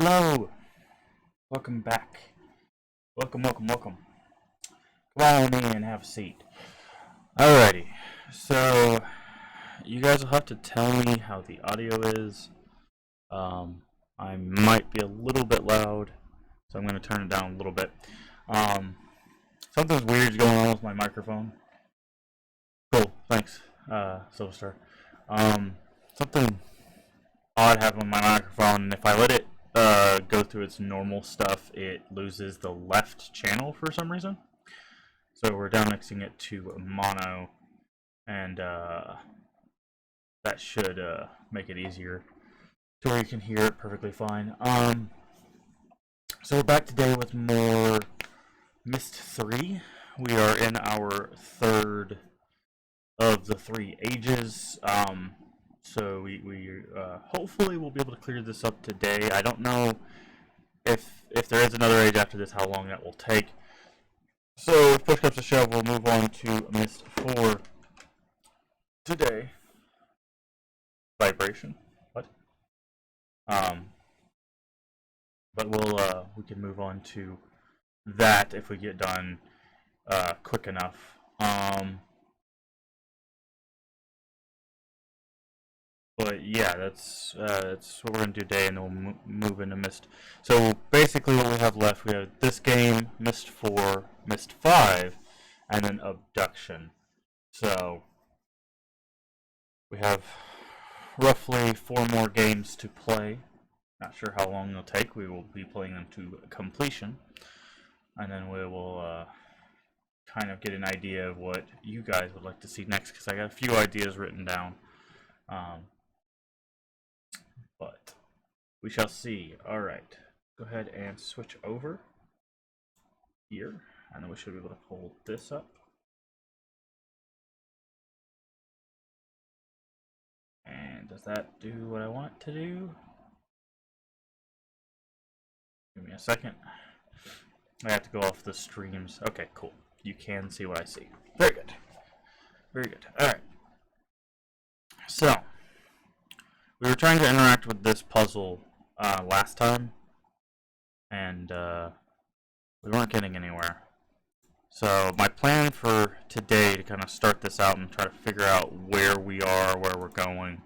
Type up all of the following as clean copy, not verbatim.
Hello! Welcome back. Welcome. Come on in and have a seat. Alrighty, so you guys will have to tell me how the audio is. I might be a little bit loud, so I'm going to turn it down a little bit. Something's weird going on with my microphone. Cool, thanks, Silverstar. Something odd happened with my microphone, and if I let it go through its normal stuff, it loses the left channel for some reason. So we're down mixing it to mono, and that should make it easier to where you can hear it perfectly fine. So we're back today with more Myst 3. We are in our third of the 3 ages. So we hopefully will be able to clear this up today. I don't know if there is another age after this, how long that will take. So if push comes to shove, we'll move on to Myst 4 today. Vibration. What? But we can move on to that if we get done quick enough. But yeah, that's what we're gonna do today, and then we'll move into Myst. So basically, what we have left, we have this game, Myst 4, Myst 5, and then Abduction. So we have roughly 4 more games to play. Not sure how long they'll take. We will be playing them to completion, and then we will kind of get an idea of what you guys would like to see next, because I got a few ideas written down. But we shall see. Alright, go ahead and switch over here, and then we should be able to pull this up. And does that do what I want it to do? Give me a second. I have to go off the streams. Okay, cool. You can see what I see. Very good. Very good. Alright. So, we were trying to interact with this puzzle last time, and we weren't getting anywhere. So my plan for today, to kind of start this out and try to figure out where we are, where we're going,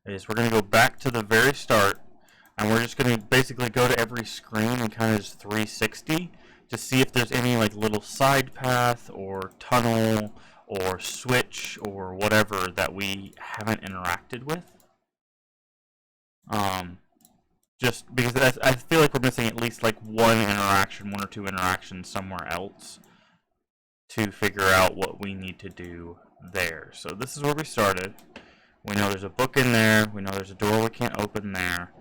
is we're going to go back to the very start, and we're just going to basically go to every screen and kind of just 360 to see if there's any like little side path or tunnel or switch or whatever that we haven't interacted with. Just because I feel like we're missing at least like one or 2 interactions somewhere else to figure out what we need to do there. So this is where we started. We know there's a book in there. We know there's a door we can't open there.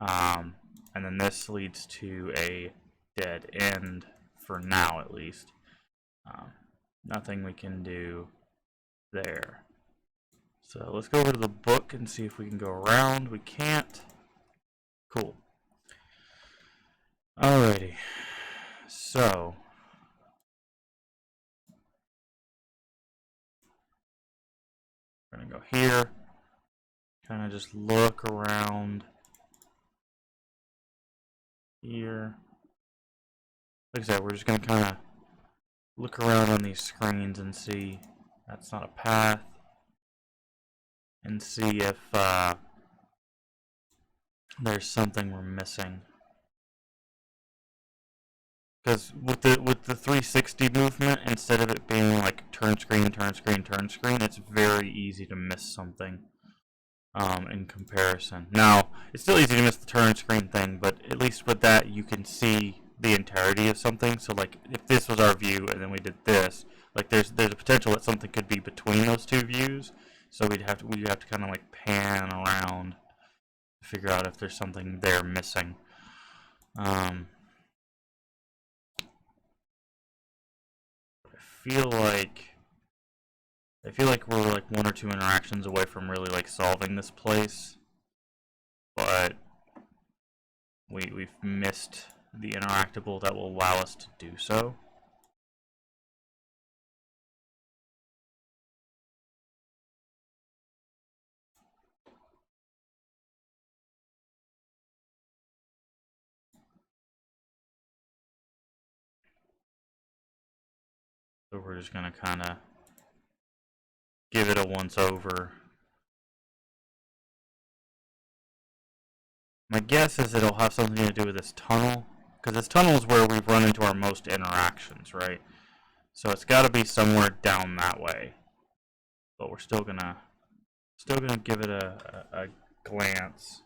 And then this leads to a dead end for now, at least. Nothing we can do there. So let's go over to the book and see if we can go around. We can't. Cool. Alrighty. So we're gonna go here. Kind of just look around here. Like I said, we're just gonna kind of look around on these screens and see that's not a path, and see if there's something we're missing. Because with the 360 movement, instead of it being like turn screen, it's very easy to miss something in comparison. Now, it's still easy to miss the turn screen thing, but at least with that, you can see the entirety of something. So like, if this was our view and then we did this, like there's a potential that something could be between those 2 views. So we have to kind of like pan around to figure out if there's something there missing. I feel like we're like 1 or 2 interactions away from really like solving this place, but we've missed the interactable that will allow us to do so. So we're just gonna kind of give it a once over. My guess is it'll have something to do with this tunnel, because this tunnel is where we've run into our most interactions, right? So it's got to be somewhere down that way. But we're still gonna give it a glance.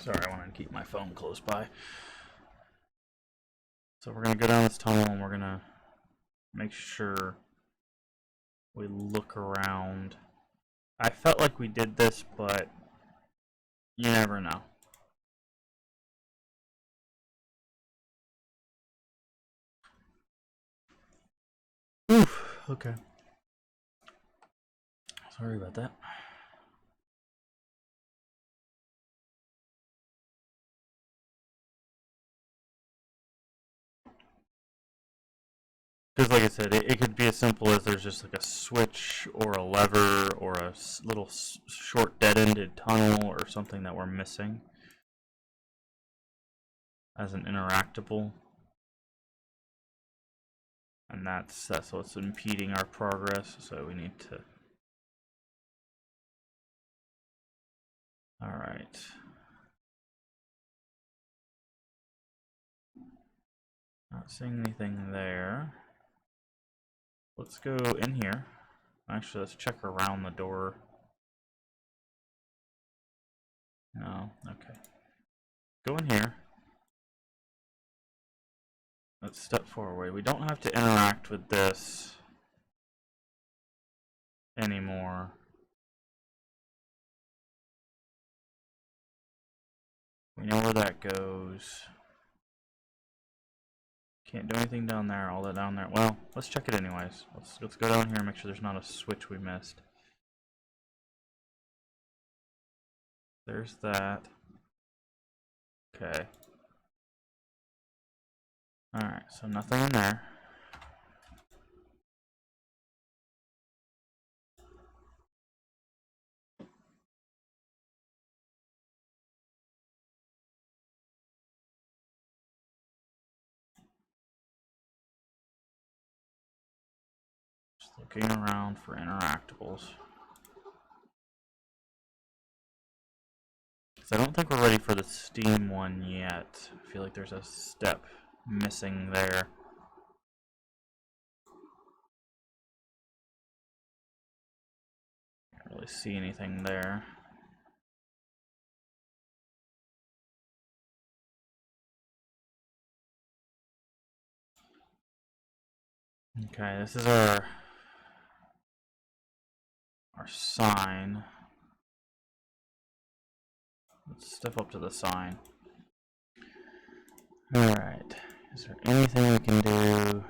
Sorry, I wanted to keep my phone close by. So we're gonna go down this tunnel and we're gonna make sure we look around. I felt like we did this, but you never know. Oof, okay. Sorry about that. Because like I said, it could be as simple as there's just like a switch or a lever or a little short dead-ended tunnel or something that we're missing as an interactable. And that's what's impeding our progress, so we need to... Alright. Not seeing anything there. Let's go in here. Actually, let's check around the door. No, okay. Go in here. Let's step forward. We don't have to interact with this anymore. We know where that goes. Can't do anything down there, all that down there. Well, let's check it anyways. Let's go down here and make sure there's not a switch we missed. There's that. Okay. Alright, so nothing in there. Just looking around for interactables. I don't think we're ready for the Steam one yet. I feel like there's a step missing there. Can't really see anything there. Okay, this is our sign. Let's step up to the sign. Alright, is there anything we can do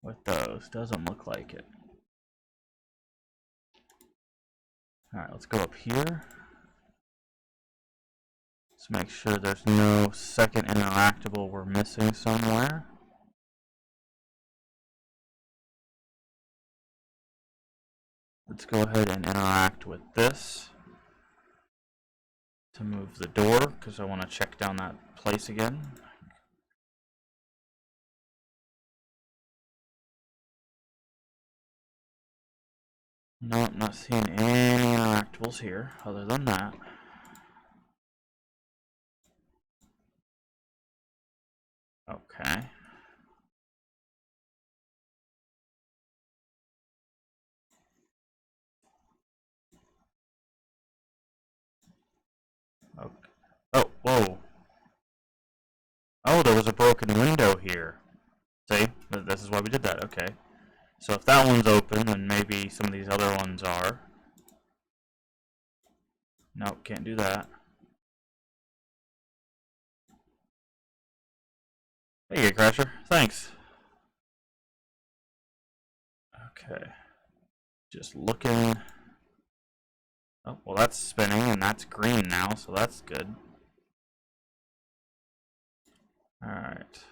with those? Doesn't look like it. Alright, let's go up here. Let's make sure there's no second interactable we're missing somewhere. Let's go ahead and interact with this to move the door, because I want to check down that place again. Nope, not seeing any interactables here other than that. Okay. Okay. Oh, whoa. Oh, there was a broken window here. See? This is why we did that. Okay. So if that one's open, then maybe some of these other ones are. Nope, can't do that. Hey, Crasher. Thanks. Okay. Just looking. Oh, well, that's spinning, and that's green now, so that's good. Alright.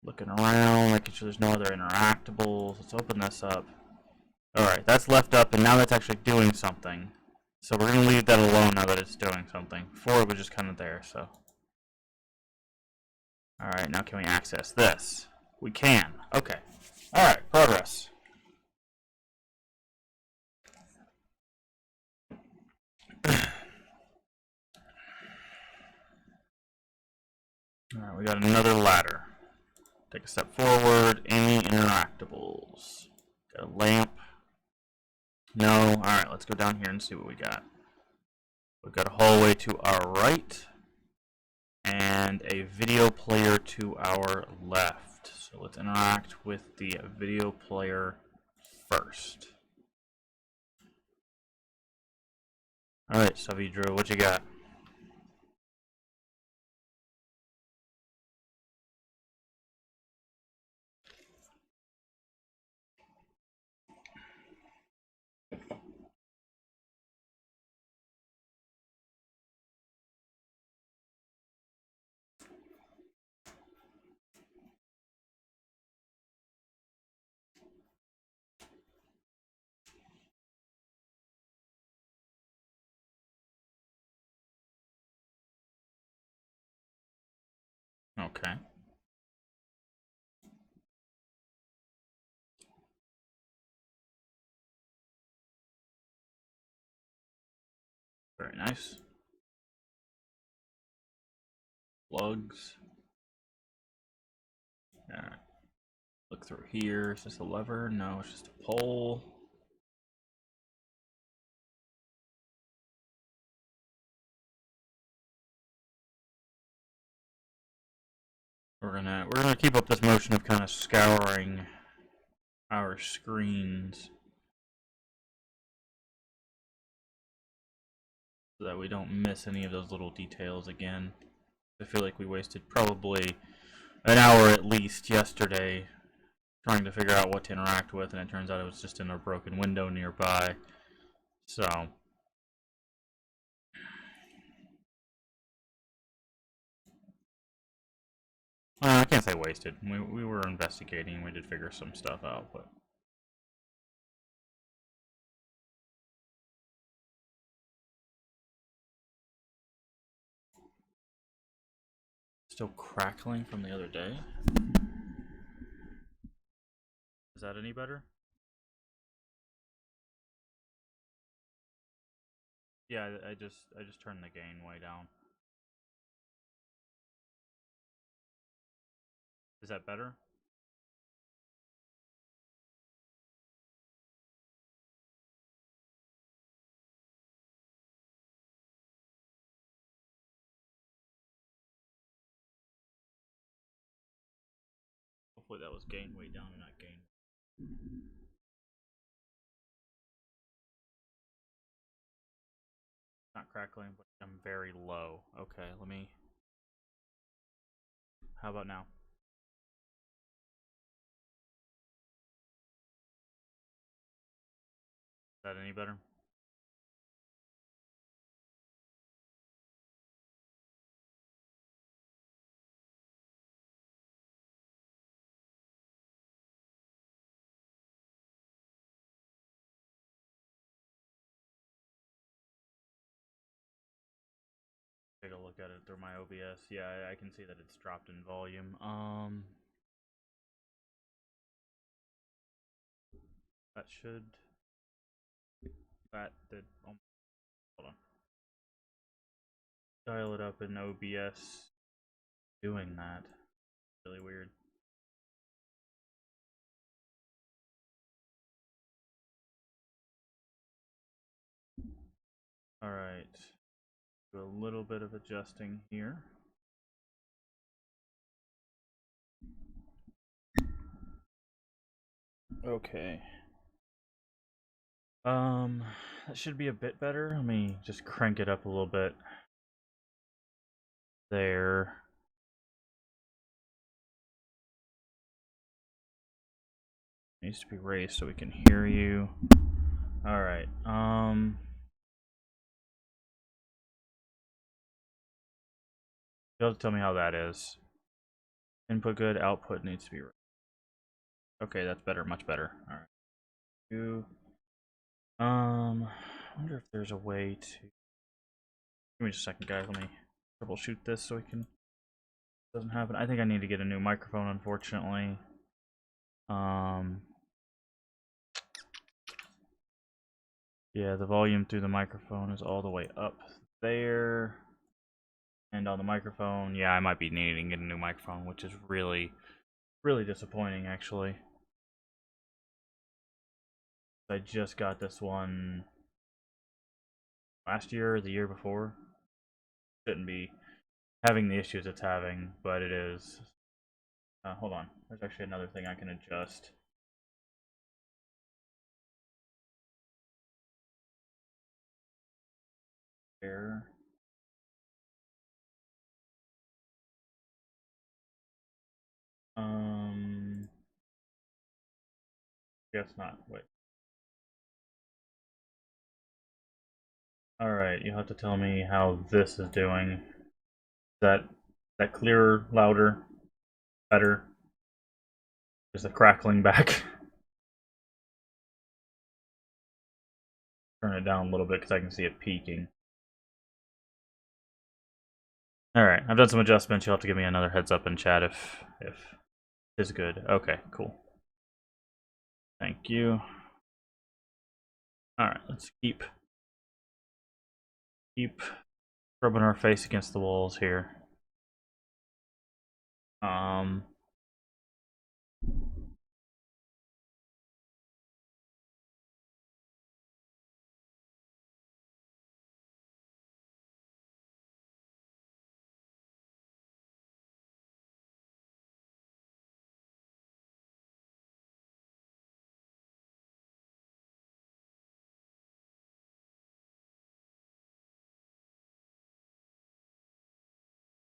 Looking around, making sure there's no other interactables. Let's open this up. Alright, that's left up, and now that's actually doing something. So we're going to leave that alone now that it's doing something. Before it was just kind of there, so. Alright, now can we access this? We can. Okay. Alright, progress. Alright, we got another ladder. Take a step forward. Any interactables? Got a lamp. No. Alright, let's go down here and see what we got. We've got a hallway to our right. And a video player to our left. So let's interact with the video player first. Alright, Savidro, what you got? Okay. Very nice. Plugs. Alright. Look through here. Is this a lever? No, it's just a pole. We're gonna keep up this motion of kind of scouring our screens so that we don't miss any of those little details again. I feel like we wasted probably an hour at least yesterday trying to figure out what to interact with, and it turns out it was just in a broken window nearby. So I can't say wasted. We were investigating. We did figure some stuff out, but still crackling from the other day. Is that any better? Yeah, I just turned the gain way down. Is that better? Hopefully that was gain way down and not gain. Not crackling, but I'm very low. Okay, let me. How about now? Is that any better? Take a look at it through my OBS. Yeah, I can see that it's dropped in volume. That should. That did. Oh, hold on. Dial it up in OBS. Doing that. Really weird. Alright. Do a little bit of adjusting here. Okay. That should be a bit better. Let me just crank it up a little bit. There. Needs to be raised so we can hear you. Alright, you'll have to tell me how that is. Input good, output needs to be raised. Okay, that's better, much better. Alright. wonder if there's a way to... Give me just a second, guys. Let me troubleshoot this so we can... Doesn't happen. I think I need to get a new microphone, unfortunately. Yeah, the volume through the microphone is all the way up there. And on the microphone, yeah, I might be needing to get a new microphone, which is really, really disappointing, actually. I just got this one last year or the year before. Shouldn't be having the issues it's having, but it is. Hold on. There's actually another thing I can adjust. Here. Guess not. Wait. Alright, you'll have to tell me how this is doing. Is that clearer, louder, better? Is the crackling back? Turn it down a little bit because I can see it peaking. Alright, I've done some adjustments. You'll have to give me another heads up in chat if it's good. Okay, cool. Thank you. Alright, let's keep rubbing our face against the walls here.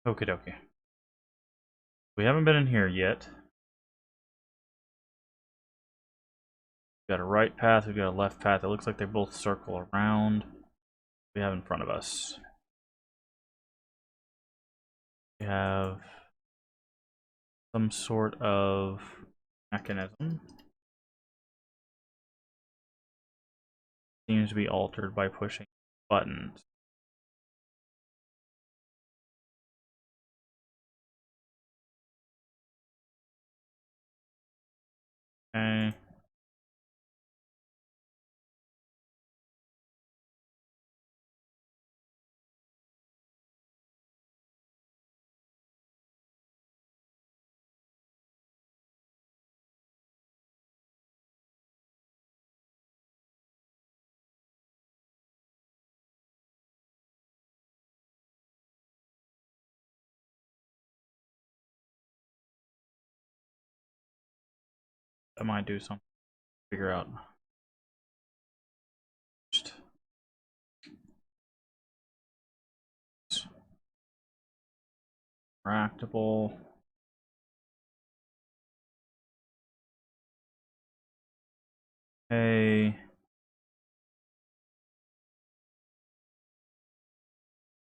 Okie dokie. We haven't been in here yet. We've got a right path, we've got a left path. It looks like they both circle around. We have in front of us. We have some sort of mechanism. Seems to be altered by pushing buttons. Okay. That might do something. Figure out. Interactable. Okay.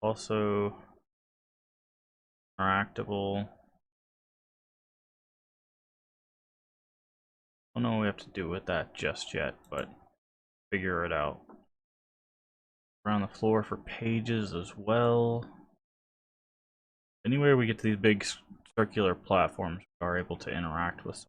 Also interactable. I don't know what we have to do with that just yet, but figure it out. Around the floor for pages as well. Anywhere we get to these big circular platforms, we are able to interact with.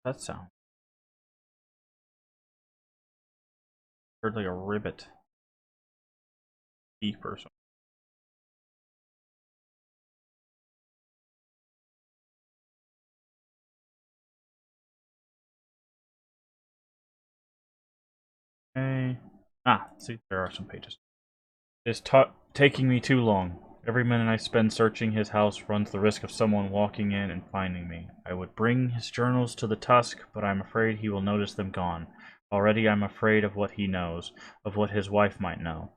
That sound. Heard like a ribbit. Deep or something. Okay. See, there are some pages. It's taking me too long. Every minute I spend searching his house runs the risk of someone walking in and finding me. I would bring his journals to the tusk, but I'm afraid he will notice them gone. Already I'm afraid of what he knows, of what his wife might know.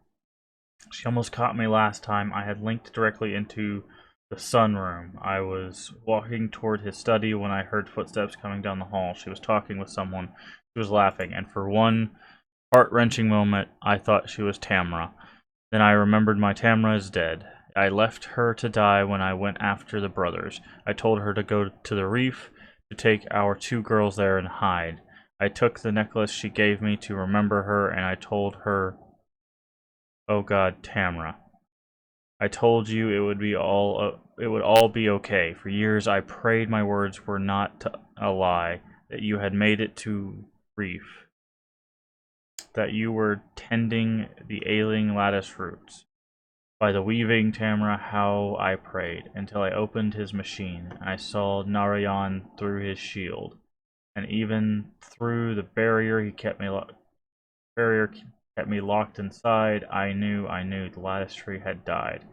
She almost caught me last time. I had linked directly into the sunroom. I was walking toward his study when I heard footsteps coming down the hall. She was talking with someone. She was laughing, and for one heart-wrenching moment, I thought she was Tamra. Then I remembered my Tamra is dead. I left her to die when I went after the brothers. I told her to go to the reef, to take our two girls there and hide. I took the necklace she gave me to remember her, and I told her, oh God, Tamra. I told you it would all be okay. For years I prayed my words were not a lie, that you had made it to reef, that you were tending the ailing lattice roots. By the weaving, Tamra, how I prayed, until I opened his machine. I saw Narayan through his shield, and even through the barrier kept me locked inside. I knew the lattice tree had died.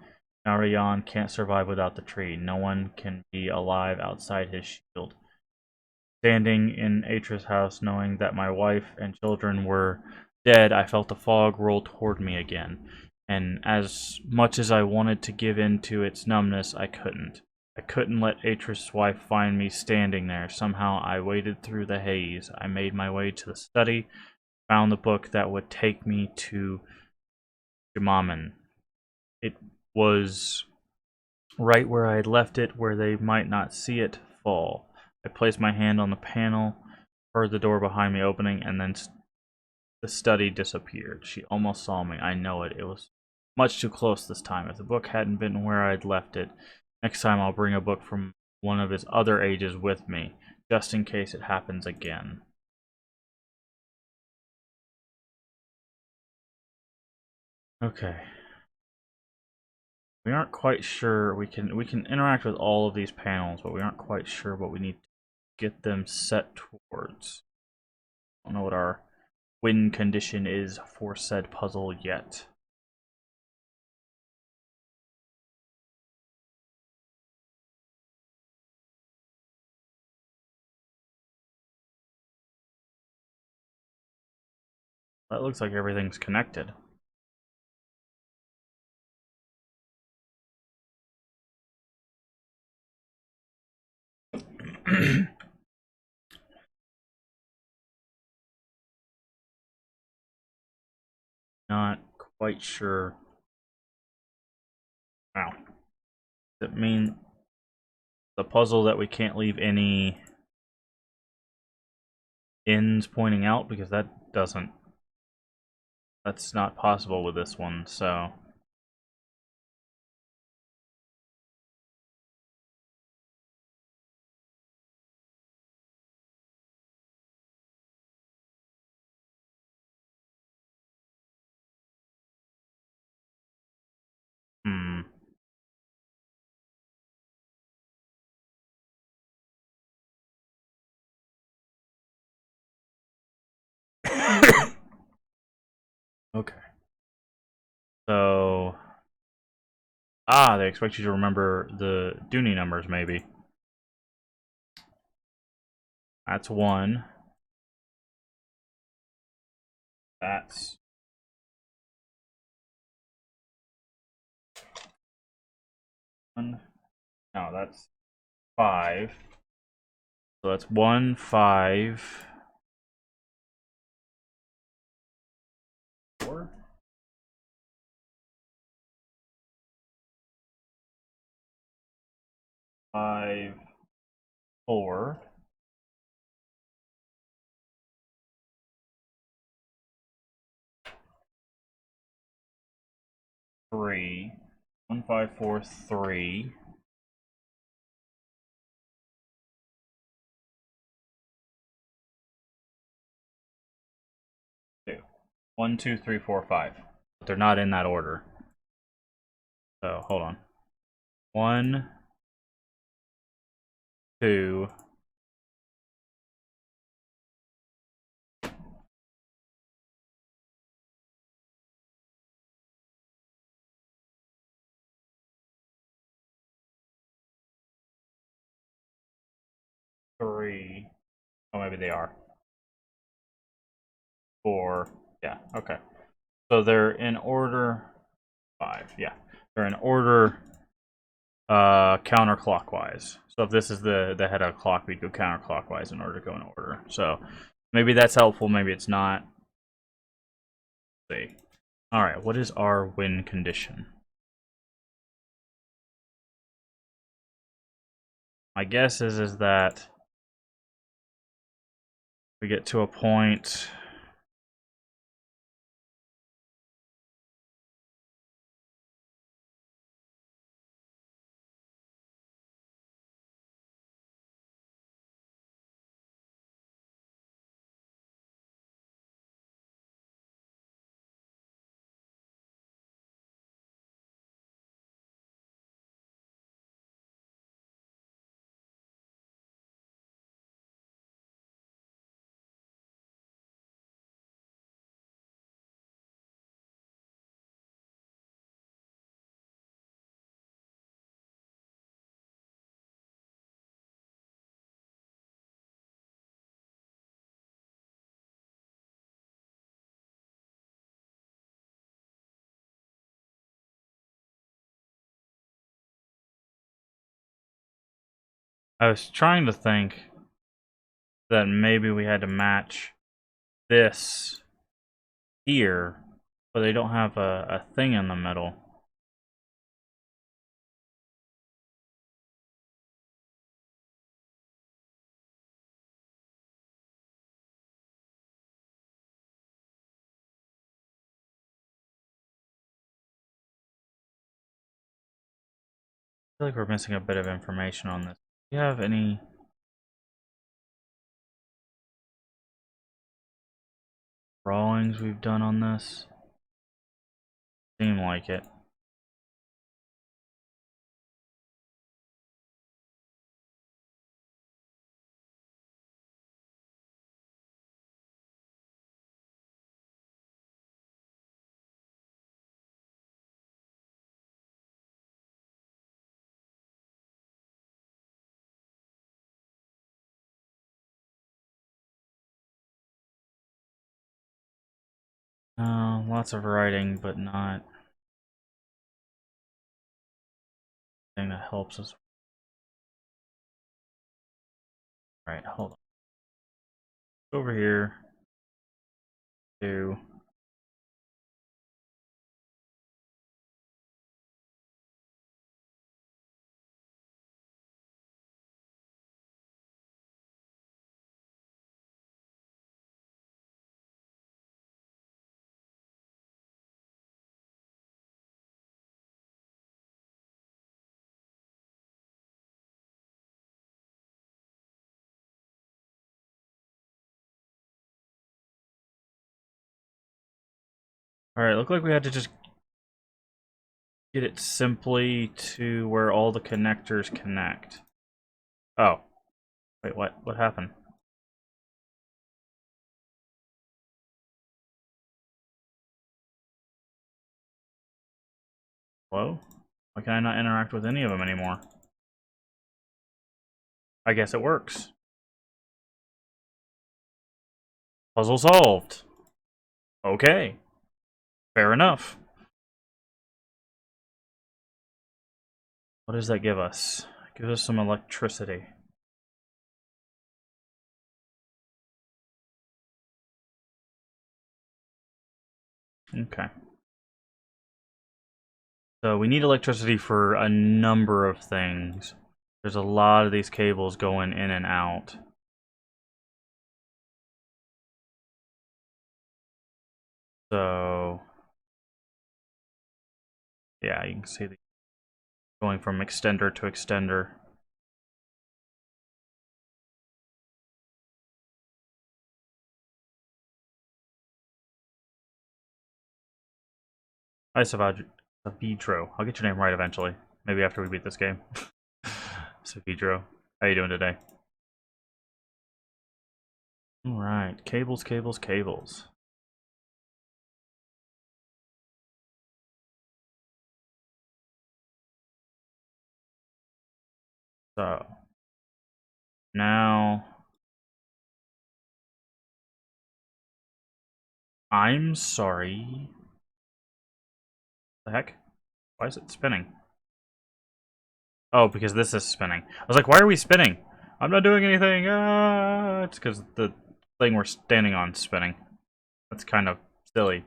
Narayan can't survive without the tree. No one can be alive outside his shield. Standing in Atra's house, knowing that my wife and children were dead, I felt the fog roll toward me again. And as much as I wanted to give in to its numbness, I couldn't. I couldn't let Atra's wife find me standing there. Somehow I waded through the haze. I made my way to the study, found the book that would take me to Jimaman. It was right where I had left it, where they might not see it fall. I placed my hand on the panel, heard the door behind me opening, and then the study disappeared. She almost saw me. I know it. It was much too close this time. If the book hadn't been where I'd left it, next time I'll bring a book from one of his other ages with me, just in case it happens again. Okay. We aren't quite sure. We can interact with all of these panels, but we aren't quite sure what we need to get them set towards. I don't know what our win condition is for said puzzle yet. That looks like everything's connected. Not quite sure. Wow. Does it mean the puzzle that we can't leave any ends pointing out? Because that's not possible with this one, so. Hmm. Okay. So. Ah, they expect you to remember the Dooney numbers, maybe. That's one. That's one. No, that's five. So that's 1, 5, 4, 5, 4, 3. 1, 5, 4, 3. 2. 1, 2, 3, 4, 5. But they're not in that order. So hold on. 1, 2, 3. Oh, maybe they are. 4. Yeah, okay. So they're in order 5. Yeah, they're in order counterclockwise. So if this is the head of the clock, we'd go counterclockwise in order to go in order. So maybe that's helpful, maybe it's not. Let's see. All right, what is our win condition? My guess is that we get to a point. I was trying to think that maybe we had to match this here, but they don't have a thing in the middle. I feel like we're missing a bit of information on this. Do you have any drawings we've done on this? Seem like it. Lots of writing, but not anything that helps us. Alright, hold on. Over here to Alright, look like we had to just get it simply to where all the connectors connect. Oh. Wait, what? What happened? Hello? Why can I not interact with any of them anymore? I guess it works. Puzzle solved. Okay. Fair enough. What does that give us? It gives us some electricity. Okay. So we need electricity for a number of things. There's a lot of these cables going in and out. So yeah, you can see the going from extender to extender. Hi, Savidro. I'll get your name right eventually. Maybe after we beat this game. Savidro. How you doing today? Alright, cables, cables, cables. So now I'm sorry. The heck? Why is it spinning? Oh, because this is spinning. I was like, why are we spinning? I'm not doing anything. Ah! It's because the thing we're standing on is spinning. That's kind of silly.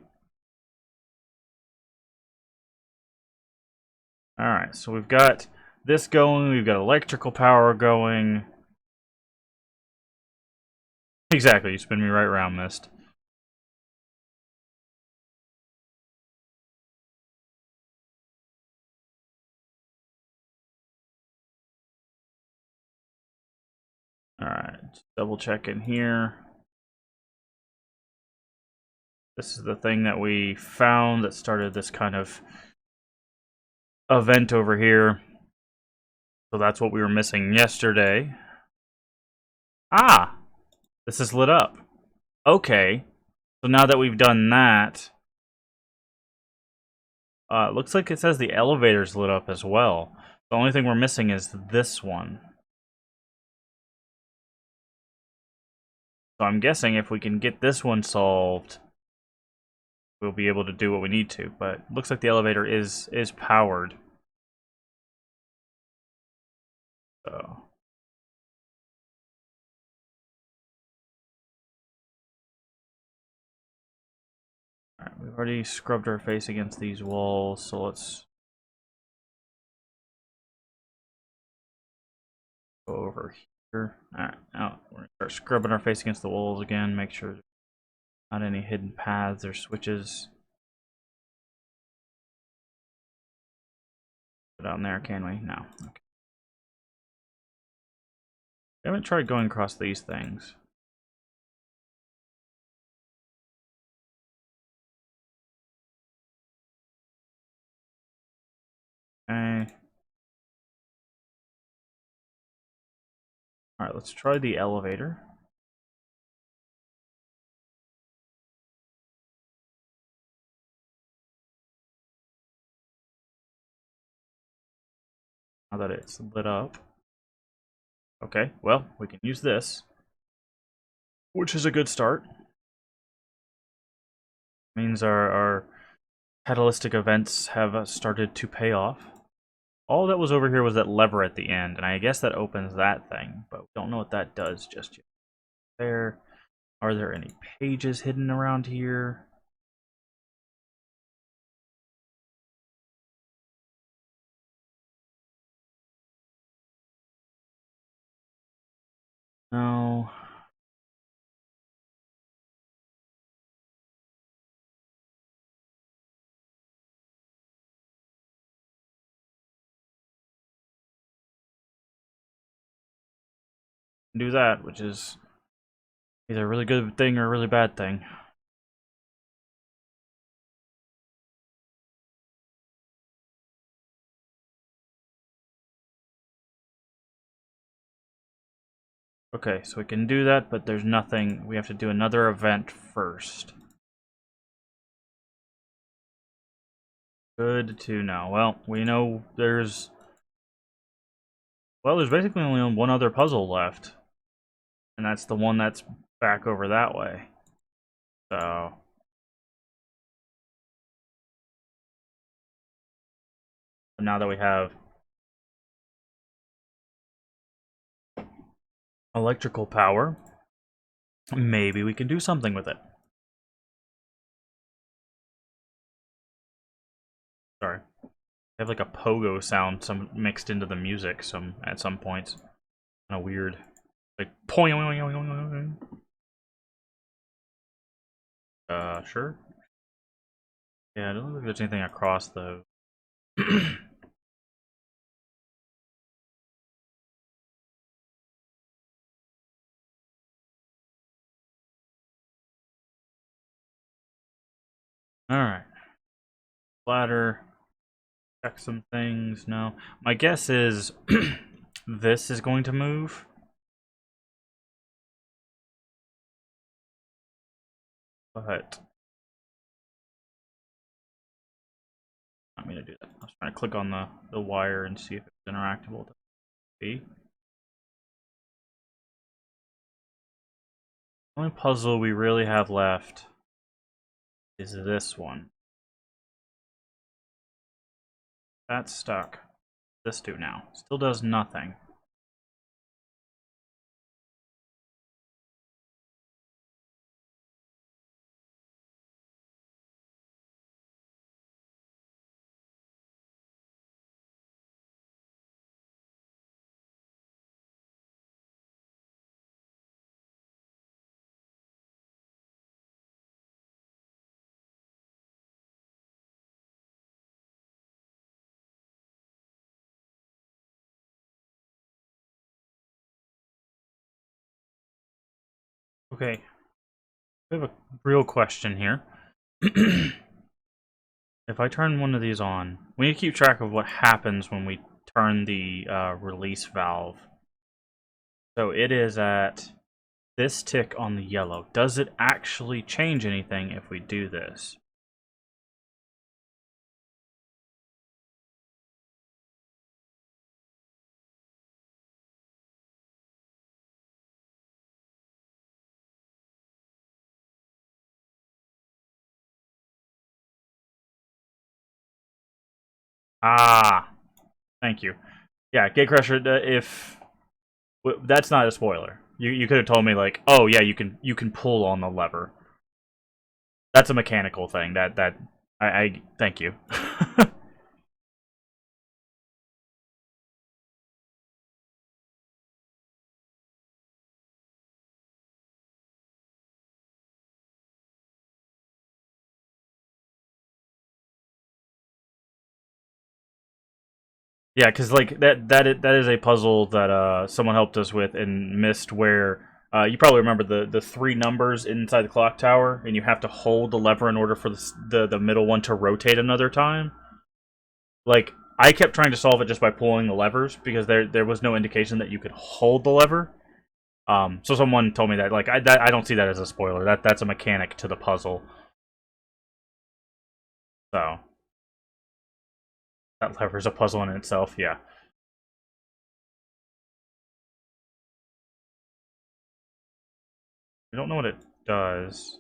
Alright, so we've got this going, we've got electrical power going. Exactly, you spin me right around, Myst. Alright, double check in here. This is the thing that we found that started this kind of event over here. So that's what we were missing yesterday. Ah! This is lit up. Okay. So now that we've done that, it looks like it says the elevator's lit up as well. The only thing we're missing is this one. So I'm guessing if we can get this one solved, we'll be able to do what we need to. But it looks like the elevator is powered. So alright, we've already scrubbed our face against these walls, so let's go over here. Alright, now we're gonna start scrubbing our face against the walls again, make sure there's not any hidden paths or switches. Down there, can we? No. Okay. I haven't tried going across these things. Okay. Alright, let's try the elevator. Now that it's lit up. Okay, well, we can use this, which is a good start. Means our catalytic events have started to pay off. All that was over here was that lever at the end, and I guess that opens that thing, but we don't know what that does just yet. There. Are there any pages hidden around here? No. Do that, which is either a really good thing or a really bad thing. Okay, so we can do that, but there's nothing. We have to do another event first. Good to know. Well, we know there's... Well, there's basically only one other puzzle left. And that's the one that's back over that way. So... now that we have electrical power, maybe we can do something with it. Sorry. I have like a pogo sound mixed into the music at some points. Kind of weird. Like poing. Sure. Yeah, I don't think there's anything across the. All right. Ladder. Check some things. No, my guess is this is going to move. But I'm gonna do that. I was trying to click on the wire and see if it's interactable. See. Only puzzle we really have left is this one. That's stuck. This do now. Still does nothing. Okay, we have a real question here. If I turn one of these on, we need to keep track of what happens when we turn the release valve. So it is at this tick on the yellow. Does it actually change anything if we do this? Ah, thank you. Yeah, Gatecrasher. If that's not a spoiler, you could have told me like, oh yeah, you can pull on the lever. That's a mechanical thing. I thank you. Yeah, because like that is a puzzle that someone helped us with in Myst, where you probably remember the three numbers inside the clock tower, and you have to hold the lever in order for the middle one to rotate another time. Like I kept trying to solve it just by pulling the levers because there was no indication that you could hold the lever. So someone told me that like I don't see that as a spoiler. That's a mechanic to the puzzle. So that lever is a puzzle in itself. Yeah, I don't know what it does.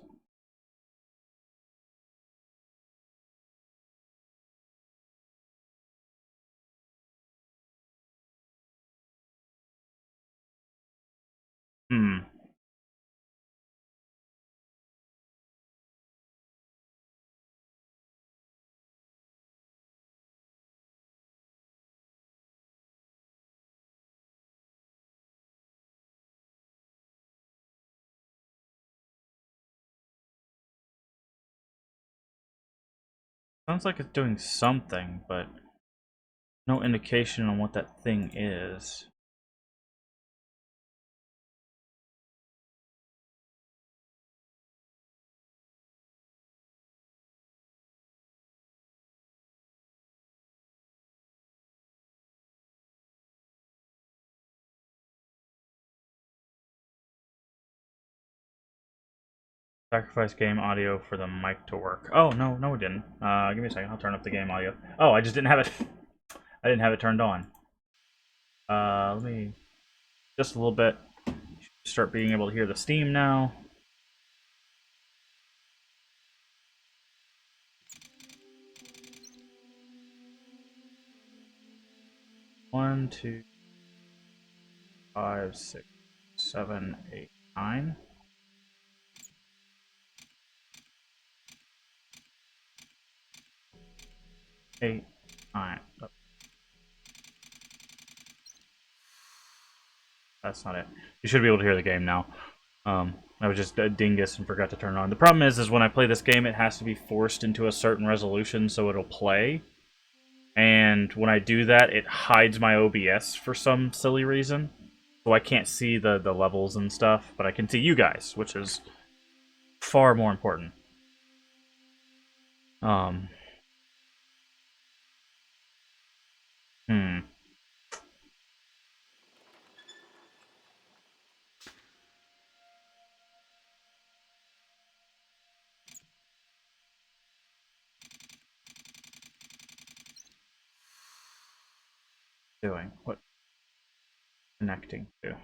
Hmm. Sounds like it's doing something, but no indication on what that thing is. Sacrifice game audio for the mic to work. Oh, no, no it didn't. Give me a second, I'll turn up the game audio. Oh, I just didn't have it. I didn't have it turned on. Let me... Just a little bit. Start being able to hear the steam now. One, two, five, six, seven, eight, nine. 8, 9. Oh, that's not it. You should be able to hear the game now. I was just a dingus and forgot to turn it on. The problem is when I play this game, it has to be forced into a certain resolution so it'll play. And when I do that, it hides my OBS for some silly reason. So I can't see the levels and stuff, but I can see you guys, which is far more important. Um, hmm. Doing? What? Connecting to?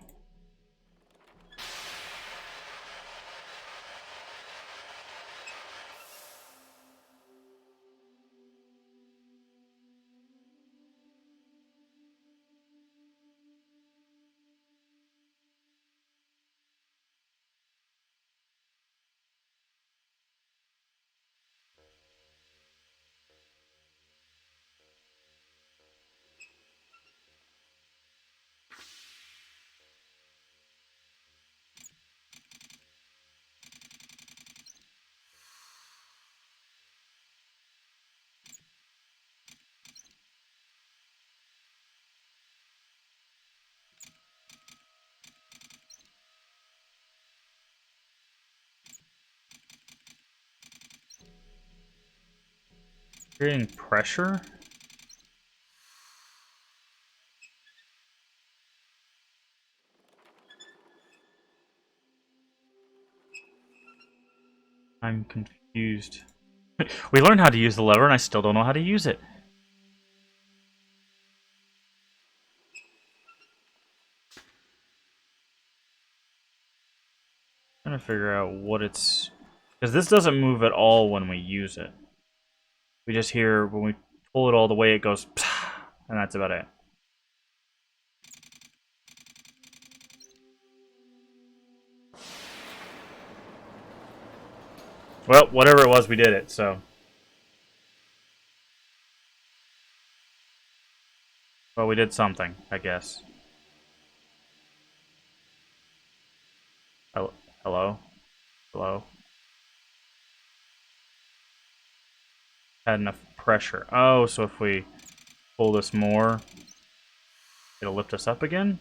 Creating pressure? I'm confused. We learned how to use the lever and I still don't know how to use it. I'm trying to figure out what it's... Because this doesn't move at all when we use it. We just hear, when we pull it all the way, it goes... And that's about it. Well, whatever it was, we did it, so... Well, we did something, I guess. Hello? Hello? Had enough pressure. Oh, so if we pull this more, it'll lift us up again?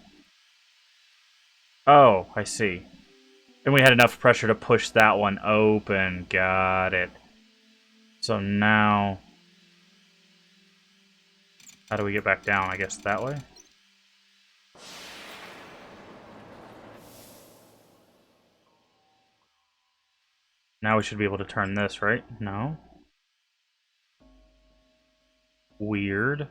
Oh, I see. Then we had enough pressure to push that one open. Got it. So now... How do we get back down? I guess that way? Now we should be able to turn this, right? No? Weird.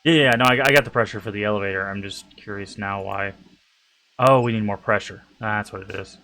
Yeah, no, I got the pressure for the elevator. I'm just curious now why. Oh, we need more pressure. That's what it is.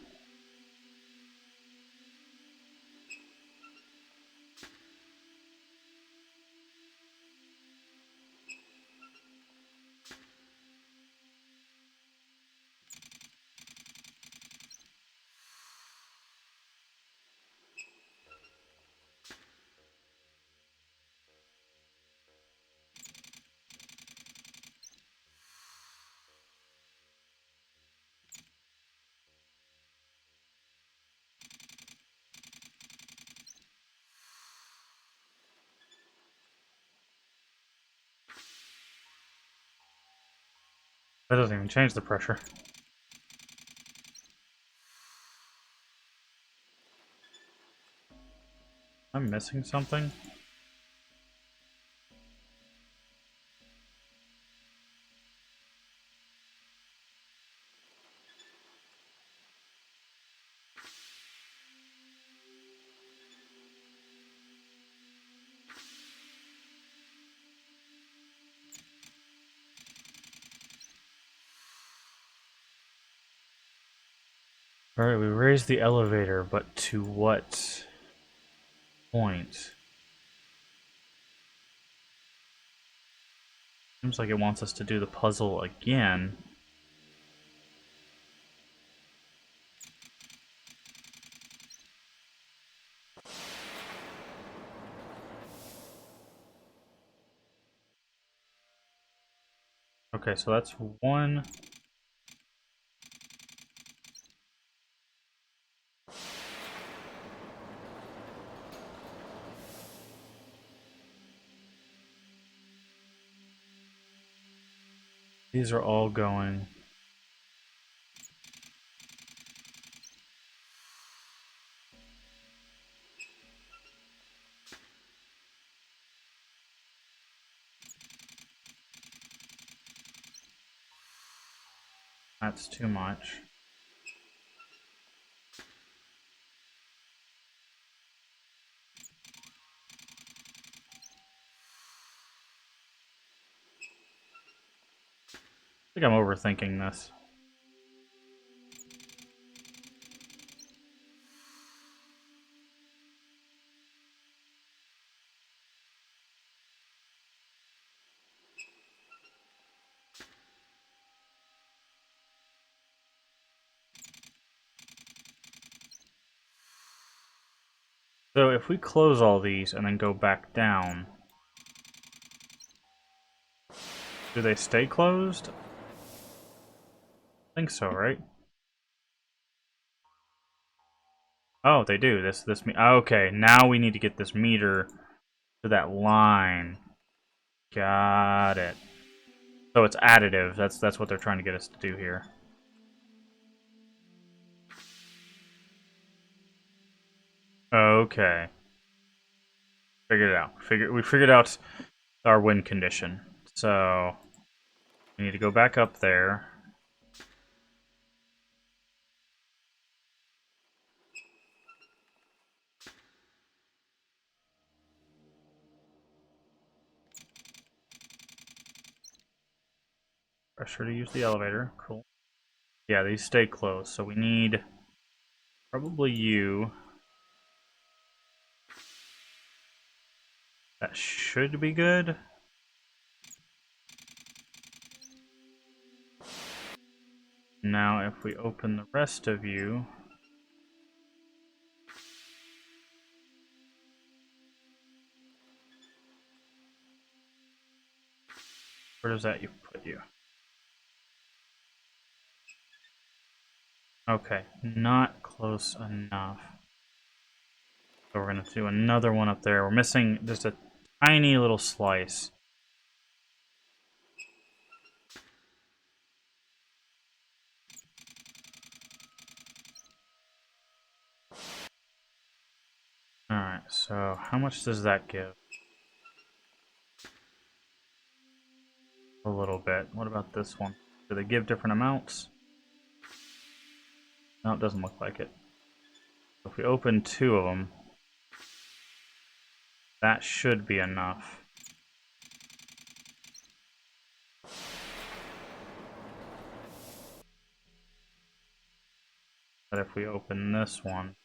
That doesn't even change the pressure. I'm missing something? Alright, we raised the elevator, but to what point? Seems like it wants us to do the puzzle again. Okay, so that's one. These are all going. That's too much. I think I'm overthinking this. So if we close all these and then go back down, do they stay closed? I think so, right? Oh, they do. This. Okay, now we need to get this meter to that line. Got it. So it's additive. That's what they're trying to get us to do here. Okay. Figured it out. We figured out our win condition. So we need to go back up there. Pressure to use the elevator. Cool. Yeah, these stay closed. So we need probably you. That should be good. Now if we open the rest of you. Where does that you put you? Okay, not close enough. So we're gonna do another one up there. We're missing just a tiny little slice. Alright, so how much does that give? A little bit. What about this one? Do they give different amounts? No, it doesn't look like it. If we open 2 of them, that should be enough. But if we open this one...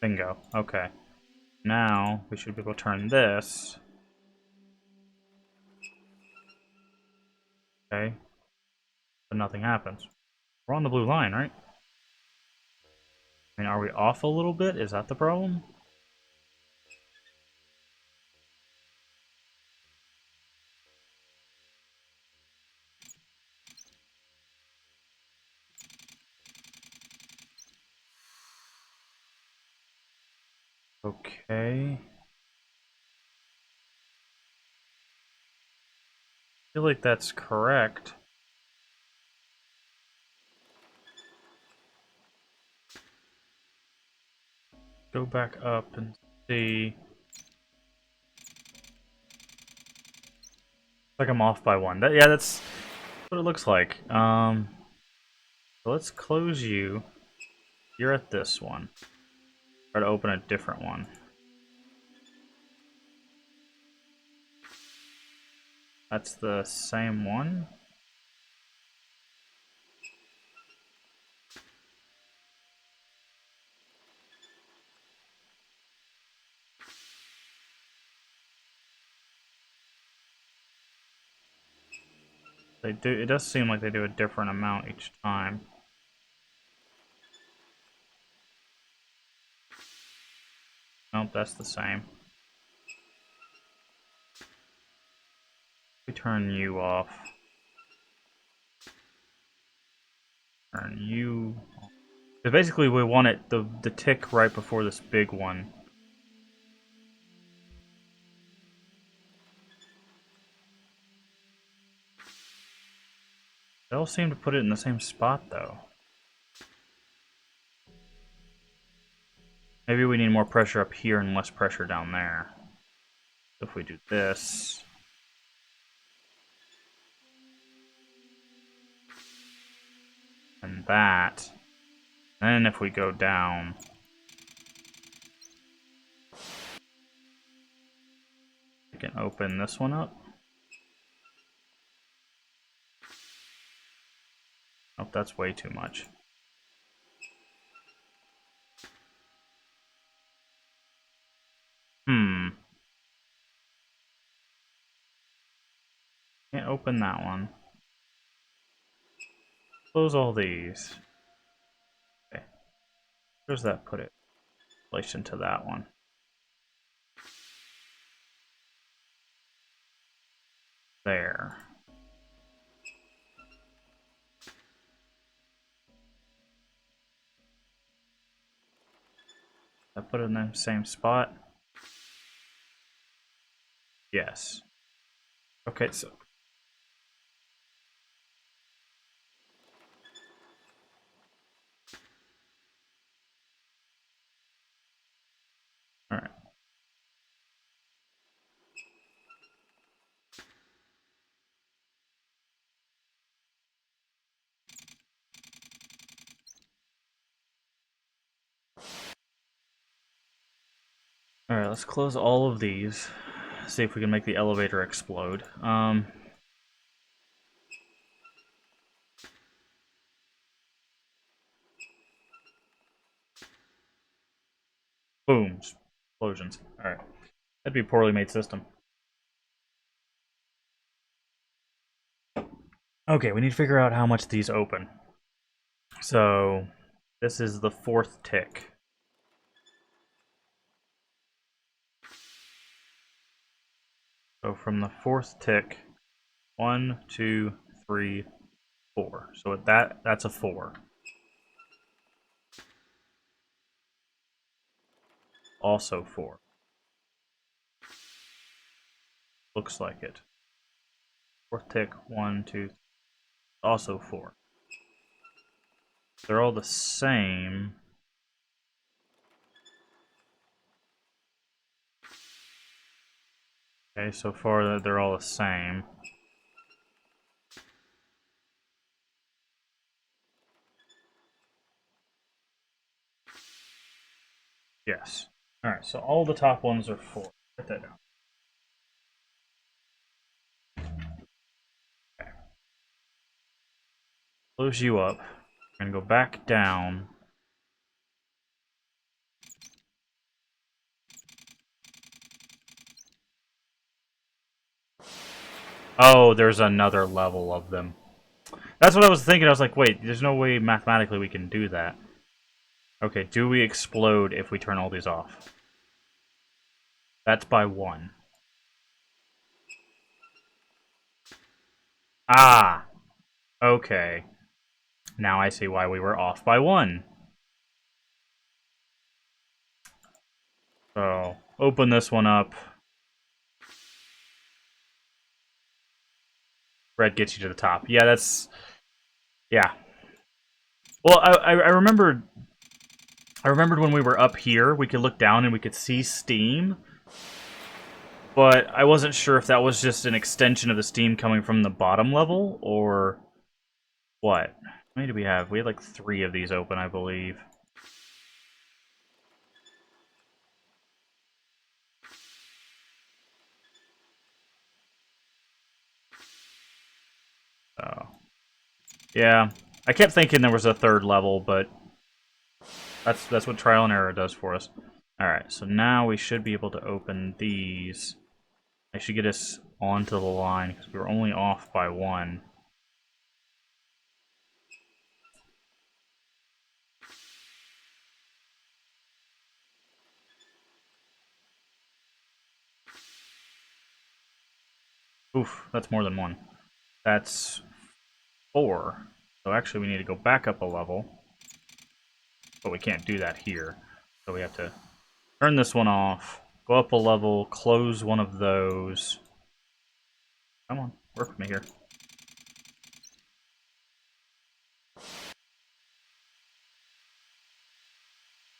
Bingo. Okay. Now, we should be able to turn this. Okay. But nothing happens. We're on the blue line, right? I mean, are we off a little bit? Is that the problem? Okay. I feel like that's correct. Go back up and see. Like I'm off by 1. Yeah, that's what it looks like. So let's close you. You're at this one. Try to open a different one. That's the same one. They do. It does seem like they do a different amount each time. Nope, that's the same. We turn you off. Turn you. Because basically, we want it the tick right before this big one. They all seem to put it in the same spot, though. Maybe we need more pressure up here and less pressure down there. If we do this... and that... then if we go down... we can open this one up. Oh, that's way too much. Can't open that one. Close all these. Okay. Where does that put it? In relation to that one. There. I put it in the same spot. Yes. Okay, so... Alright. Alright, let's close all of these. See if we can make the elevator explode. Booms. Explosions. Alright. That'd be a poorly made system. Okay, we need to figure out how much these open. So, this is the 4th tick. So from the 4th tick, 1, 2, 3, 4. So with that's a 4. Also 4. Looks like it. 4th tick, 1, 2, also 4. They're all the same. Okay, so far they're all the same. Yes. Alright, so all the top ones are 4. Write that down. Okay. Close you up. And go back down. Oh, there's another level of them. That's what I was thinking. I was like, wait, there's no way mathematically we can do that. Okay, do we explode if we turn all these off? That's by 1. Ah! Okay. Now I see why we were off by 1. So, open this one up. Red gets you to the top. Yeah, that's... Yeah. Well, I remembered... I remembered when we were up here, we could look down and we could see steam. But I wasn't sure if that was just an extension of the steam coming from the bottom level, or... what? How many do we have? We had like 3 of these open, I believe. Oh. Yeah. I kept thinking there was a 3rd level, but... That's what trial and error does for us. Alright, so now we should be able to open these. They should get us onto the line, because we were only off by 1. Oof, that's more than 1. That's 4. So actually we need to go back up a level. But we can't do that here. So we have to turn this one off, go up a level, close one of those. Come on, work with me here.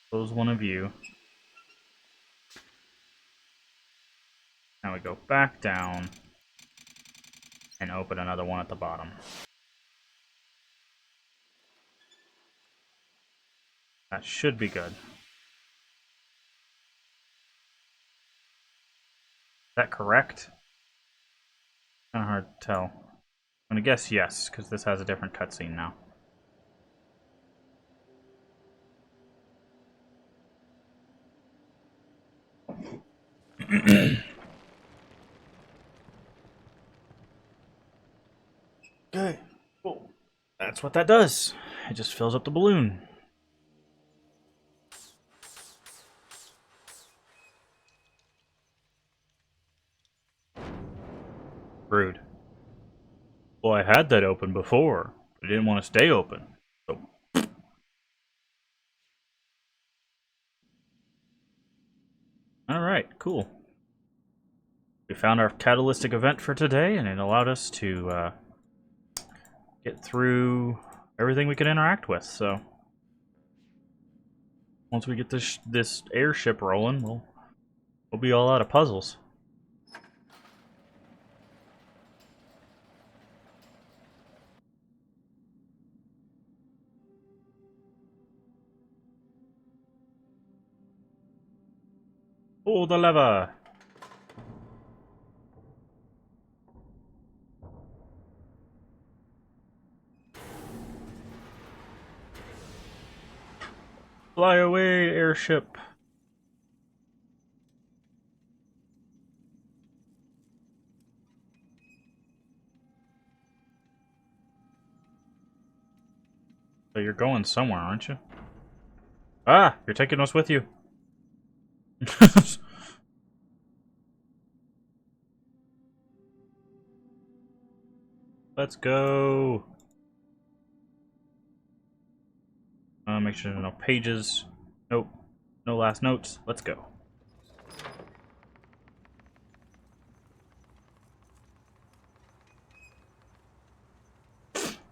Close one of you. Now we go back down and open another one at the bottom. That should be good. Is that correct? Kind of hard to tell. I'm gonna guess yes, because this has a different cutscene now. Okay, cool. That's what that does. It just fills up the balloon. Rude. Well, I had that open before. I didn't want to stay open. So. Alright, cool. We found our catalytic event for today, and it allowed us to get through everything we could interact with. So once we get this airship rolling, we'll be all out of puzzles. Pull the lever. Fly away, airship. So you're going somewhere, aren't you? Ah, you're taking us with you. Let's go. Make sure there's no pages. Nope. No last notes. Let's go.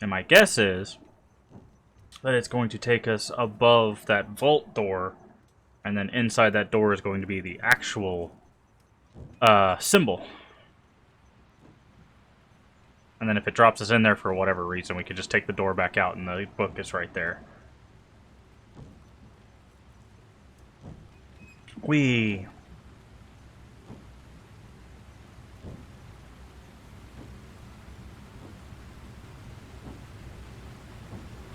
And my guess is that it's going to take us above that vault door, and then inside that door is going to be the actual symbol. And then if it drops us in there for whatever reason, we could just take the door back out and the book is right there. Whee!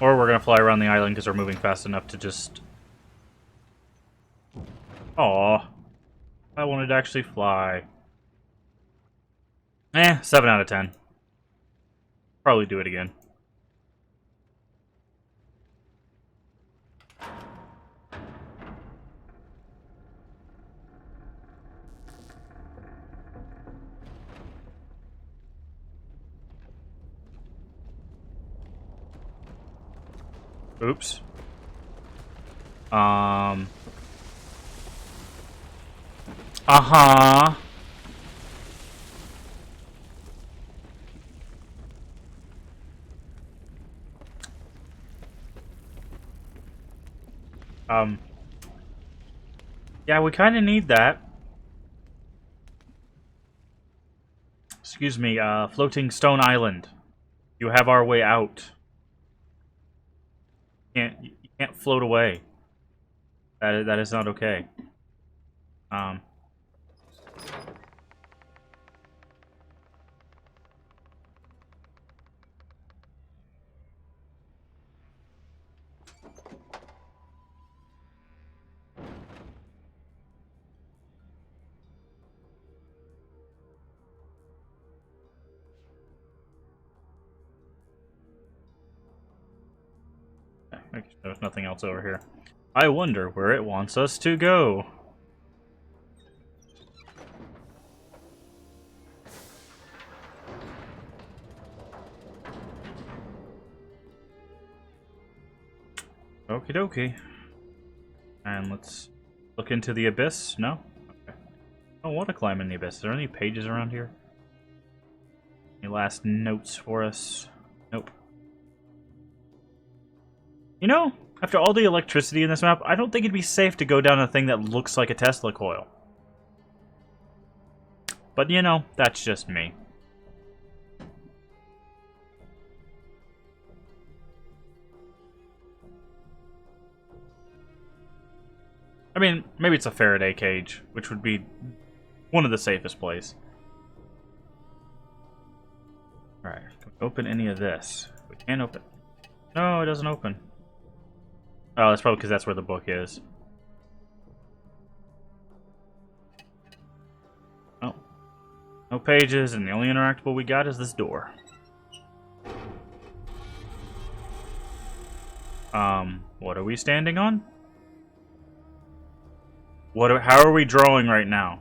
Or we're gonna fly around the island because we're moving fast enough to just... Aw. I wanted to actually fly. 7 out of 10. Probably do it again. Oops. Uh-huh. Yeah, we kind of need that. Excuse me, floating stone island. You have our way out. You can't float away. That is not okay. There's nothing else over here. I wonder where it wants us to go. Okie dokie. And let's look into the abyss. No? Okay. I don't want to climb in the abyss. Are there any pages around here? Any last notes for us? Nope. You know, after all the electricity in this map, I don't think it'd be safe to go down a thing that looks like a Tesla coil. But you know, that's just me. I mean, maybe it's a Faraday cage, which would be one of the safest places. Alright, open any of this. We can't open. No, it doesn't open. Oh, that's probably because that's where the book is. Oh. No pages, and the only interactable we got is this door. What are we standing on? How are we drawing right now?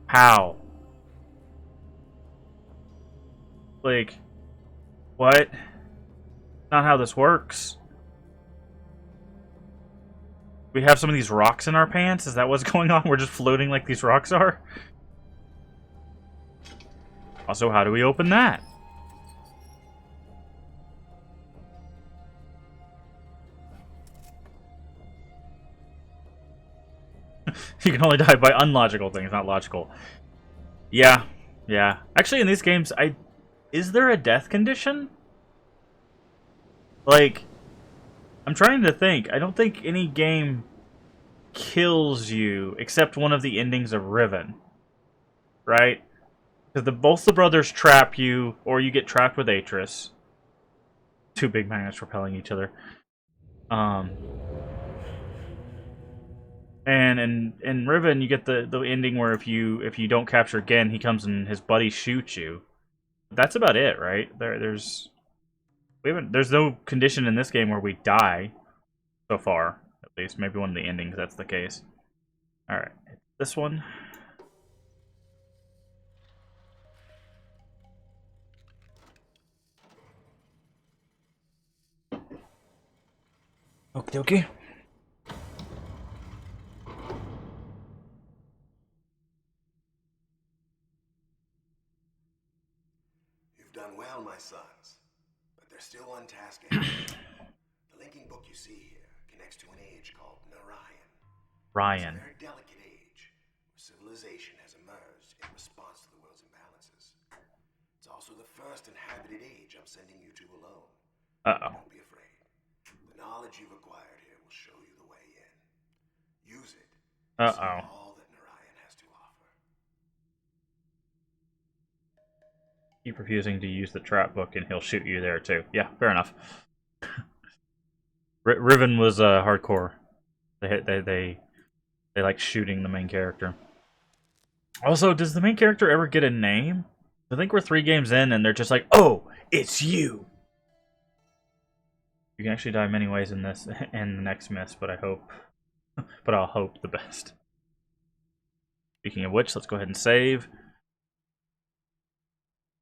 How? Like, what? Not how this works. We have some of these rocks in our pants? Is that what's going on? We're just floating like these rocks are? Also, how do we open that? You can only die by unlogical things, not logical. Yeah, yeah. Actually, in these games, is there a death condition? Like, I'm trying to think. I don't think any game kills you except one of the endings of Riven, right? Because both the brothers trap you, or you get trapped with Atris. Two big magnets repelling each other. And in Riven, you get the ending where if you don't capture Gen, he comes and his buddy shoots you. That's about it, right? There's no condition in this game where we die so far. At least maybe one of the endings that's the case. All right, this one. Okie dokie. You've done well, my sons, but there's still one task ahead. The linking book you see here connects to an age called Narayan. Ryan. It's a very delicate age, where civilization has emerged in response to the world's imbalances. It's also the first inhabited age I'm sending you to alone. Uh-oh. Don't be afraid. The knowledge you've acquired here will show you the way in. Use it. Uh-oh. All that Narayan has to offer. Keep refusing to use the trap book and he'll shoot you there too. Yeah, fair enough. Riven was hardcore. They like shooting the main character. Also, does the main character ever get a name? I think we're 3 games in and they're just like, "Oh, it's you." You can actually die many ways in this and the next Myst, but I'll hope the best. Speaking of which, let's go ahead and save.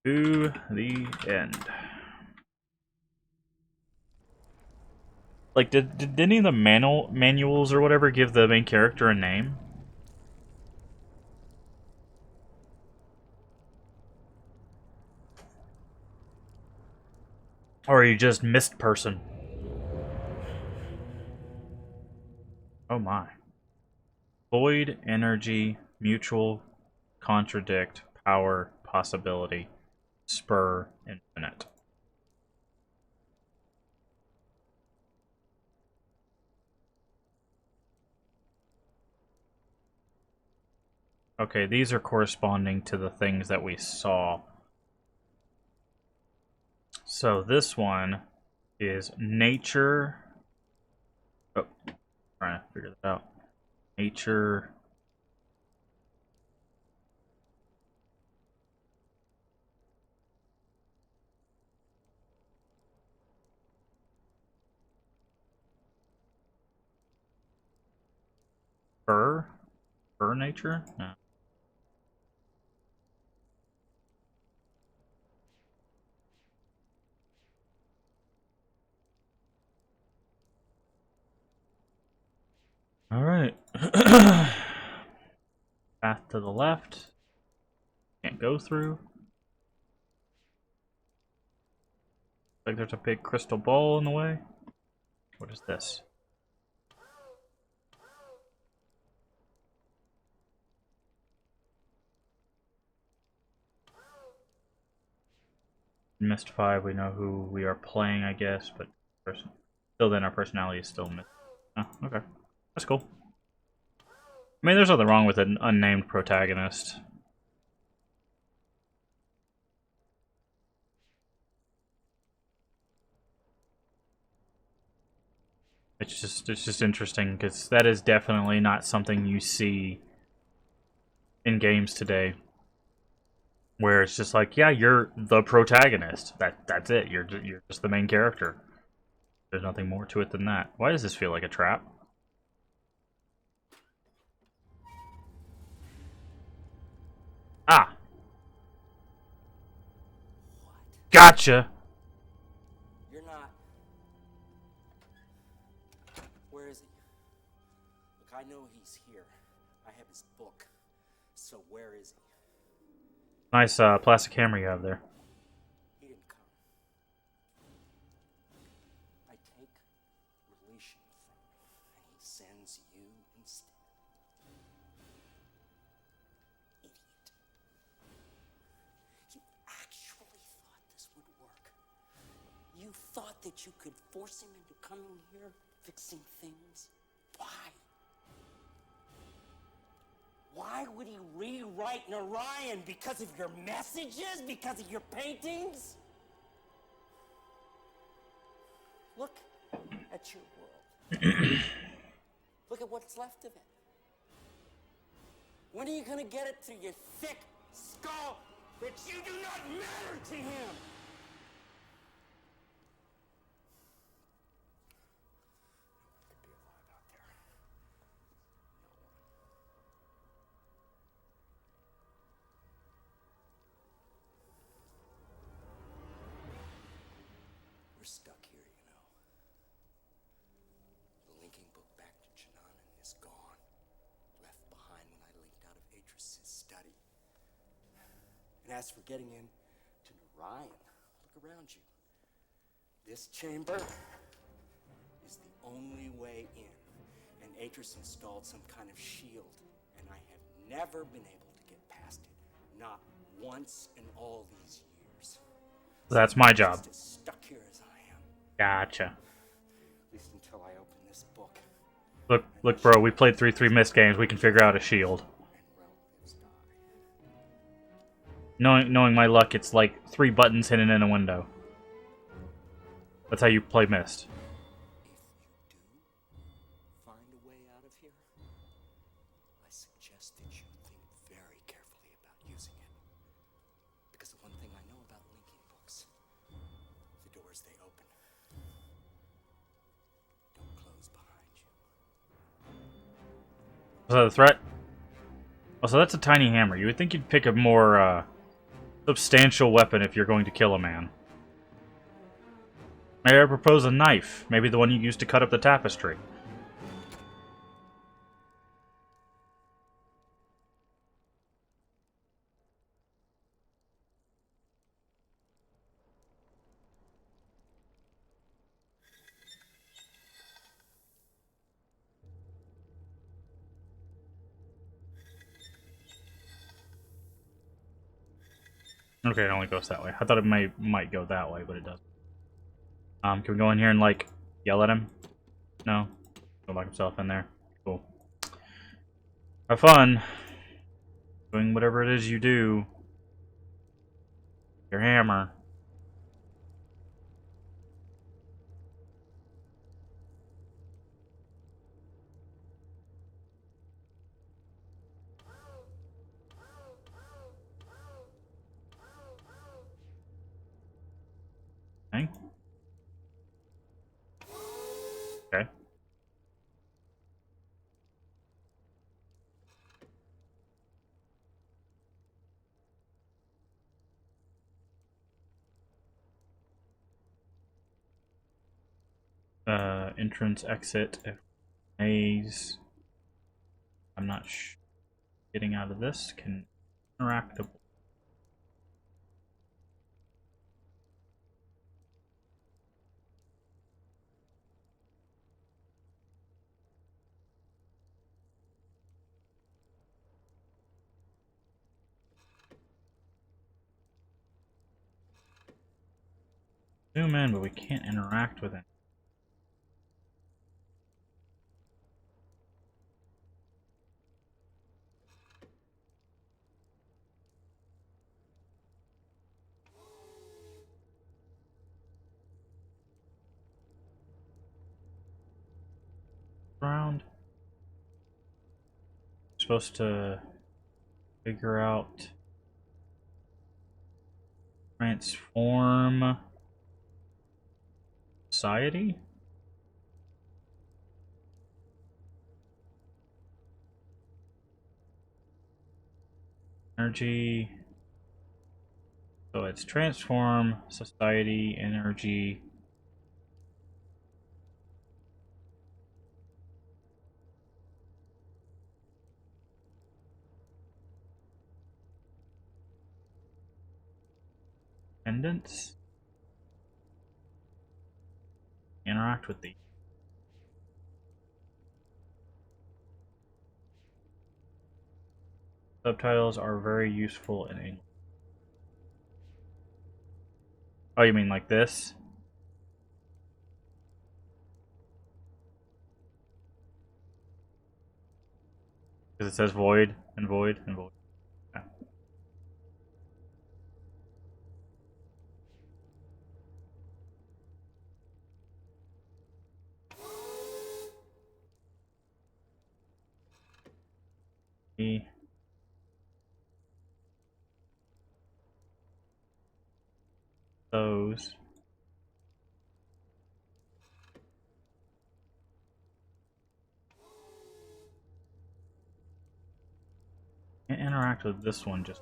To the end. Like, did any of the manuals or whatever give the main character a name? Or are you just Myst person? Oh my. Void, energy, mutual, contradict, power, possibility, spur, infinite. Okay, these are corresponding to the things that we saw. So this one is nature. Oh, trying to figure that out. Nature. Fur? Fur nature? No. Alright. Path to the left. Can't go through. Like there's a big crystal ball in the way. What is this? Myst 5, we know who we are playing, I guess, but still then our personality is still Myst. Oh, okay. That's cool. I mean, there's nothing wrong with an unnamed protagonist. It's just interesting because that is definitely not something you see in games today, where it's just like, yeah, you're the protagonist. That's it. You're just the main character. There's nothing more to it than that. Why does this feel like a trap? Ah, gotcha. You're not. Where is he? I know he's here. I have his book. So where is he? Nice plastic hammer you have there. He didn't come. I take relation from him, and he sends you instead. Idiot. You actually thought this would work. You thought that you could force him into coming here, fixing things? Why? Why would he rewrite Narayan? Because of your messages? Because of your paintings? Look at your world. Look at what's left of it. When are you gonna get it through your thick skull that you do not matter to him? Could be alive out there. We're stuck here, you know. The linking book back to Chinanan is gone. Left behind when I linked out of Atris' study. And as for getting in to Narayan, look around you. This chamber is the only way in. And Atris installed some kind of shield. And I have never been able to get past it. Not once in all these years. That's my job. Just as stuck here as I am. Gotcha. At least until I open this book. Look, bro. We played 3 Myst games. We can figure out a shield. Knowing my luck, it's like 3 buttons hidden in a window. That's how you play Myst. If you do find a way out of here, I suggest that you think very carefully about using it. Because the one thing I know about linking books, the doors they open don't close behind you. Was that a threat? Oh, so that's a tiny hammer. You would think you'd pick a more substantial weapon if you're going to kill a man. May I propose a knife? Maybe the one you used to cut up the tapestry. Okay, it only goes that way. I thought it might go that way, but it doesn't. Can we go in here and, like, yell at him? No? Go lock himself in there. Cool. Have fun. Doing whatever it is you do. Your hammer. Okay. Okay. Entrance, exit, maze. I'm not getting out of this. Can interactable. Zoom in, but we can't interact with it. Around. Supposed to figure out transform society. Energy. So it's transform society, energy. dependents. Interact with these. Subtitles are very useful in English. Oh, you mean like this? Because it says void and void and void. Yeah. Those. Can't interact with this one just.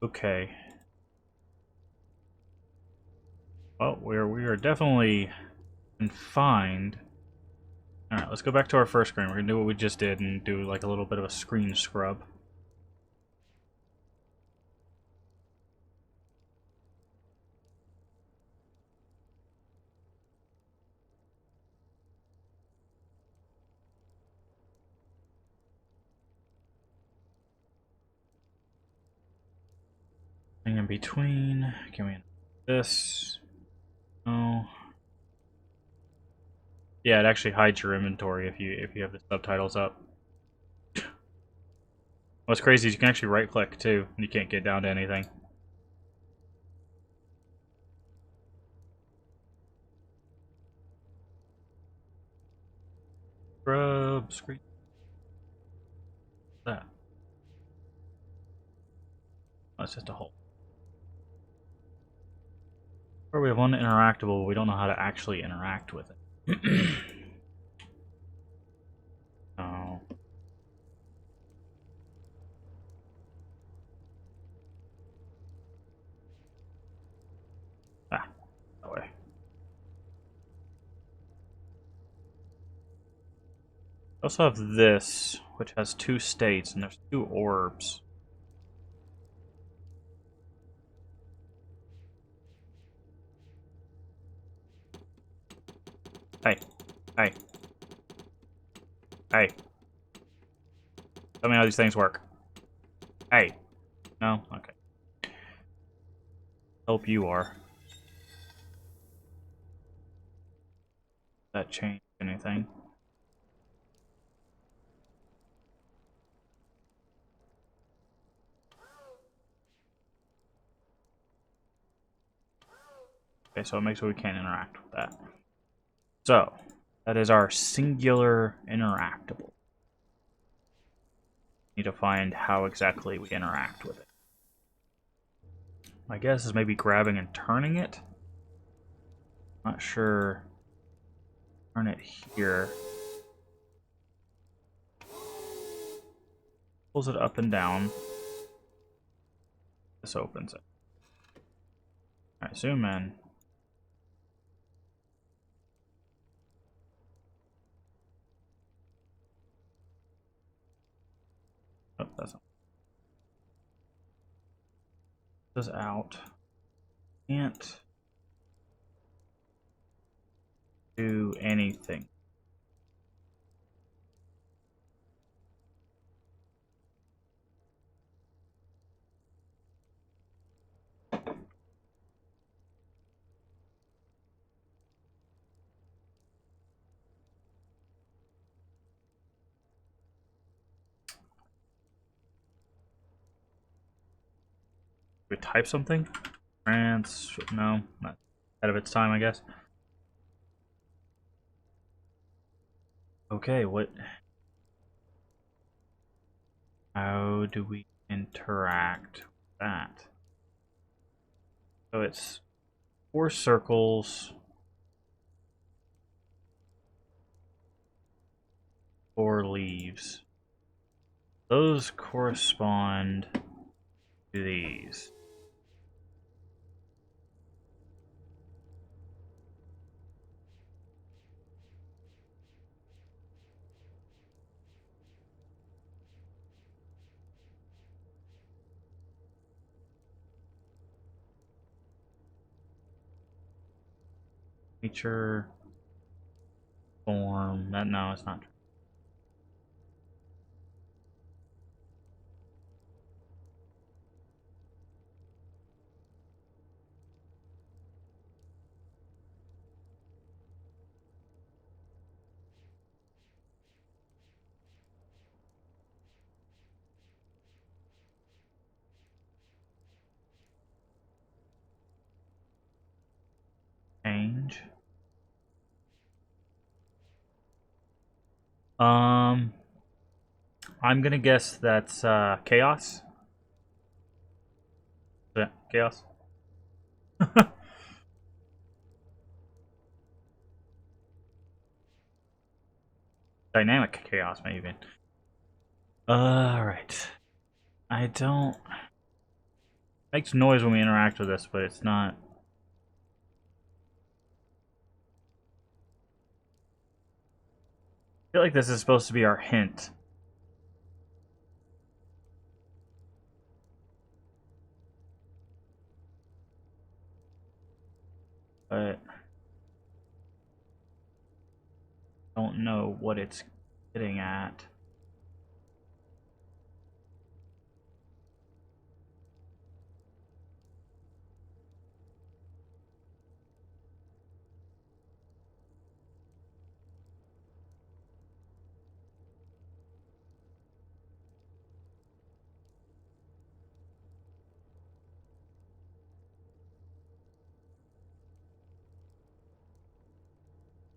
Okay. Well, we are definitely confined. Alright, let's go back to our first screen. We're gonna do what we just did and do like a little bit of a screen scrub. Thing in between. Can we this? No. Yeah, it actually hides your inventory if you have the subtitles up. What's crazy is you can actually right click too, and you can't get down to anything. Scrub screen. What's that? Oh, it's just a hole. Or we have one interactable, but we don't know how to actually interact with it. Oh. Ah, that way. We also have this, which has two states, and there's two orbs. Hey. Hey. Hey. Tell me how these things work. Hey. No? Okay. Hope you are. That change anything? Okay, so it makes it we can't interact with that. So, that is our singular interactable. Need to find how exactly we interact with it. My guess is maybe grabbing and turning it. Not sure. Turn it here. Pulls it up and down. This opens it. Alright, zoom in. Oh, that's not. This is out. Can't do anything. We type something? No, not ahead of its time, I guess. Okay, what? How do we interact with that? So it's 4 circles, 4 leaves. Those correspond to these. Nature, form. That no, it's not. Change. I'm gonna guess that's chaos. Yeah, chaos. Dynamic chaos, maybe. Alright. I don't. Makes noise when we interact with this, but it's not. I feel like this is supposed to be our hint. But I don't know what it's getting at.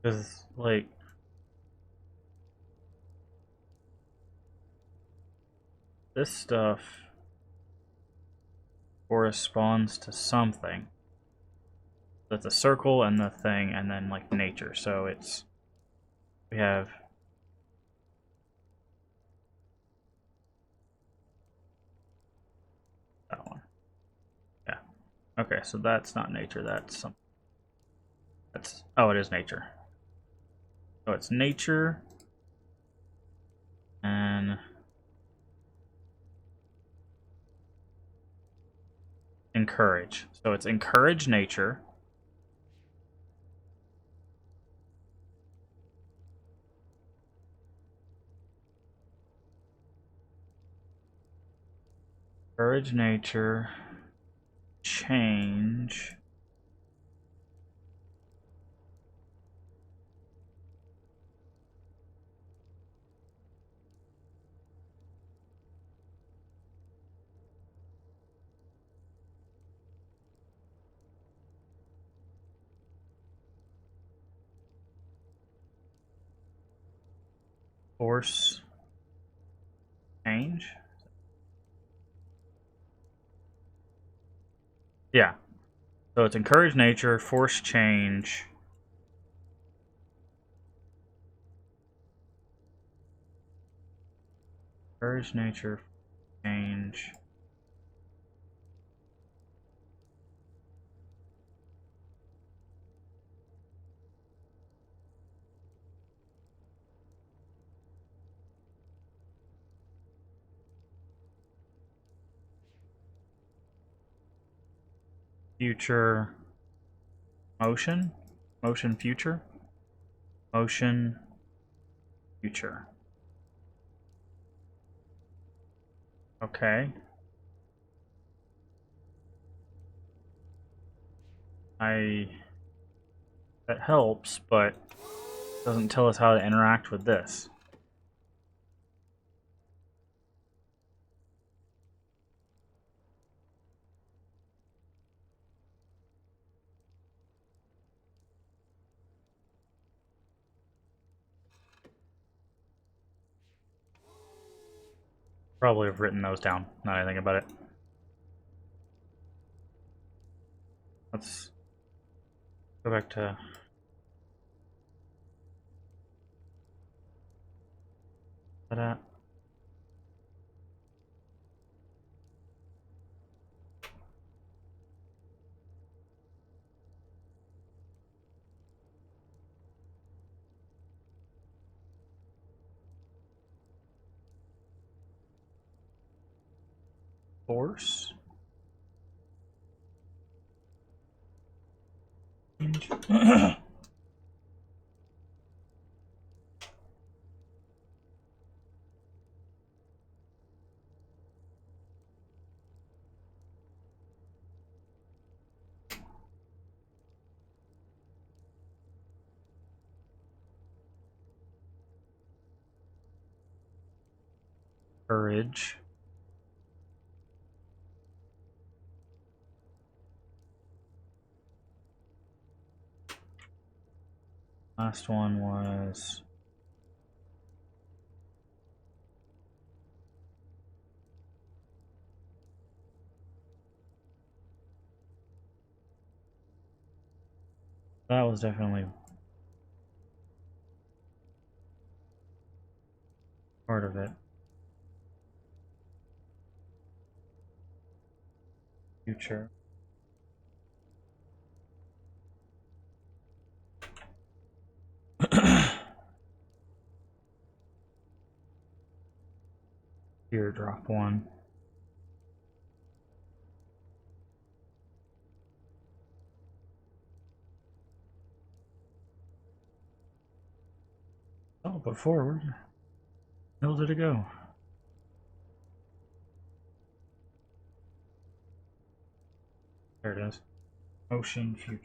Because, like, this stuff corresponds to something. That's a circle and the thing, and then, like, nature. So it's. We have. That one. Yeah. Okay, so that's not nature, that's something. That's. Oh, it is nature. So it's nature. And. Encourage. So it's encourage nature. Encourage nature. Change. Force. Change. Yeah. So it's encourage nature, force change. Encourage nature, change. Future. Motion. Motion future. Motion future. Okay. That helps, but doesn't tell us how to interact with this. Probably have written those down, now that I think about it. Let's go back to that. Force. Courage. Last one was that was definitely part of it. Future. Teardrop one. Oh, but forward. Where did it go? There it is. Ocean future.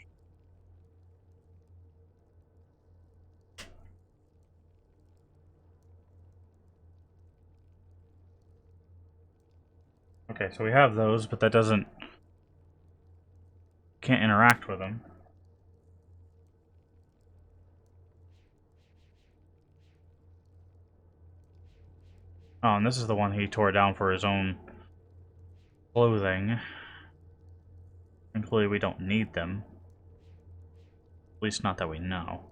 Okay, so we have those, but that doesn't... Can't interact with them. Oh, and this is the one he tore down for his own clothing. Thankfully, we don't need them. At least not that we know.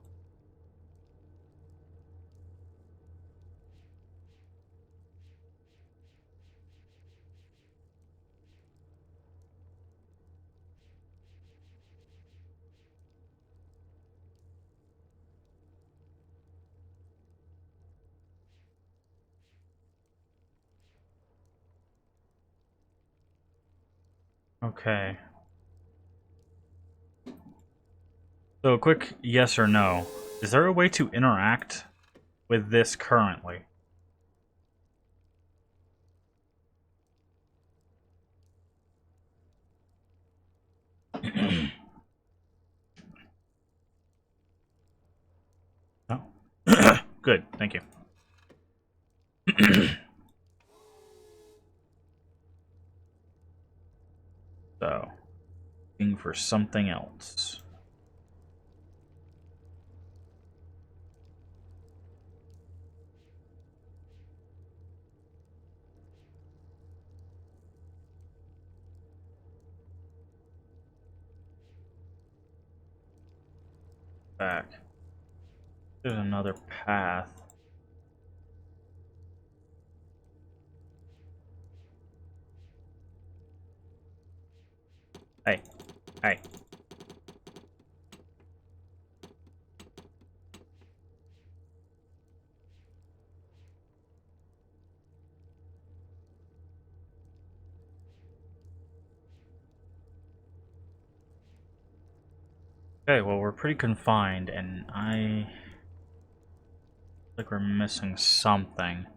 Okay. So, a quick yes or no. Is there a way to interact with this currently? No? Good, thank you. So, looking for something else. Back. There's another path. Hey. Hey. Okay, well, we're pretty confined, and I think we're missing something.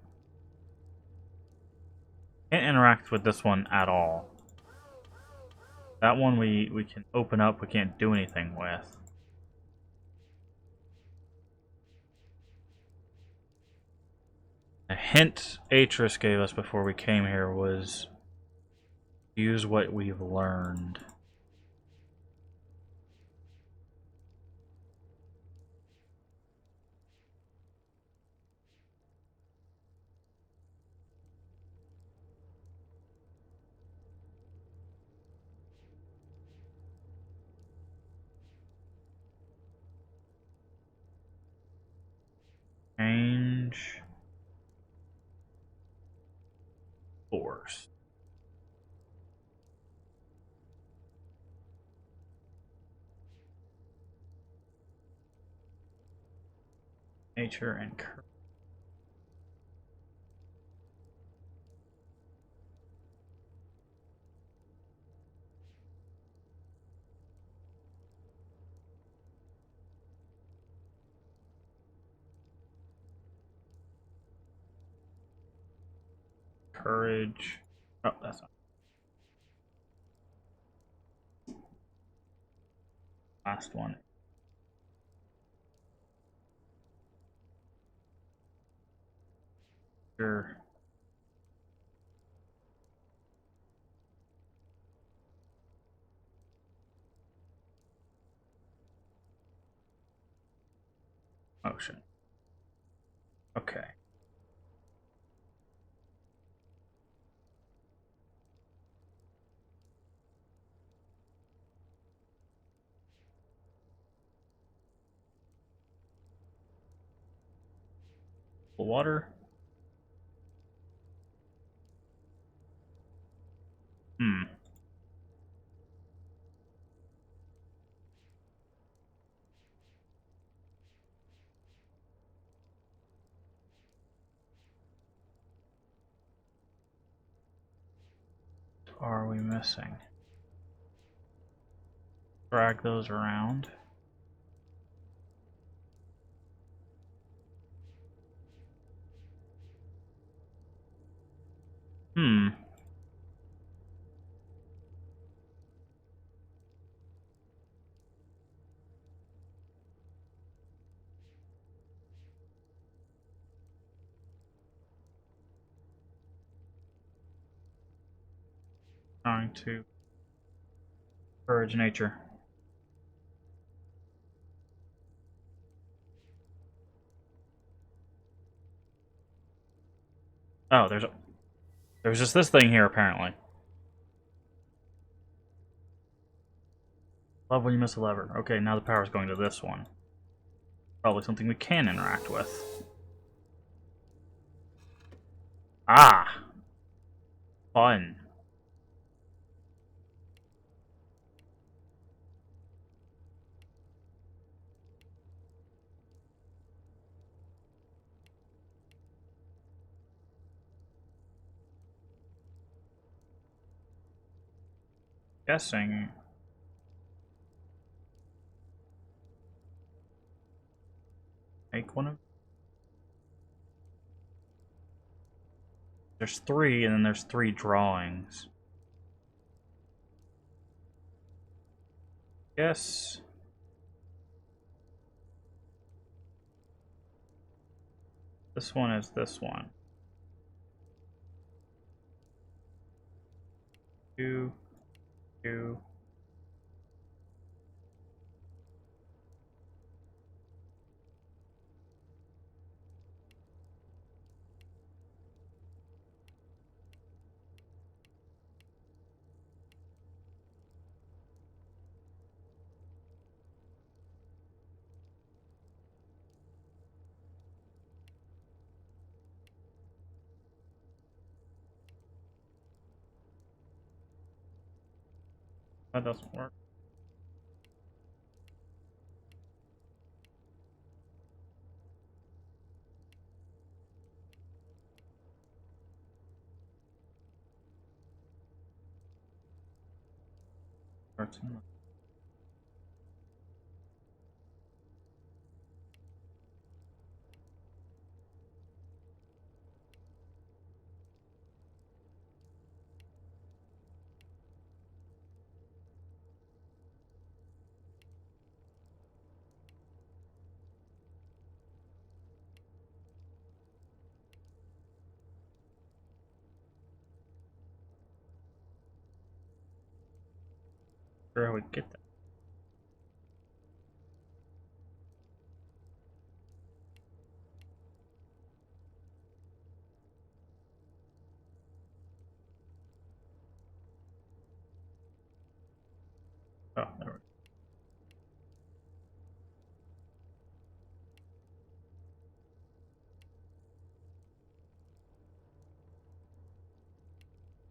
Can't interact with this one at all. That one we can open up, we can't do anything with. A hint Atris gave us before we came here was use what we've learned. Change force. Nature and courage. Oh, that's not. Last one. Sure. motion. Okay. The water. Hmm. What are we missing? Drag those around. Hmm. Trying to encourage nature. Oh, there's just this thing here apparently. Love when you miss a lever. Okay, now the power's going to this one. Probably something we can interact with. Ah! Fun. Guessing. Make one of. There's 3, and then there's 3 drawings. Guess. This one is this one. 2, 2. That doesn't work. Starts in sure how we get that. Oh, there we go.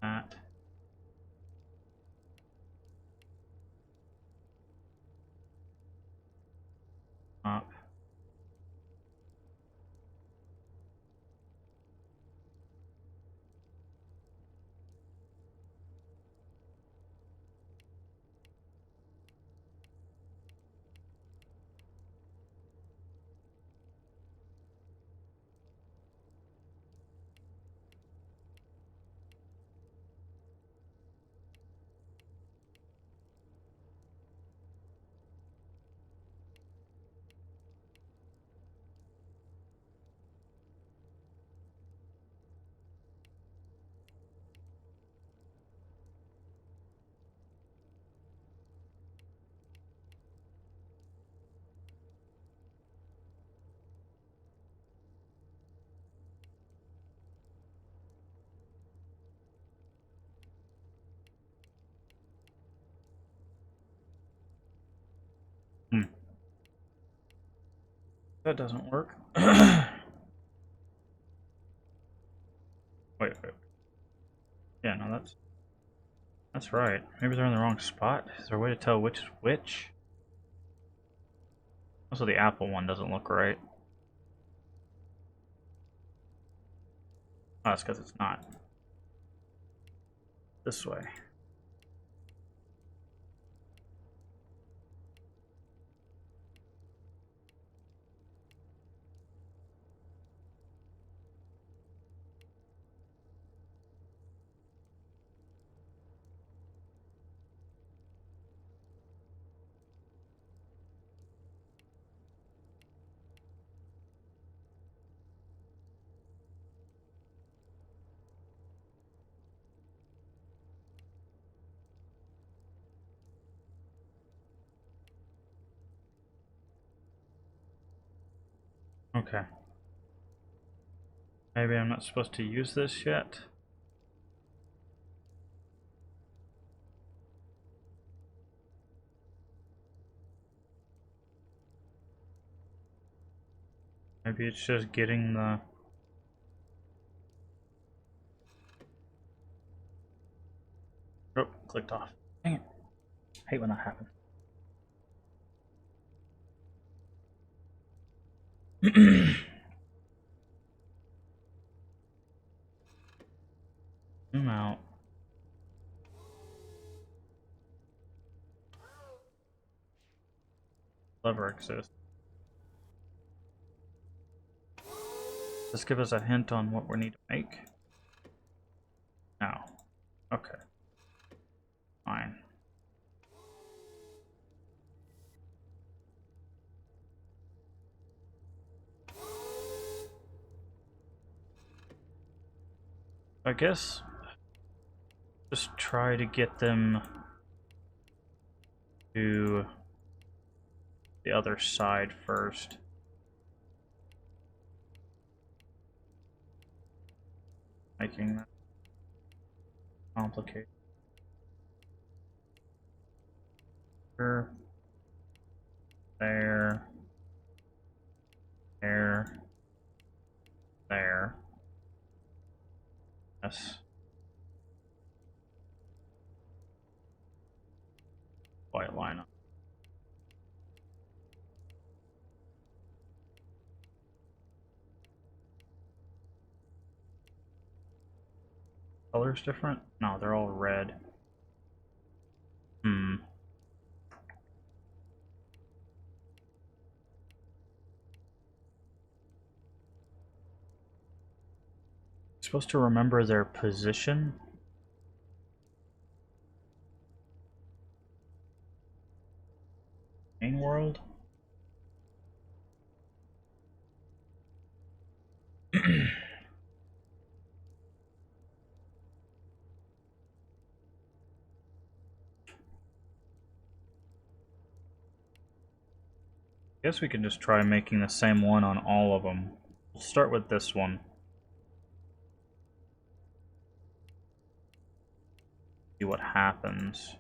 That. Up. That doesn't work. Wait. Yeah, no, that's right. Maybe they're in the wrong spot. Is there a way to tell which is which? Also, the apple one doesn't look right. Oh, that's because it's not. This way. Okay. Maybe I'm not supposed to use this yet. Maybe it's just getting the... Oh, clicked off. Dang it. I hate when that happens. Zoom out. Lever exists. Does this give us a hint on what we need to make? No. Okay. Fine. I guess just try to get them to the other side first. Making that complicated. There. There. There. Yes. White line up. Colors different? No, they're all red. Supposed to remember their position. Main world. Guess we can just try making the same one on all of them. We'll start with this one. See what happens.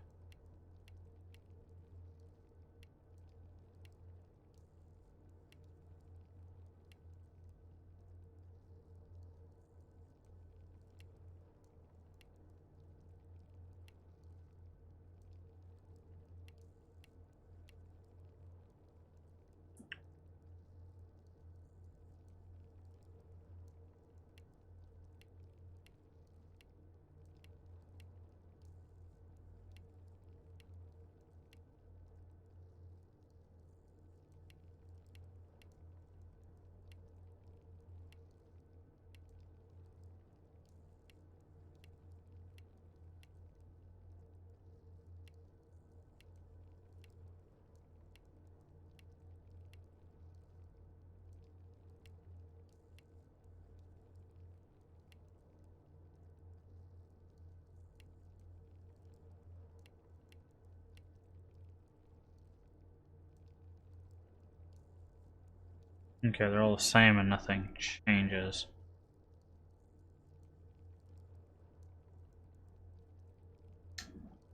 Okay, they're all the same and nothing changes.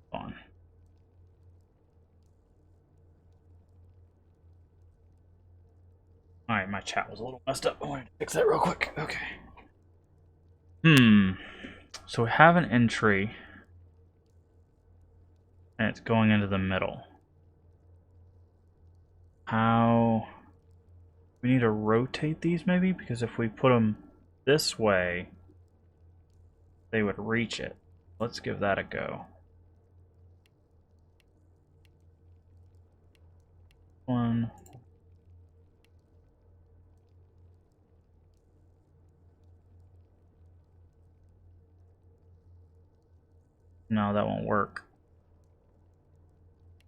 Fun. Alright, my chat was a little messed up. I wanted to fix that real quick. Okay. So we have an entry, and it's going into the middle. How... We need to rotate these, maybe? Because if we put them this way, they would reach it. Let's give that a go. One. No, that won't work.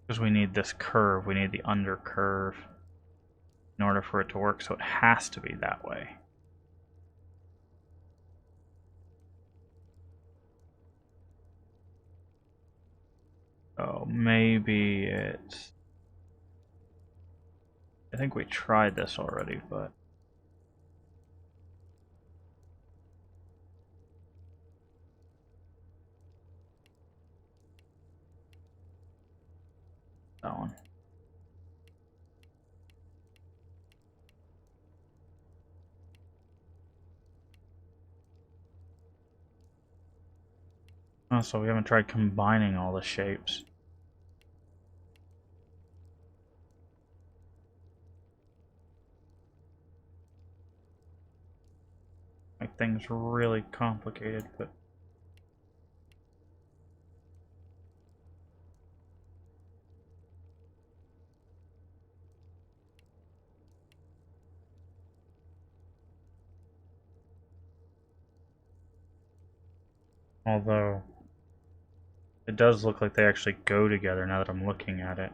Because we need this curve. We need the under curve in order for it to work, so it has to be that way. Oh, maybe it's... I think we tried this already, but... That one. Oh, so we haven't tried combining all the shapes. Make things really complicated, but... Although... It does look like they actually go together now that I'm looking at it.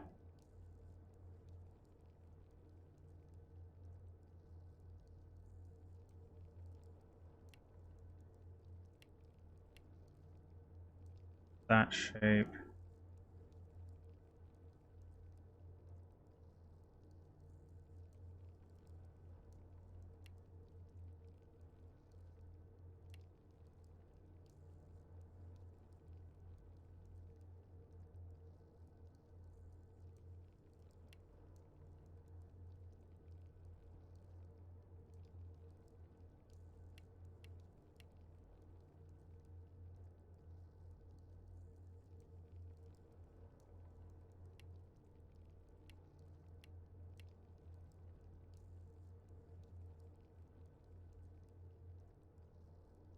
That shape.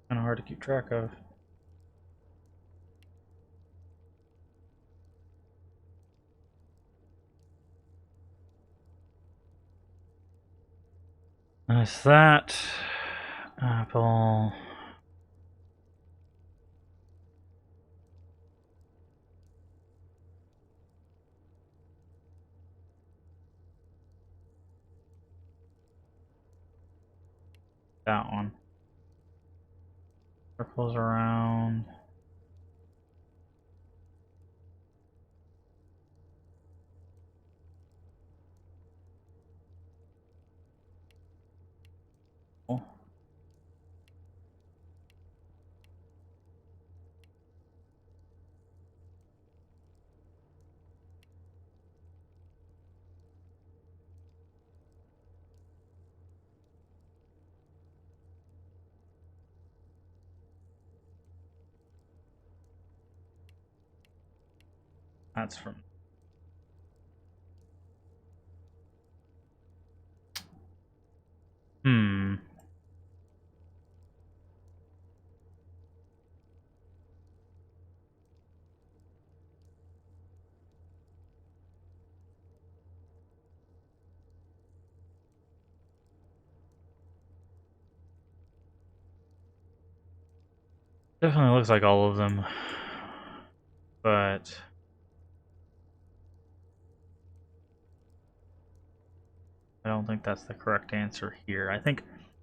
Kind of hard to keep track of. That's that. Apple. That one. Circles around. Oh. That's from... Definitely looks like all of them. But... I don't think that's the correct answer here. I think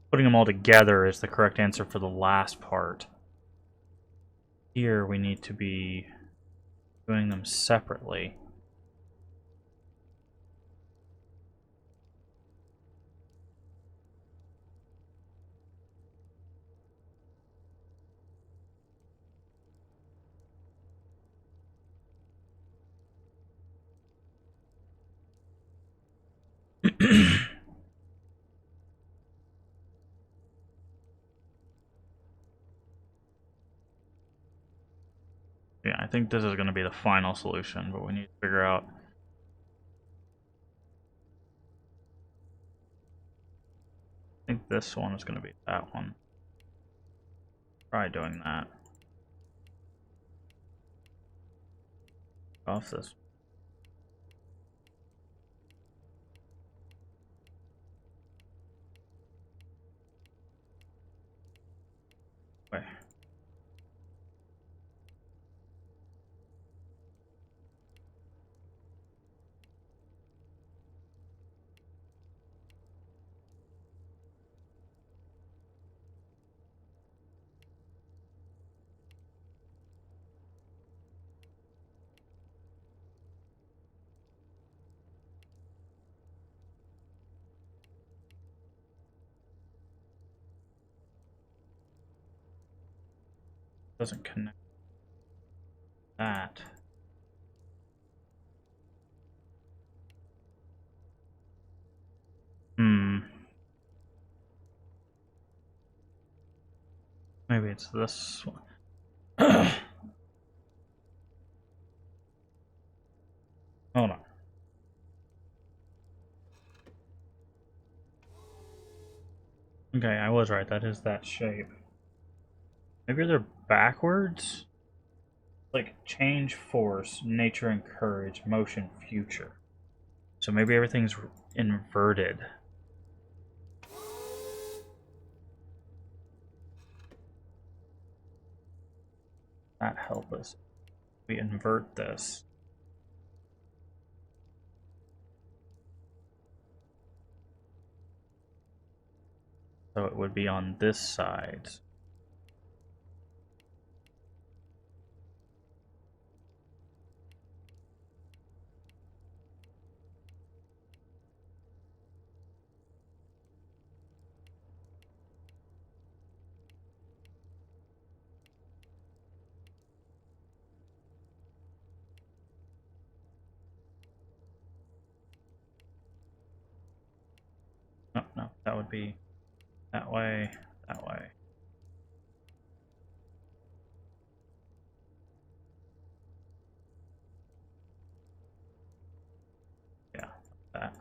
putting them all together is the correct answer for the last part. Here we need to be doing them separately. think this is going to be the final solution, but we need to figure out. I think this one is going to be that one. Try doing that. Off this. Way. Doesn't connect that. Maybe it's this one. Hold on. Okay, I was right. That is that shape. Maybe they're backwards? Like change, force, nature and courage, motion, future. So maybe everything's inverted. That help us. We invert this. So it would be on this side. No, that would be that way, that way. Yeah, that.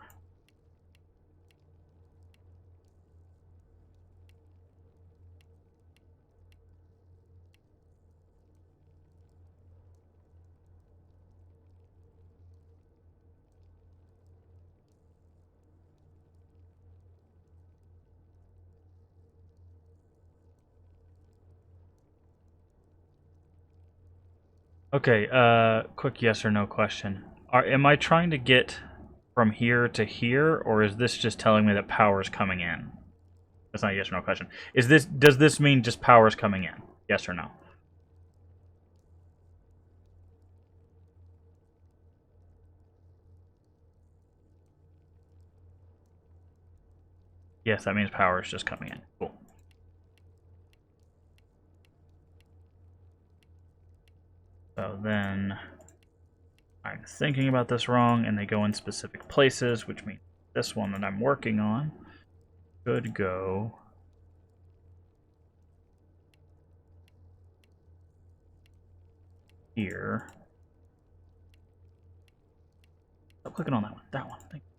Okay, quick yes or no question. Am I trying to get from here to here, or is this just telling me that power is coming in? That's not a yes or no question. Does this mean just power is coming in? Yes or no? Yes, that means power is just coming in. Cool. So then I'm thinking about this wrong, and they go in specific places, which means this one that I'm working on could go here. Stop clicking on that one. That one. Thank you.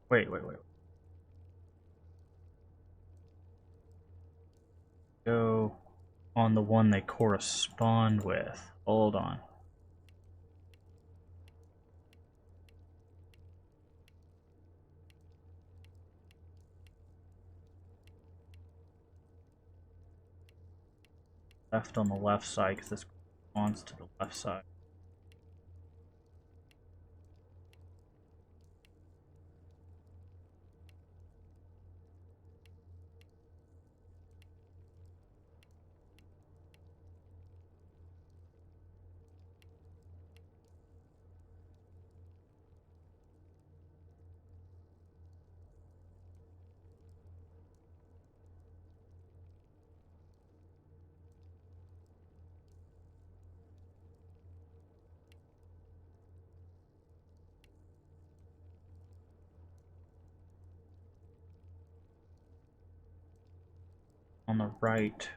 Wait. Go on the one they correspond with. Hold on. Left on the left side, because this corresponds to the left side. on the right.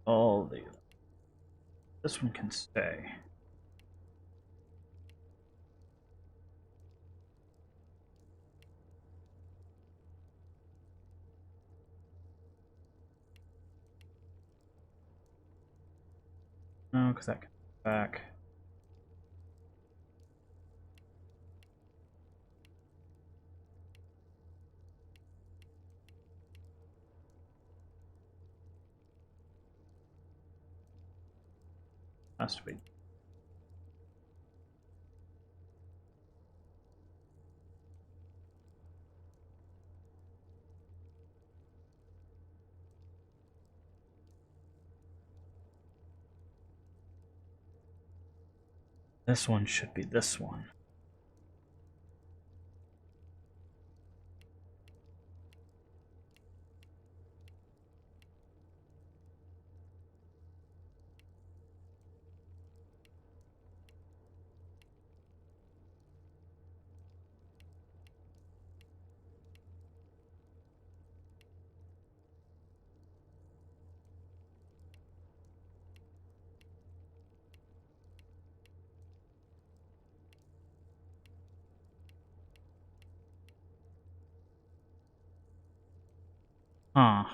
All the this one can stay. No, because that comes back. Has to be. This one should be this one. Huh.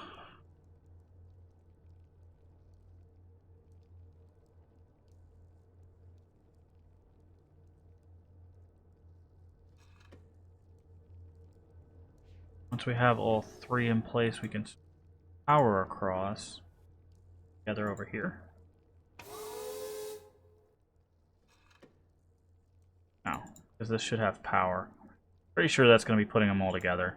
Once we have all three in place, we can power across together over here. No, because this should have power. Pretty sure that's going to be putting them all together.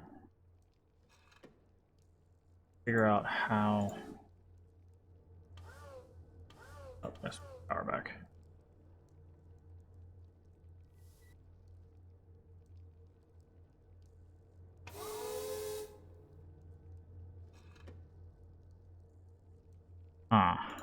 Figure out how. Oh, let's power back. Ah.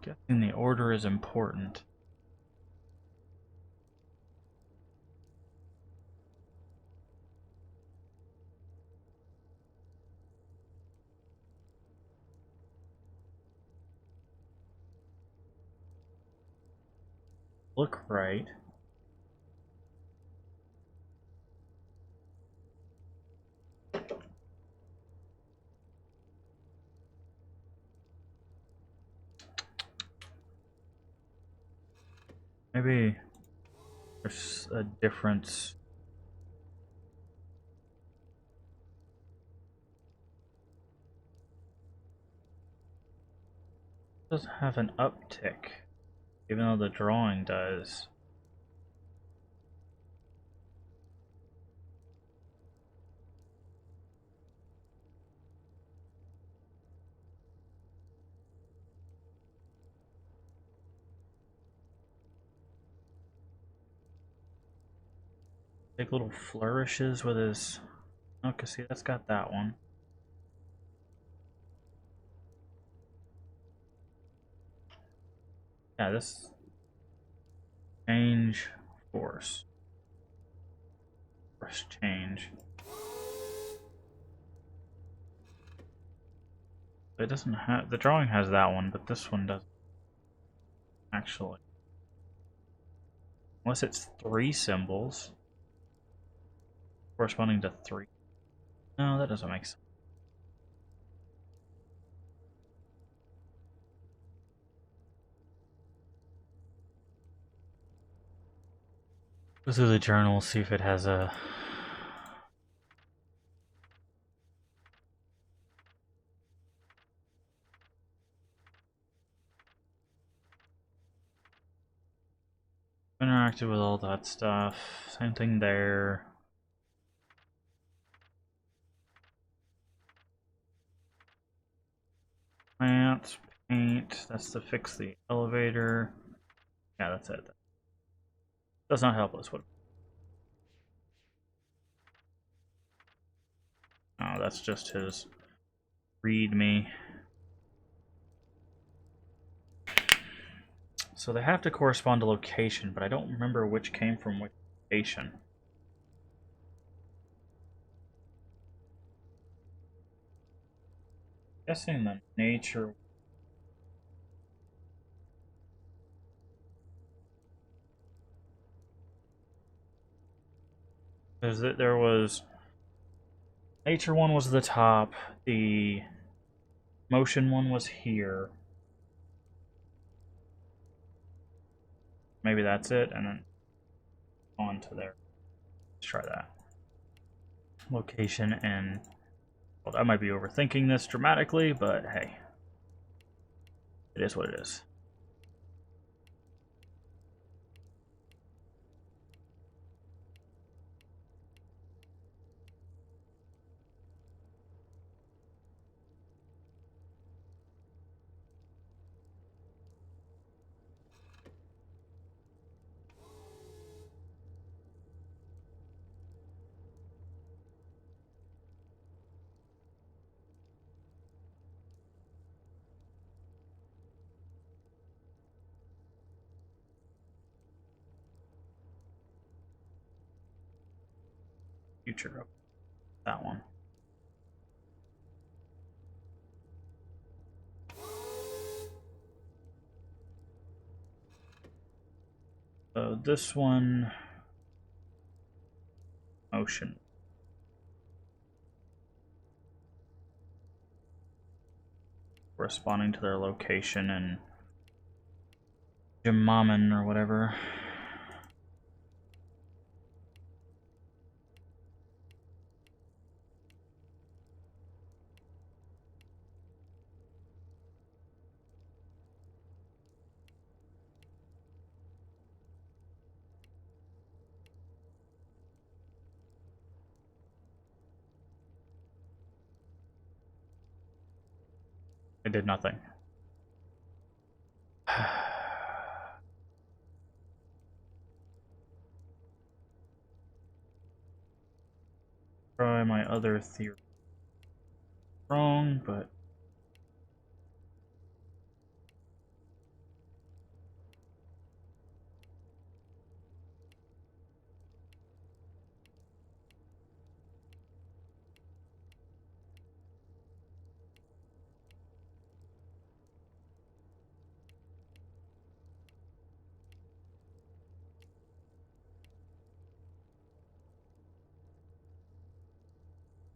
Guessing the order is important. Look right. Maybe there's a difference. It doesn't have an uptick, even though the drawing does. Big little flourishes with his. Okay, see, that's got that one. Yeah, this change force. Force change. It doesn't have the drawing has that one, but this one doesn't actually. Unless it's 3 symbols corresponding to 3. No, that doesn't make sense. Go through the journal, see if it has a. Interacted with all that stuff. Same thing there. Plants, paint. That's to fix the elevator. Yeah, that's it. Does not help us. What? Oh, that's just his readme. So they have to correspond to location, but I don't remember which came from which location. Guessing the nature. Because there was nature one was the top, the motion one was here. Maybe that's it, and then on to there. Let's try that. Location and well, I might be overthinking this dramatically, but hey, it is what it is. Future of that one. So this one, motion. Corresponding to their location and Jimaman or whatever. It did nothing. Try my other theory. Wrong, but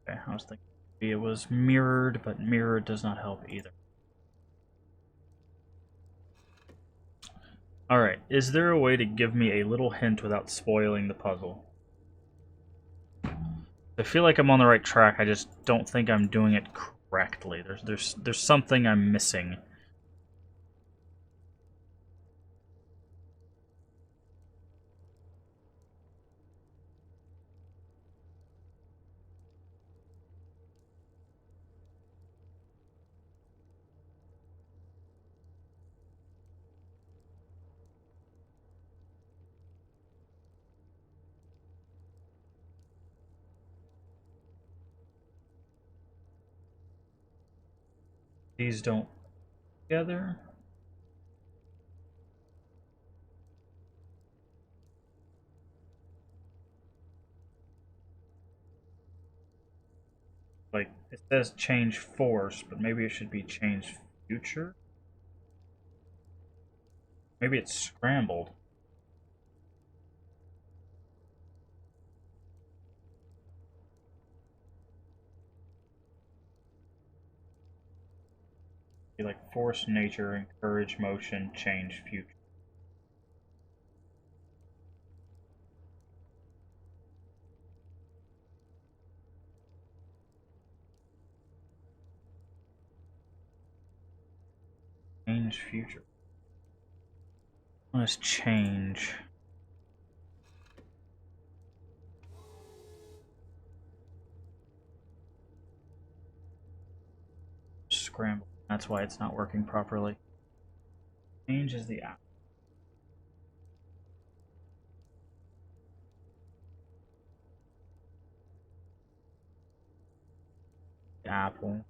okay, I was thinking maybe it was mirrored, but mirrored does not help either. Alright, is there a way to give me a little hint without spoiling the puzzle? I feel like I'm on the right track, I just don't think I'm doing it correctly. There's something I'm missing. These don't together. Like, it says change force, but maybe it should be change future? Maybe it's scrambled. Be like force nature, encourage motion, change future. Change future. What is change? scrambled. That's why it's not working properly. Changes the app. Apple.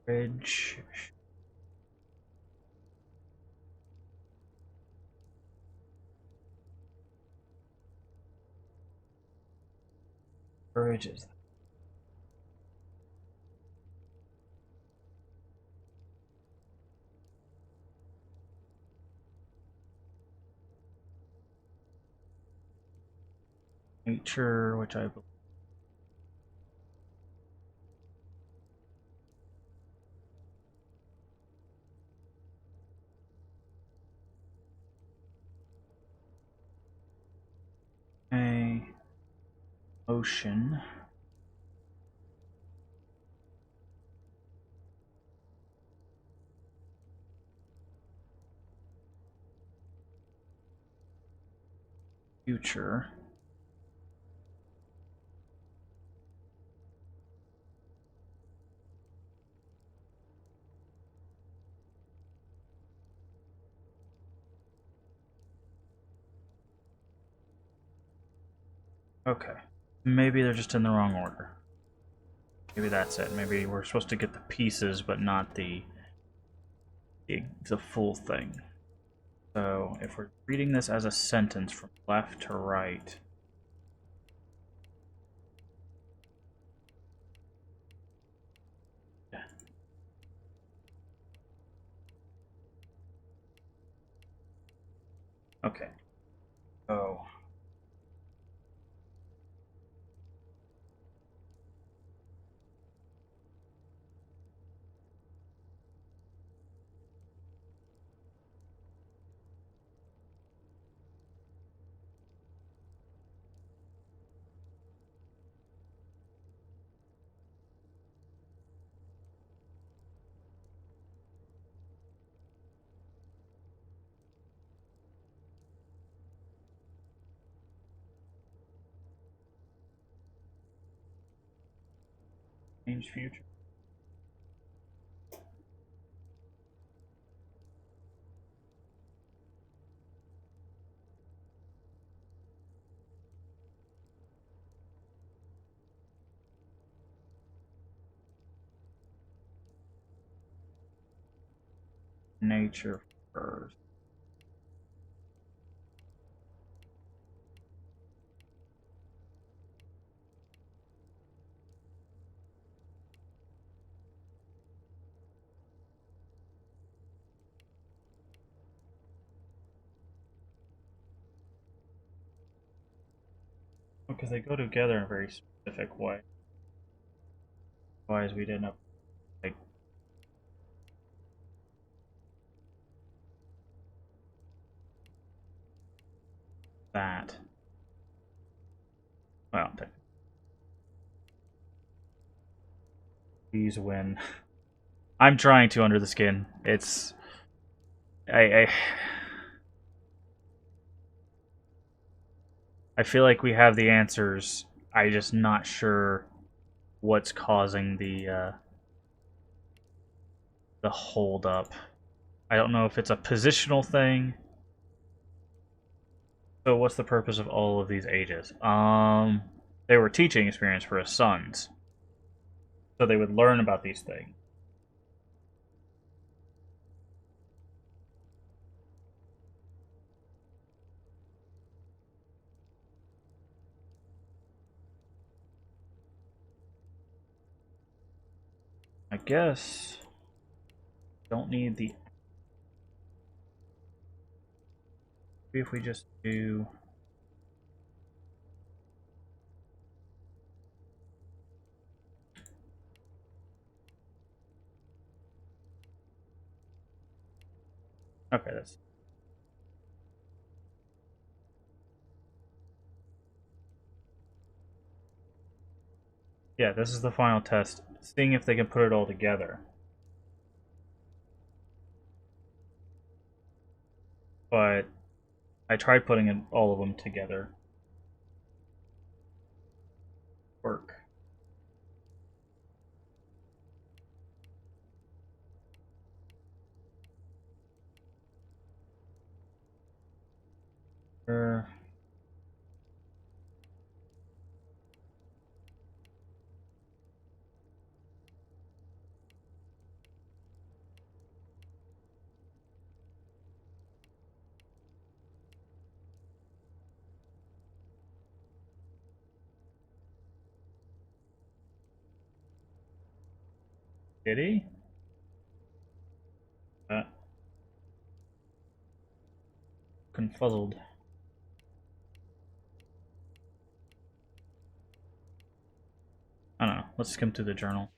Bridge. Bridges. Nature, which I believe. A ocean. Future. Okay. Maybe they're just in the wrong order. Maybe that's it. Maybe we're supposed to get the pieces, but not the full thing. So if we're reading this as a sentence from left to right, okay. So change future. Nature first. Because they go together in a very specific way. Otherwise, we'd end up like that. Well, these win. I'm trying to under the skin. It's I feel like we have the answers. I'm just not sure what's causing the hold up. I don't know if it's a positional thing. So what's the purpose of all of these ages? They were teaching experience for his sons. So they would learn about these things. I guess don't need the. Maybe if we just do. Okay, that's. Yeah, this is the final test. Seeing if they can put it all together. But I tried putting all of them together. Work. Did he? Confuzzled. I don't know. Let's skim through the journal.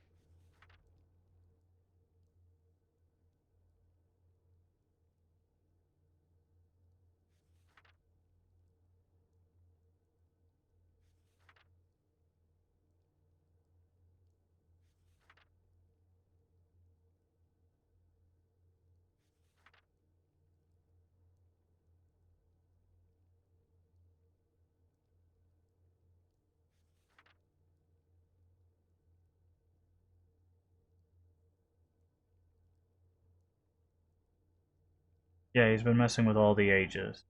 Yeah, he's been messing with all the ages.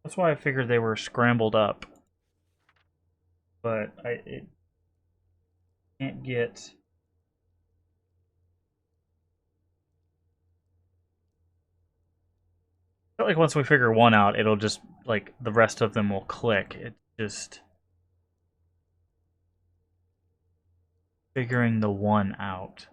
That's why I figured they were scrambled up. But it can't get... I feel like once we figure one out, it'll just, like, the rest of them will click. It's just... figuring the one out.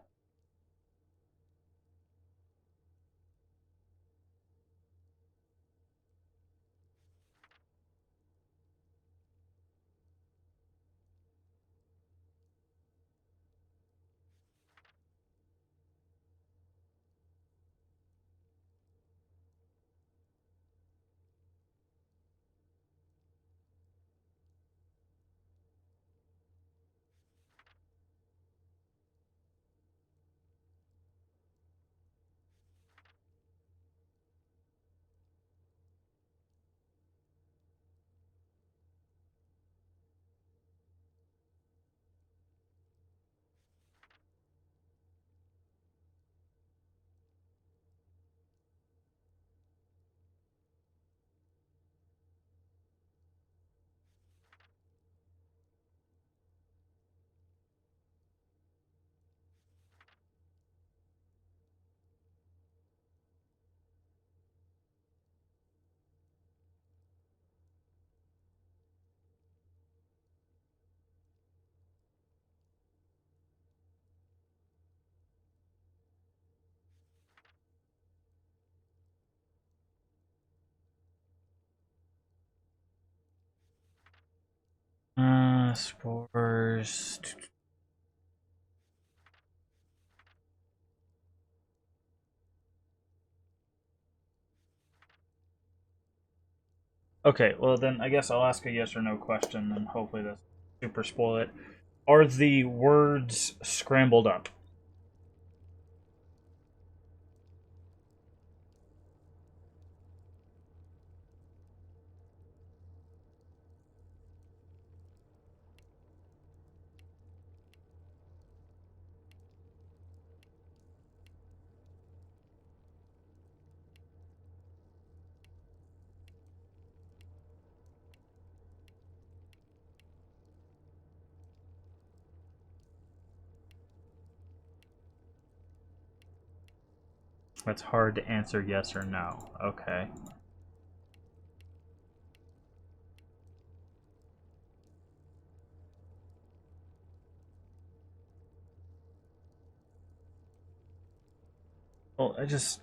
Spores... Okay, well then I guess I'll ask a yes or no question, and hopefully this super spoil it. Are the words scrambled up? That's hard to answer yes or no. Okay. Well, I just...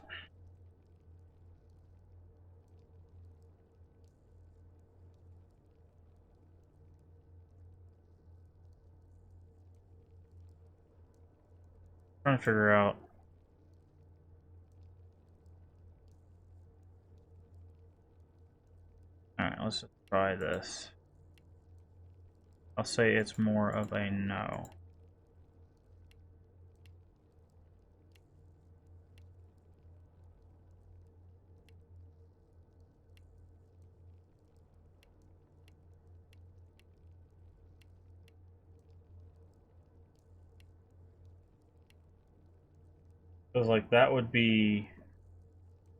trying to figure out... Alright, let's just try this. I'll say it's more of a no. Because, like, that would be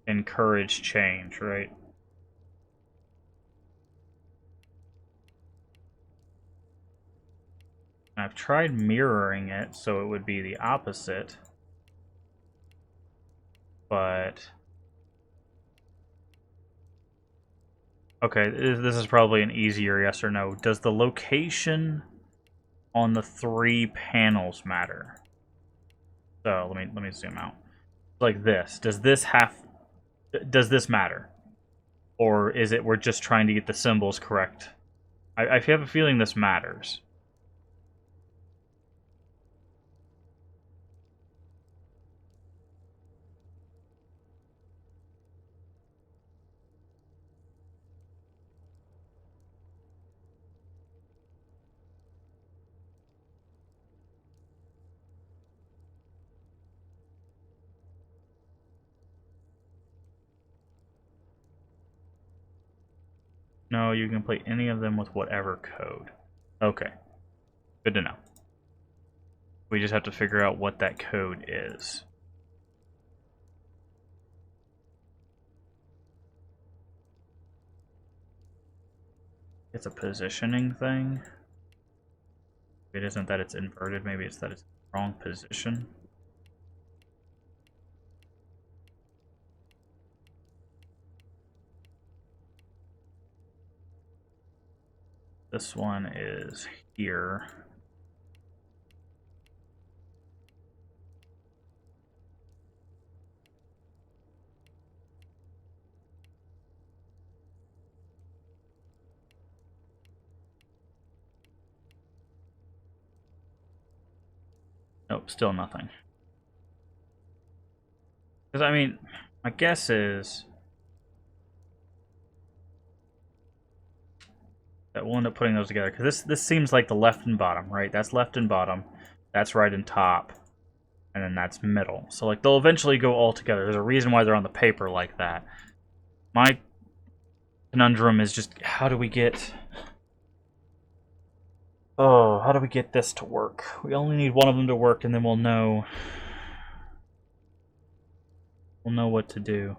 encourage change, right? I've tried mirroring it, so it would be the opposite. But... okay, this is probably an easier yes or no. Does the location on the 3 panels matter? So, let me zoom out. Like this. Does this matter? Or is it we're just trying to get the symbols correct? I have a feeling this matters. No, you can play any of them with whatever code. Okay. Good to know. We just have to figure out what that code is. It's a positioning thing. It isn't that it's inverted, maybe it's that it's in the wrong position. This one is here. Nope, still nothing. Because, I mean, my guess is that we'll end up putting those together. Because this seems like the left and bottom, right? That's left and bottom. That's right and top. And then that's middle. So, like, they'll eventually go all together. There's a reason why they're on the paper like that. My conundrum is just, how do we get... oh, how do we get this to work? We only need one of them to work, and then we'll know... we'll know what to do.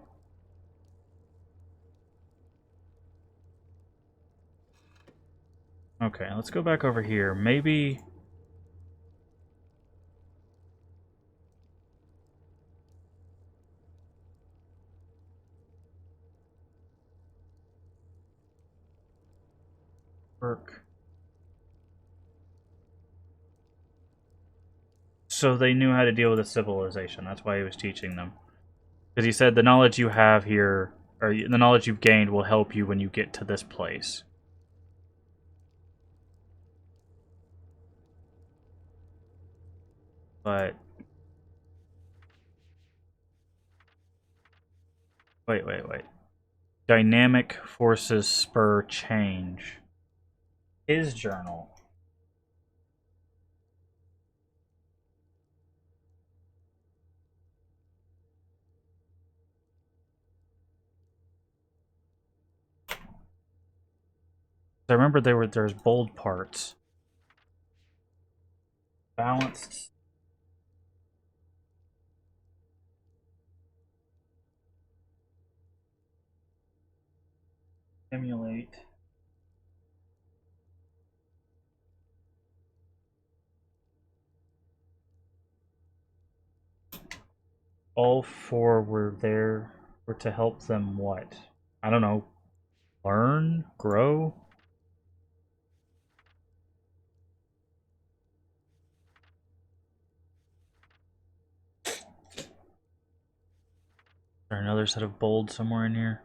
Okay, let's go back over here. Maybe... work. So they knew how to deal with a civilization. That's why he was teaching them. Because he said the knowledge you have here, or the knowledge you've gained, will help you when you get to this place. But... wait. Dynamic forces spur change. His journal. I remember there's bold parts. Balanced. Emulate. All 4 were to help them what? I don't know. Learn? Grow? there another set of bold somewhere in here?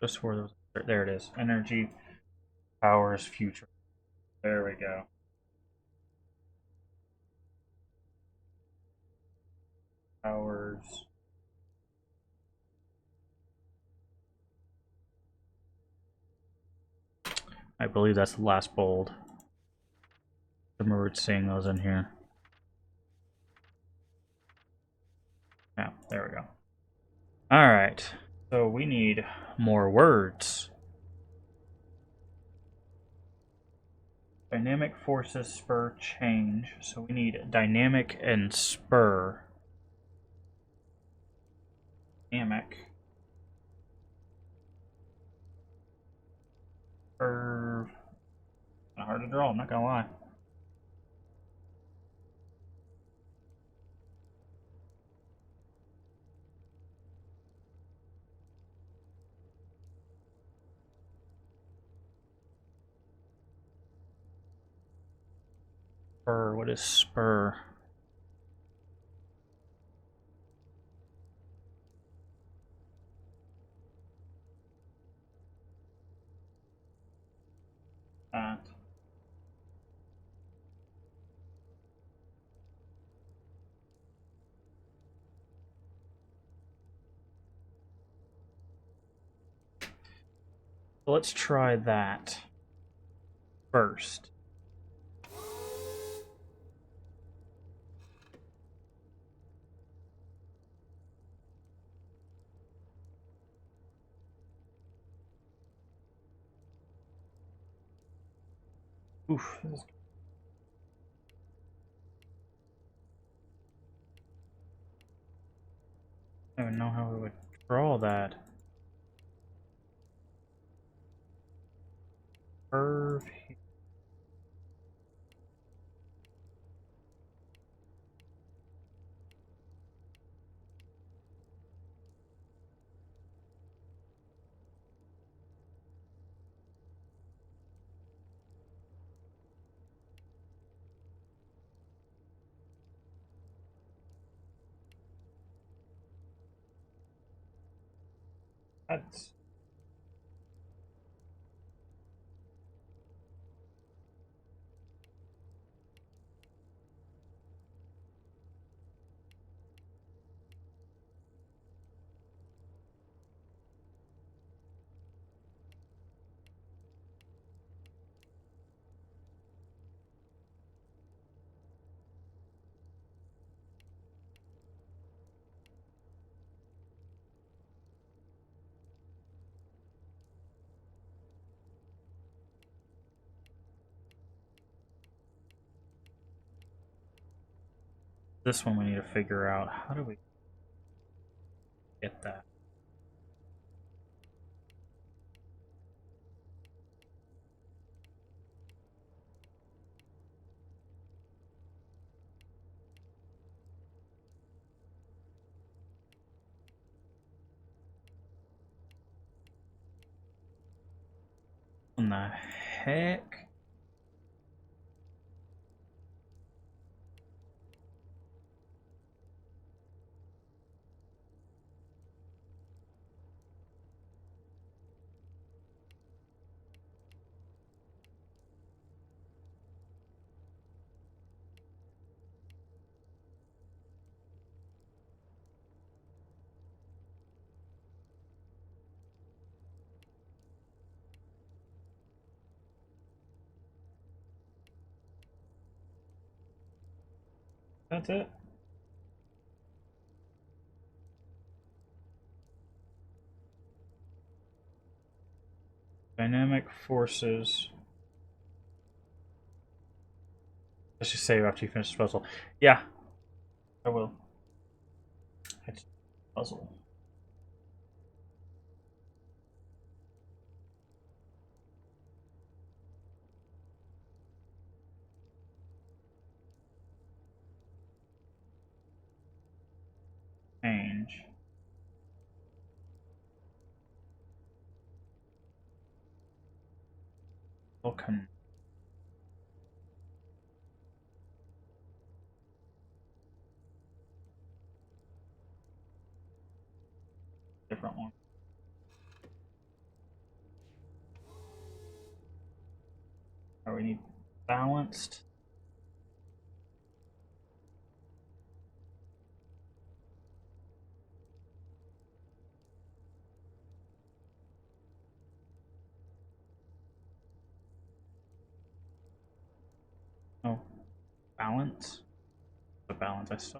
Just where there it is. Energy powers future. There we go. Powers. I believe that's the last bold. I remember seeing those in here. Yeah, there we go. Alright, so we need more words. Dynamic forces spur change, so we need dynamic and spur. Dynamic. Curve. Kind of hard to draw, I'm not gonna lie. Spur, what is spur? That. So let's try that first. Oof. I don't even know how we would draw that. Curve. That's this one we need to figure out. How do we get that? What the heck? That's it. Dynamic forces. Let's just save after you finish the puzzle. Yeah, I will. It's puzzle. Change. can. Different one. Or we need balanced. Oh, balance. The balance I saw.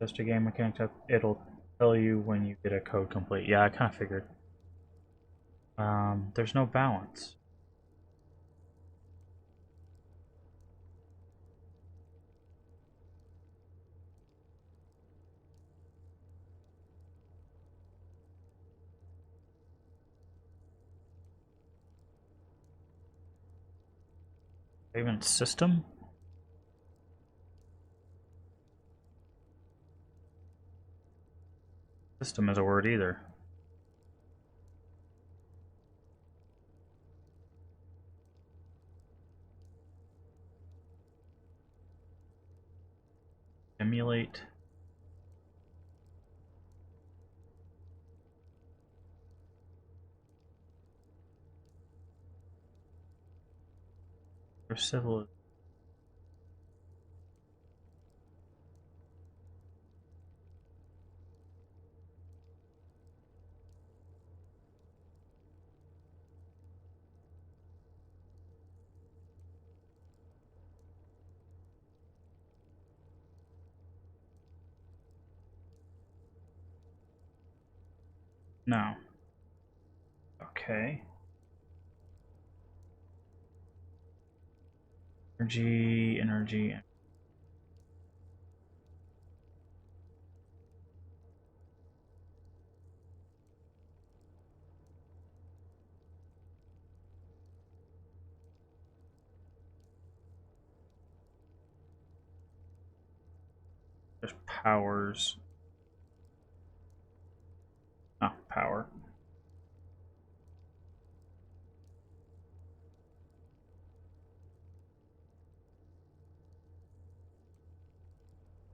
Just a game mechanic. It'll tell you when you get a code complete. Yeah, I kind of figured. There's no balance. Even system? System is a word either. Emulate. Or civil. No. Okay. Energy. There's powers. Oh, power.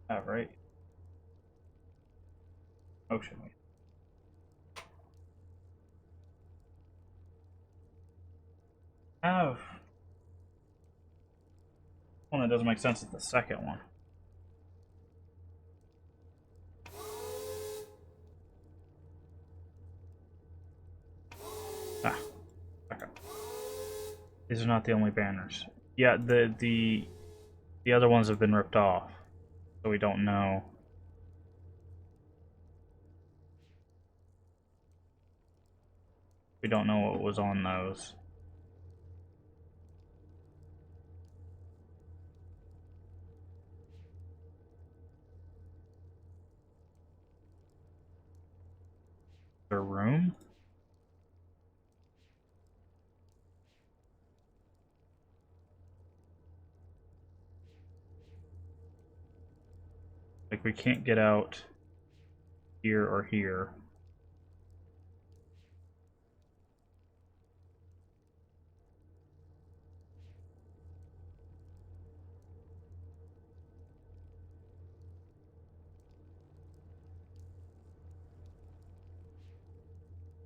Oh, right. Motion. Have one that doesn't make sense is the second one. Ah, okay. These are not the only banners. Yeah, the other ones have been ripped off, so we don't know. We don't know what was on those. Their room? Like we can't get out here or here.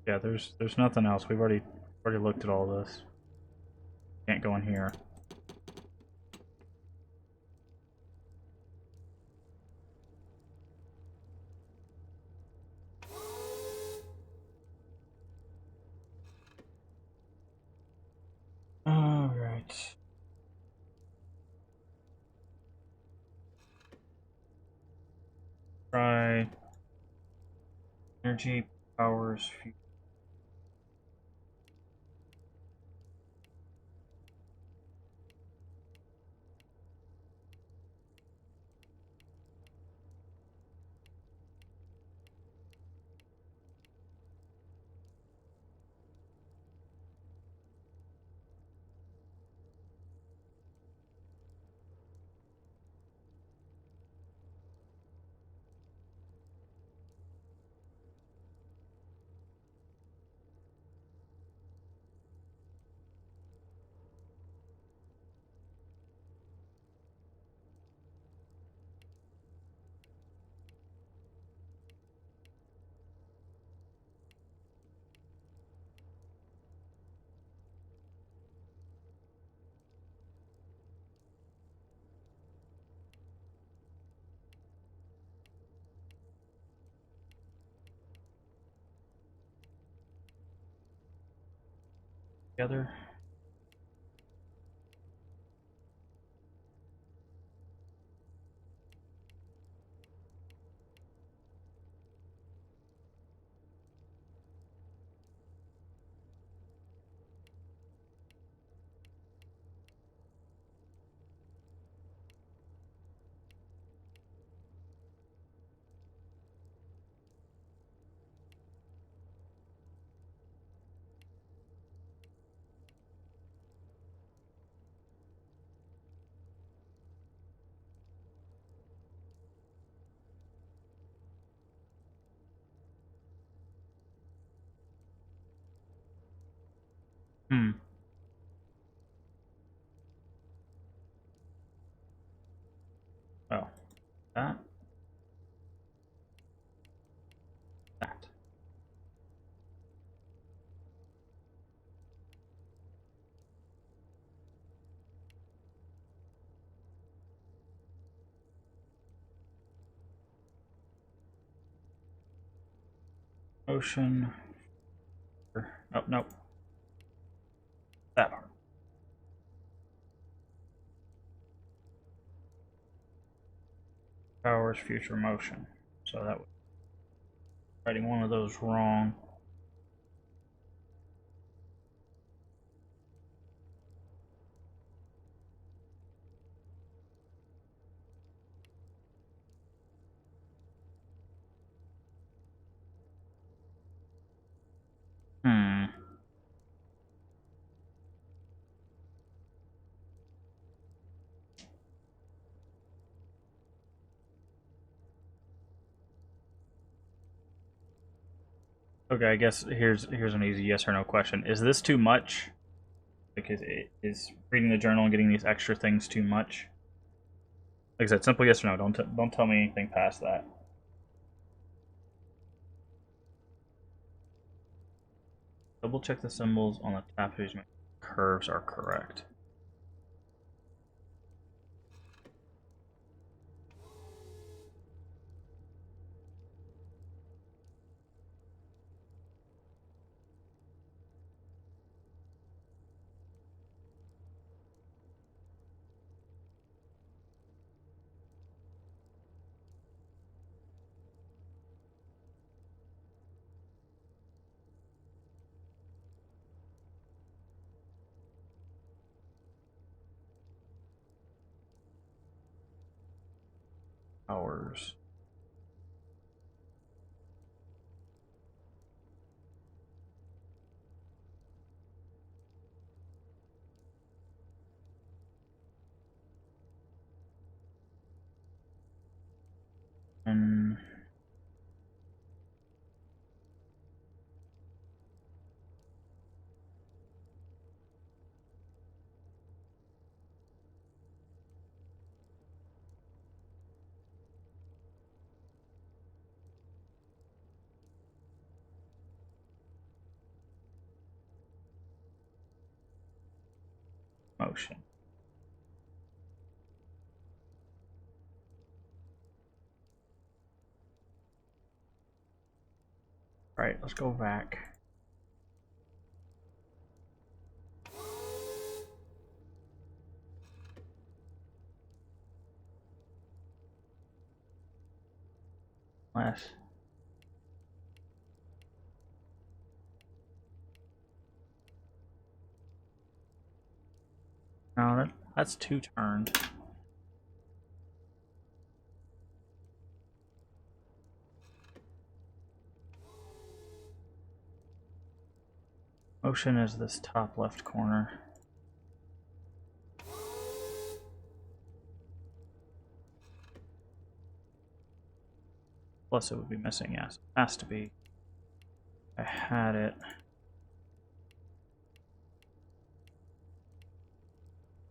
Yeah, there's nothing else. We've already looked at all this. Can't go in here. All right. Try energy powers. together. Hmm. Oh, that. That. Motion. Oh, no. That part. Powers future motion. So that was writing one of those wrong. Hmm. Okay, I guess here's an easy yes or no question. Is this too much? Because is reading the journal and getting these extra things too much? Like I said, simple yes or no. Don't tell me anything past that. Double check the symbols on the tapestries. Curves are correct. Hours. And motion. Alright, let's go back. Last. No, that's 2 turns. Motion is this top left corner. Plus it would be missing, yes. It has to be. I had it.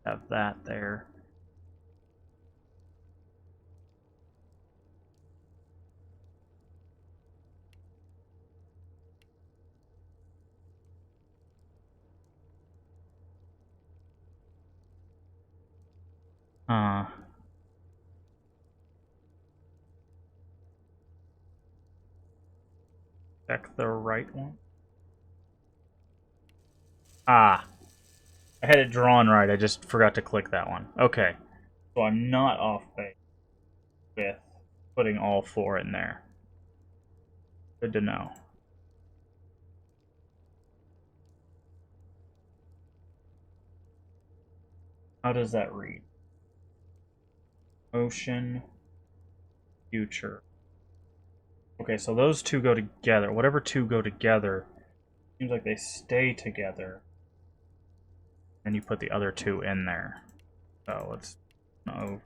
Have that there. Check the right one. Ah, I had it drawn right. I just forgot to click that one. Okay, so I'm not off base with putting all 4 in there. Good to know. How does that read? Motion, future. Okay, so those 2 go together. Whatever 2 go together, seems like they stay together. And you put the other 2 in there. So let's no.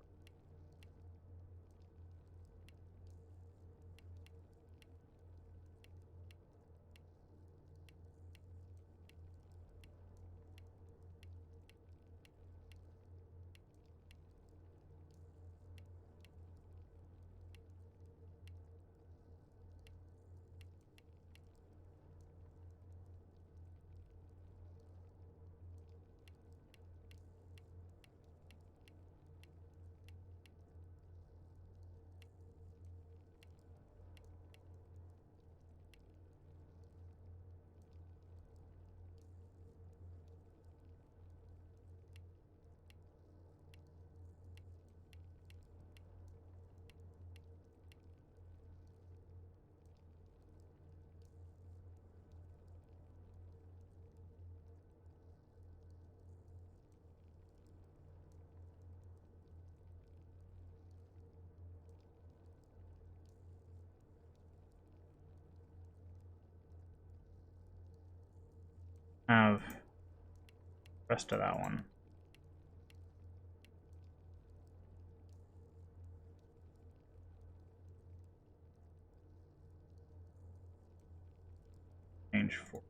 Have the rest of that one. Change 4.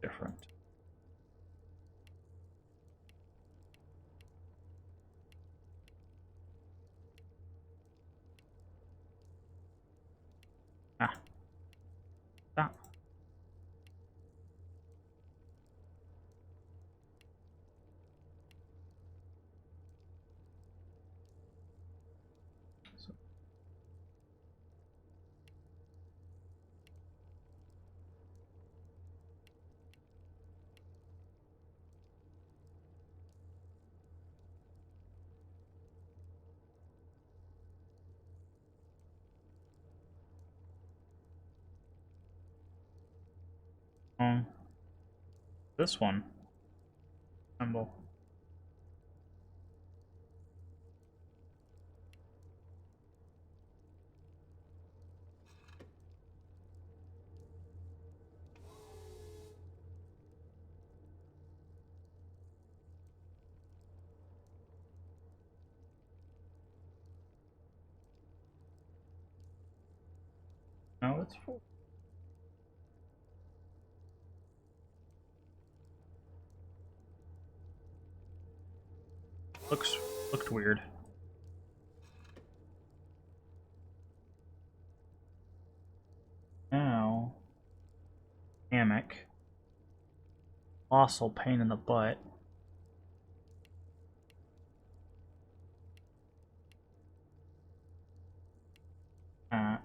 Different. Ah, stop. So, this one. Symbol. No, it's 4. Looked weird. Now, hammock. Colossal pain in the butt. That.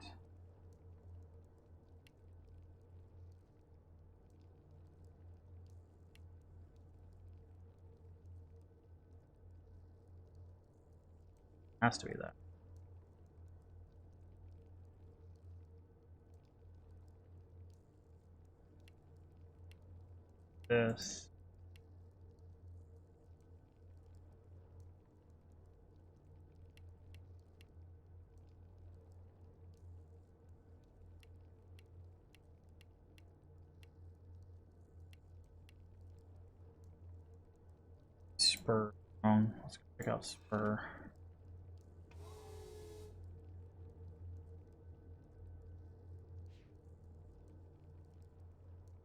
Has to be that. This. Spur. Let's check out spur.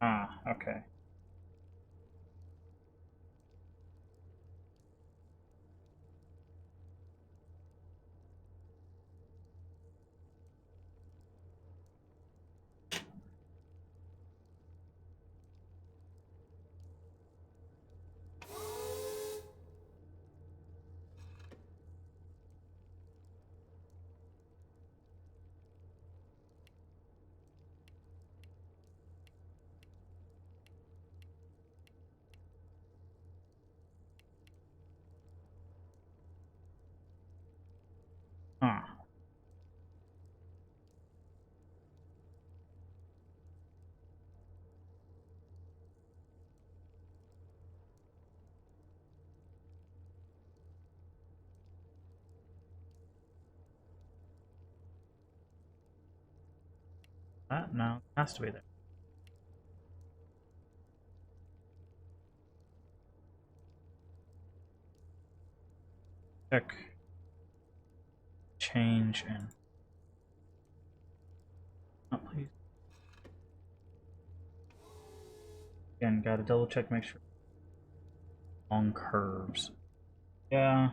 Ah, okay. Huh. That? No, it has to be there. Check. Change and... Oh, please. Again, gotta double check, make sure. Long curves. Yeah.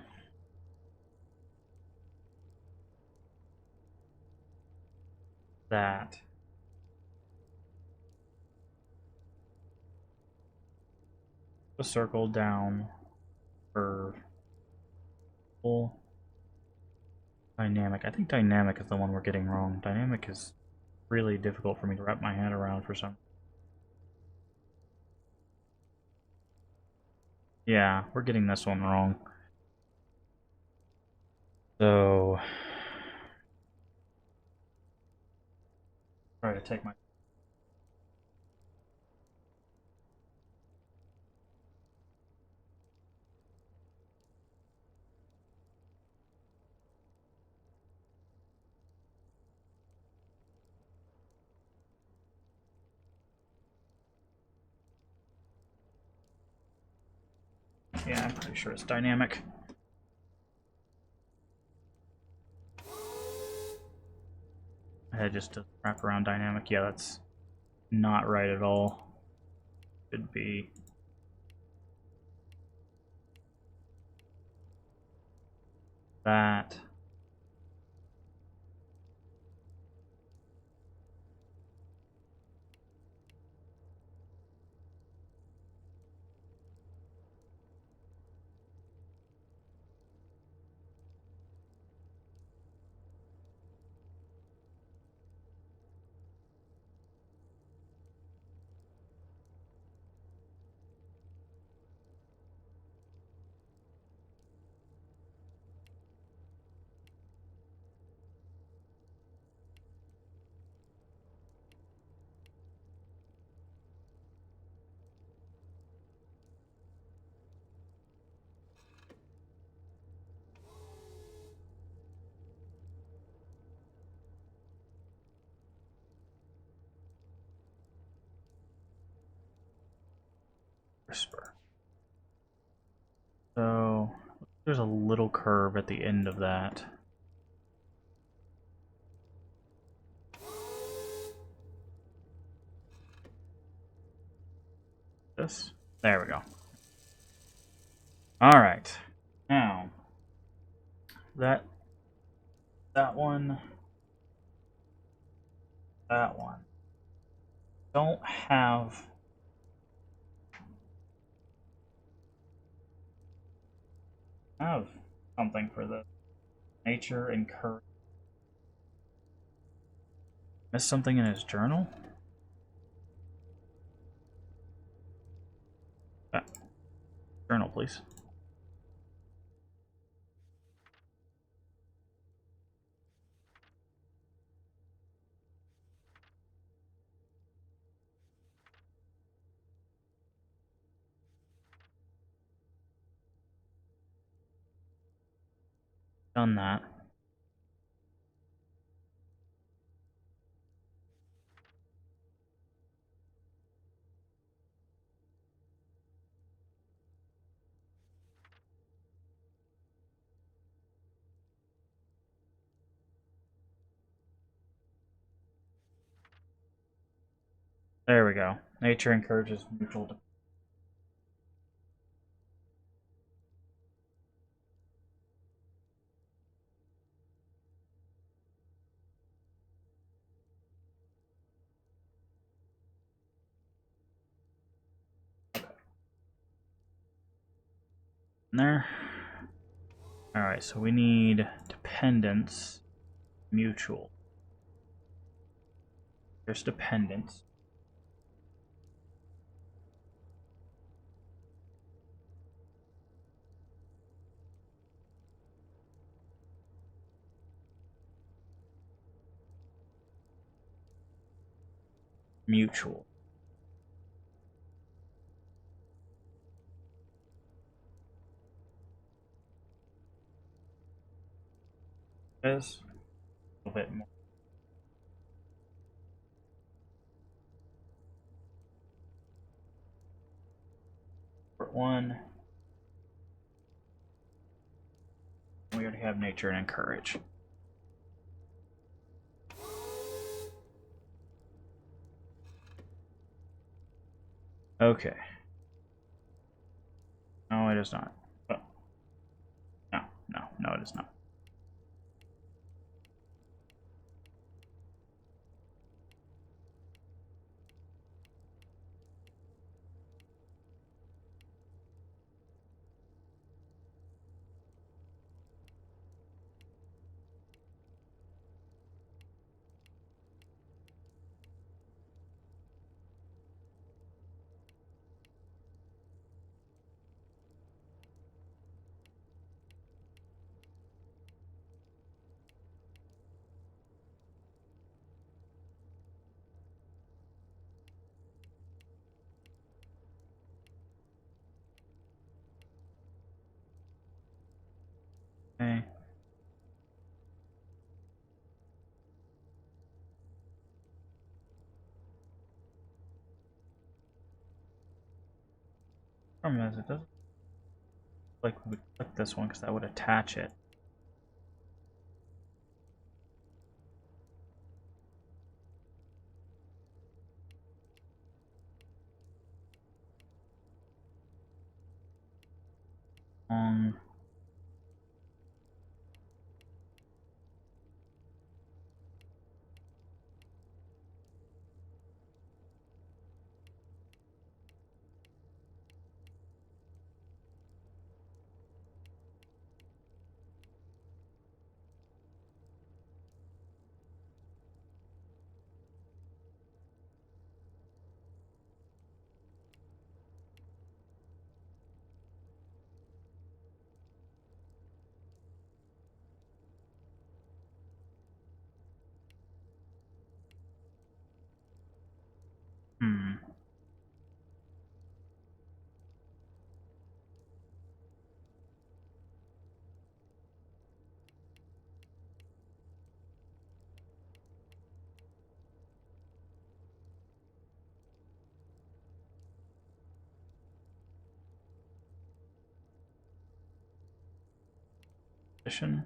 That. A circle down. Curve. Full. Dynamic. I think dynamic is the one we're getting wrong. Dynamic is really difficult for me to wrap my head around for some. Yeah, we're getting this one wrong. So, try to take my... Yeah, I'm pretty sure it's dynamic. I had just to wrap around dynamic. Yeah, that's not right at all. Should be that. Crisper. So there's a little curve at the end of that. This. There we go. All right. Now that one, that one don't have something for the nature and courage. Missed something in his journal? Ah, journal, please. Done that. There we go. Nature encourages mutual. There. Alright, so we need dependence, mutual. There's dependence. mutual. Is a little bit more. Part one. We already have nature and encourage. Okay. No, it is not. Oh. No, it is not. Okay. Problem is, it doesn't like we would click this one because that would attach it. Um. Hmm. Position.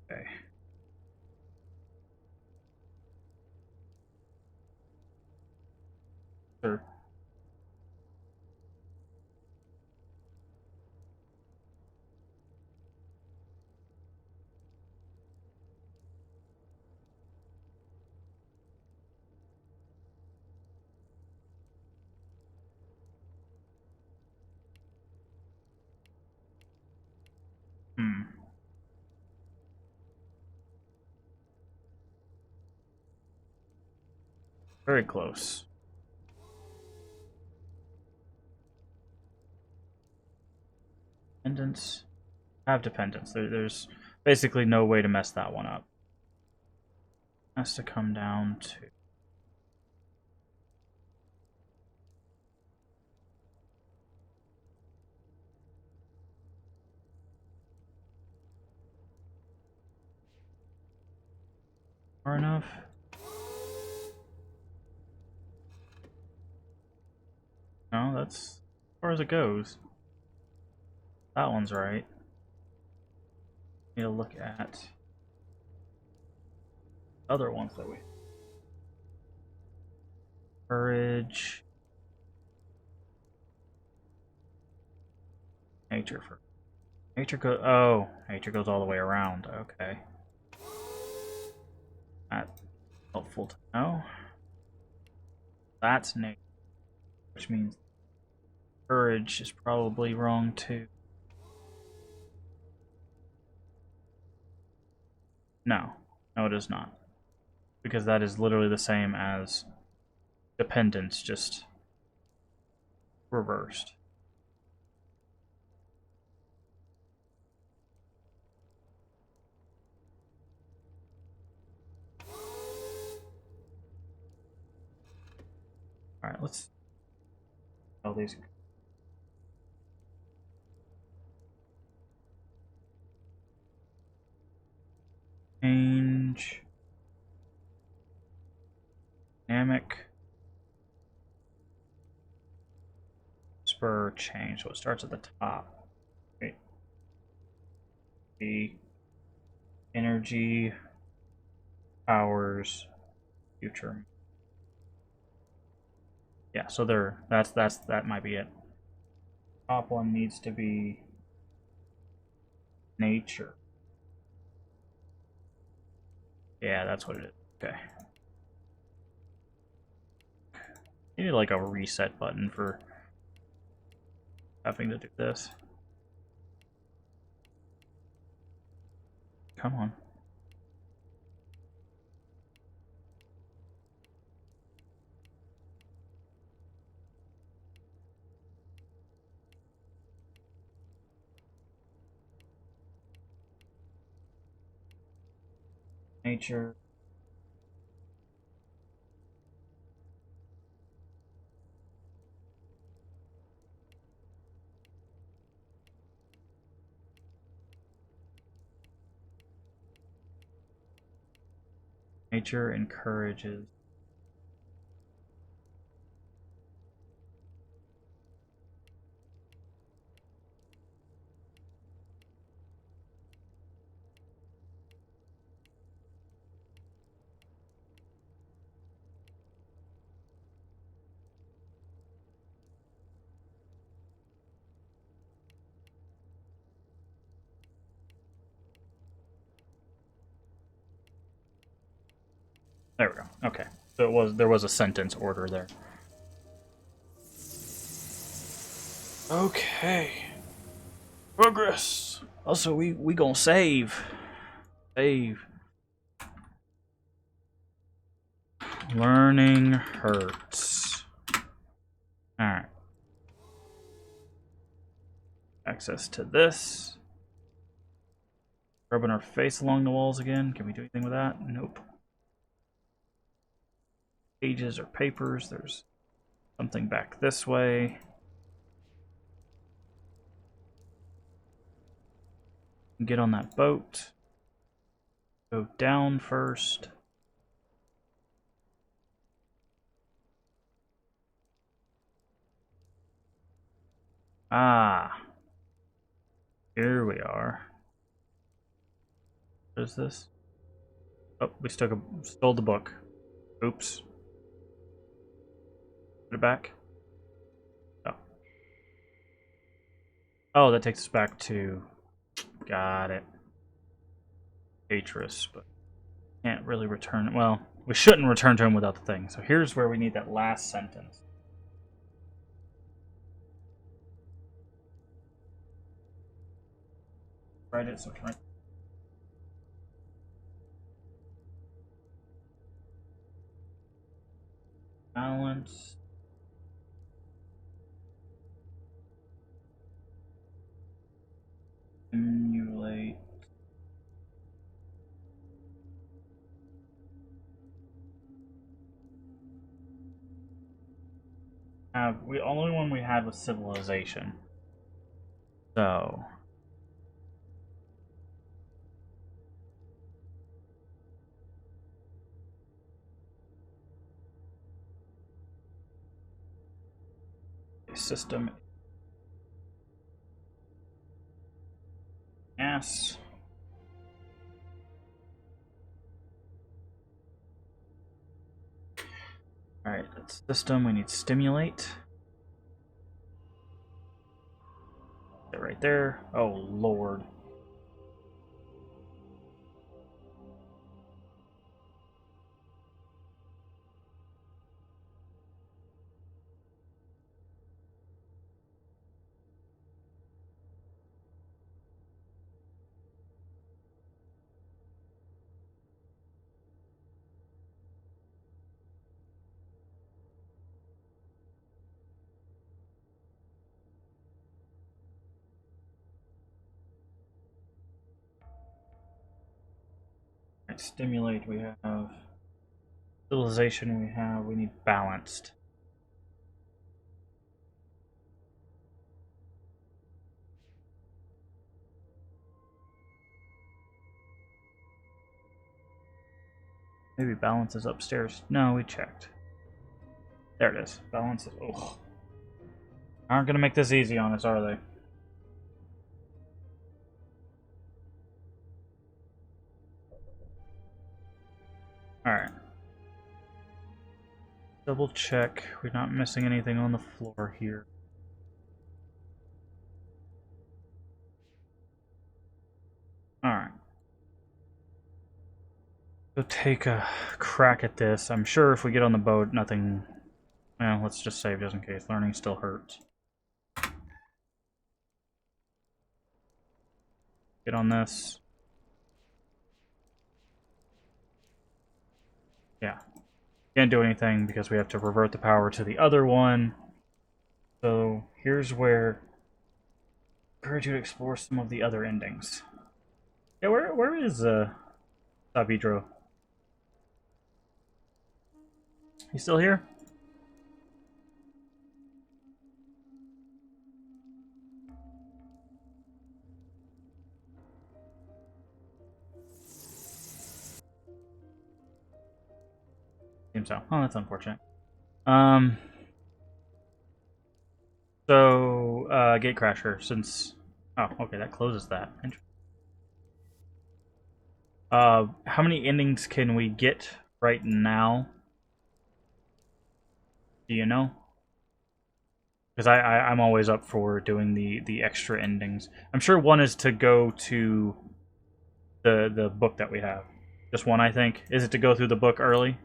Okay. Sure. Hmm. Very close. Dependence. Have dependence. There's basically no way to mess that one up. Has to come down to. Far enough. No, that's as far as it goes. That one's right. Need to look at other ones that we. Courage. Nature for. nature goes all the way around. Okay. That's helpful to know. That's nature, which means courage is probably wrong too. No, it is not. Because that is literally the same as dependence, just reversed. Alright, let's tell these. Change. Dynamic. Spur change. So it starts at the top. Okay. The energy powers future. Yeah, so that might be it. Top one needs to be nature. Yeah, that's what it is. Okay. You need like a reset button for having to do this. Come on. Nature. Nature encourages. There we go. Okay. So there was a sentence order there. Okay. Progress. Also, we gonna save. Save. Learning hurts. Alright. Access to this. Rubbing our face along the walls again. Can we do anything with that? Nope. Pages or papers. There's something back this way. Get on that boat. Go down first. Ah. Here we are. What is this? Oh, we stole the book. Oops. Put it back. Oh. Oh, that takes us back to... Got it. Atris, but can't really return... Well, we shouldn't return to him without the thing. So here's where we need that last sentence. Write it so we can write... Balance. Simulate. The only one we had was civilization. So... System... Yes. Alright, that's system. We need stimulate. Right right there. Oh, Lord. Right, stimulate we have. Civilization we have. We need balanced. Maybe balance is upstairs. No, we checked. There it is. Balance is. Ugh. Aren't gonna make this easy on us, are they? Alright. Double check. We're not missing anything on the floor here. Alright. Go take a crack at this. I'm sure if we get on the boat, nothing... Well, let's just save just in case. Learning still hurts. Get on this. Yeah. Can't do anything because we have to revert the power to the other one. So here's where I encourage you to explore some of the other endings. Yeah, where is Sabidro? You still here? Seems so. Oh, that's unfortunate. So, Gatecrasher, since... Oh, okay, that closes that. How many endings can we get right now? Do you know? Because I'm always up for doing the extra endings. I'm sure one is to go to the book that we have. Just one, I think. Is it to go through the book early?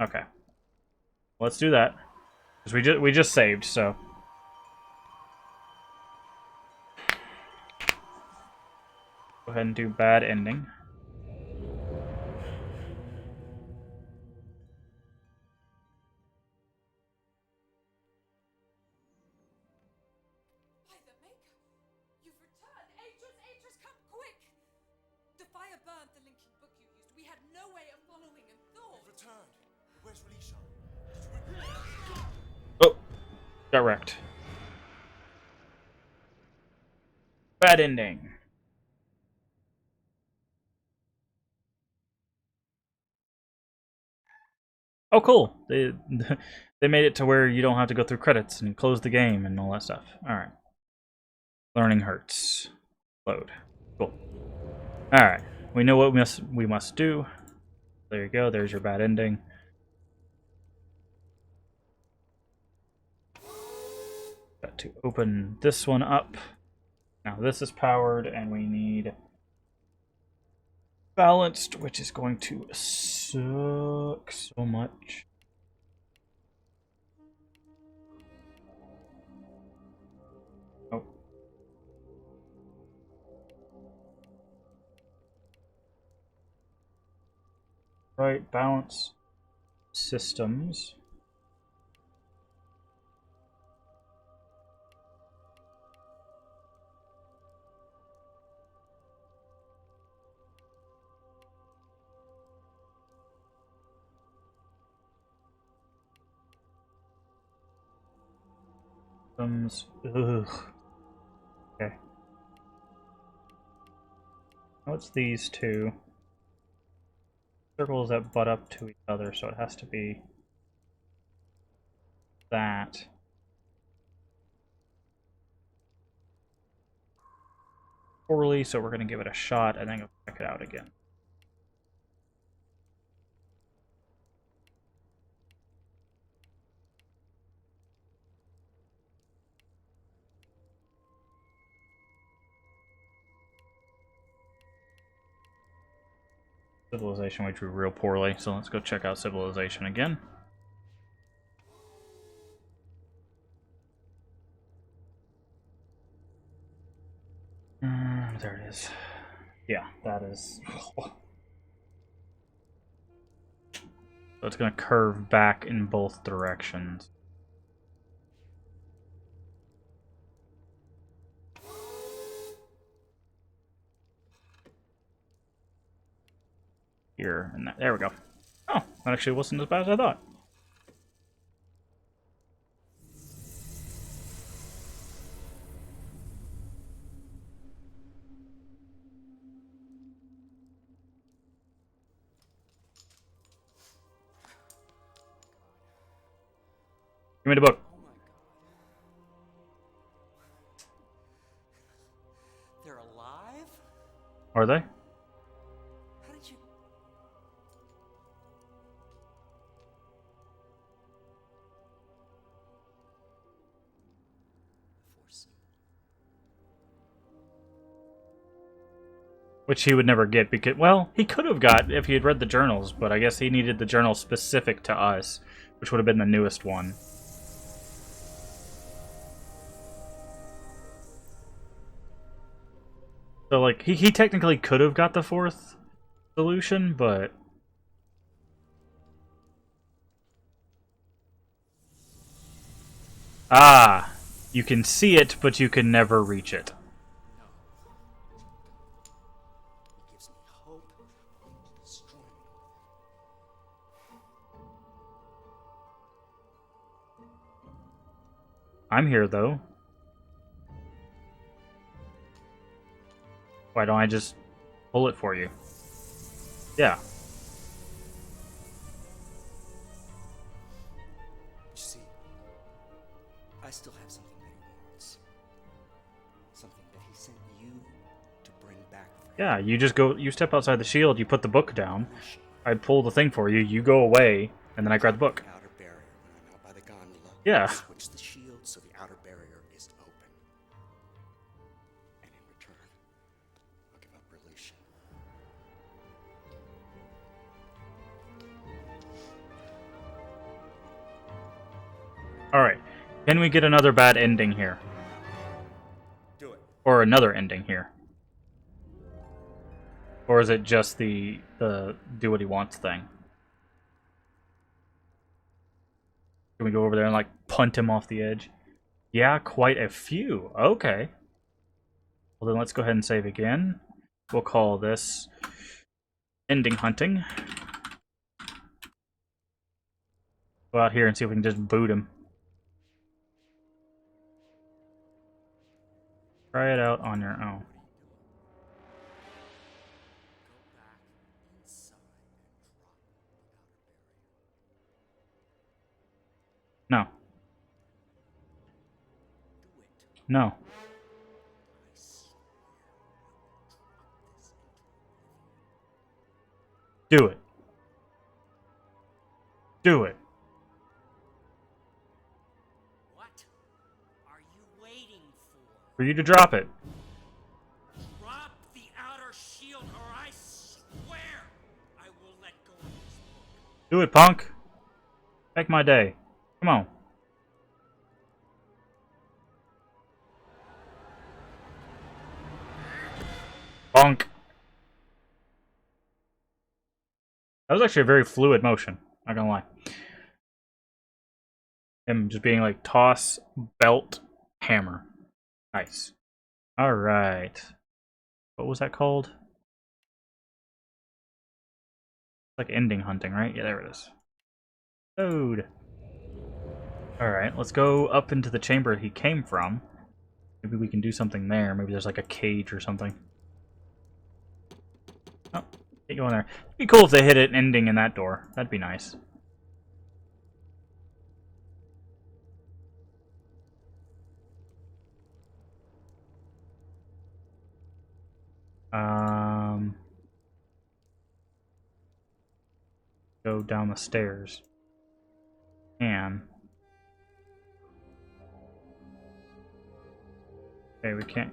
Okay. Let's do that. Because we just saved, so... Go ahead and do bad ending. By the Maker, you've returned. Atris, come quick! The fire burnt the linking book you used. We had no way of following and thought. We've returned. Where's Relisha? Oh, got wrecked. Bad ending. Oh, cool. They they made it to where you don't have to go through credits and close the game and all that stuff. All right. Learning hurts. Load. Cool. All right. We know what we must do. There you go. There's your bad ending. Got to open this one up. Now this is powered, and we need balanced, which is going to suck so much. Oh. Right, balance systems. Ugh. Okay. Now it's these two circles that butt up to each other, so it has to be that. Poorly, so we're going to give it a shot and then go check it out again. Civilization we drew real poorly, so let's go check out Civilization again. There it is. Yeah, that is. So it's going to curve back in both directions. Here and that. There we go. Oh, that actually wasn't as bad as I thought. Give me the book. Oh my god. They're alive? Are they? How did you... The Force symbol. Which he would never get because, well, he could have got if he had read the journals, but I guess he needed the journal specific to us, which would have been the newest one. So, like, he technically could have got the fourth solution, but... Ah! You can see it, but you can never reach it. No. He gives me hope. Destroy me. I'm here, though. Why don't I just pull it for you? Yeah. You see, I still have something that he wants. Something that he sent you to bring back for him. Yeah, you just go, you step outside the shield, you put the book down, I pull the thing for you, you go away, and then I grab the book. Outer barrier when I'm out by the gondola. Yeah. Switch the shield so the outer barrier is open. And in return, I'll give up relation. Alright, can we get another bad ending here? Do it. Or another ending here? Or is it just the do what he wants thing? Can we go over there and, like, punt him off the edge? Yeah, quite a few. Okay. Well, then let's go ahead and save again. We'll call this ending hunting. Go out here and see if we can just boot him. Try it out on your own. Go back inside and drop the outer barrier. No. Do it. No. I swear I will drop this into oblivion. Do it. Do it. What are you waiting for? For you to drop it. Drop the outer shield or I swear I will let go of this book. Do it, punk. Make my day. Come on. Bonk. That was actually a very fluid motion. Not gonna lie. Him just being like toss, belt, hammer. Nice. Alright. What was that called? Like ending hunting, right? Yeah, there it is. Load. Alright, let's go up into the chamber he came from. Maybe we can do something there. Maybe there's like a cage or something. Oh, can't go in there. It'd be cool if they hit an ending in that door. That'd be nice. Go down the stairs. And okay, we can't.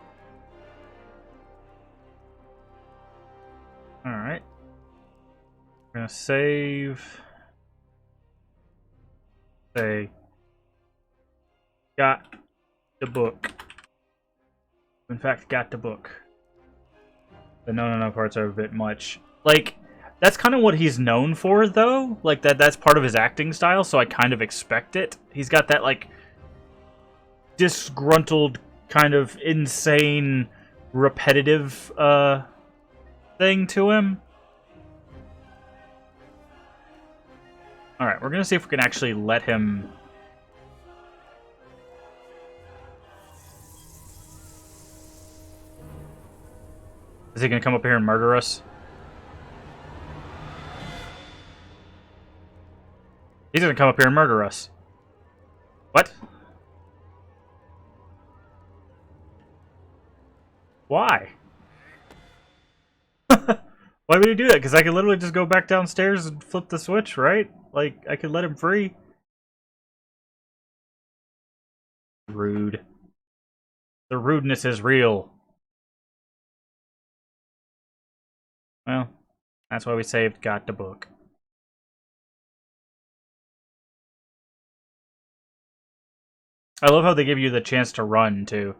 save. Say, got the book. In fact, got the book. The no parts are a bit much. Like, that's kind of what he's known for, though. Like, that's part of his acting style, so I kind of expect it. He's got that, like, disgruntled, kind of insane, repetitive, thing to him. Alright, we're gonna see if we can actually let him... Is he gonna come up here and murder us? He's gonna come up here and murder us. What? Why? Why would he do that? Because I could literally just go back downstairs and flip the switch, right? Like, I could let him free. Rude. The rudeness is real. Well, that's why we saved got the book. I love how they give you the chance to run, too.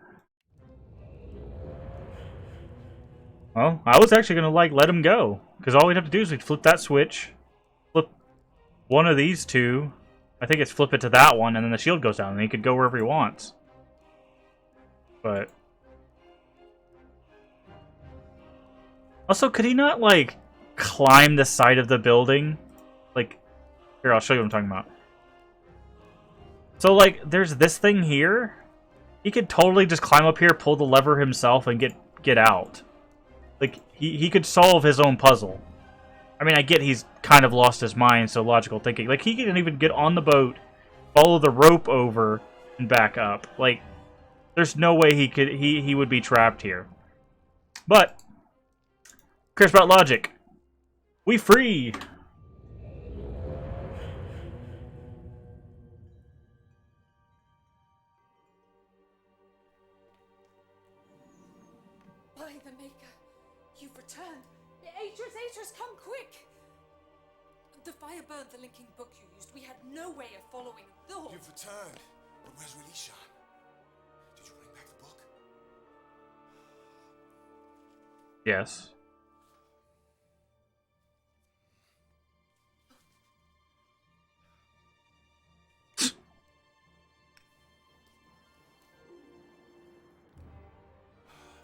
Well, I was actually going to, let him go. Because all we'd have to do is we'd flip that switch. Flip one of these two. I think it's flip it to that one, and then the shield goes down, and he could go wherever he wants. But... Also, could he not, climb the side of the building? Here, I'll show you what I'm talking about. So, there's this thing here. He could totally just climb up here, pull the lever himself, and get out. He could solve his own puzzle. I mean, I get he's kind of lost his mind, so logical thinking. He couldn't even get on the boat, follow the rope over, and back up. There's no way he would be trapped here. But, who cares about logic? We free! By the Maker, you've returned. Atreus, come quick! The fire burned the linking book you used. We had no way of following the horse. You've returned. But where's Relishan? Did you bring back the book? Yes.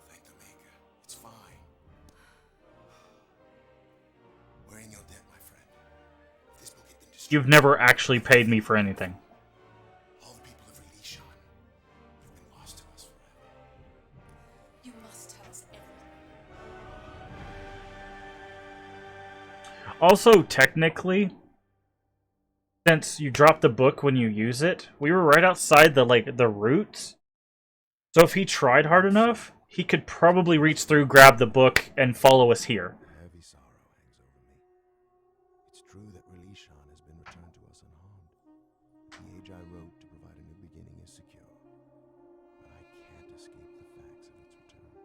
Thank the Maker. It's fine. We're in your debt, my friend. If this book had been destroyed, You've never actually paid me for anything. all the people of Relishan have been lost to us forever. You must tell us everything. Also, technically, since you drop the book when you use it, we were right outside the roots. So if he tried hard enough, he could probably reach through, grab the book, and follow us here. A heavy sorrow hangs over me. It's true that Relishan has been returned to us unharmed. The age I wrote to provide a new beginning is secure. But I can't escape the facts of its return.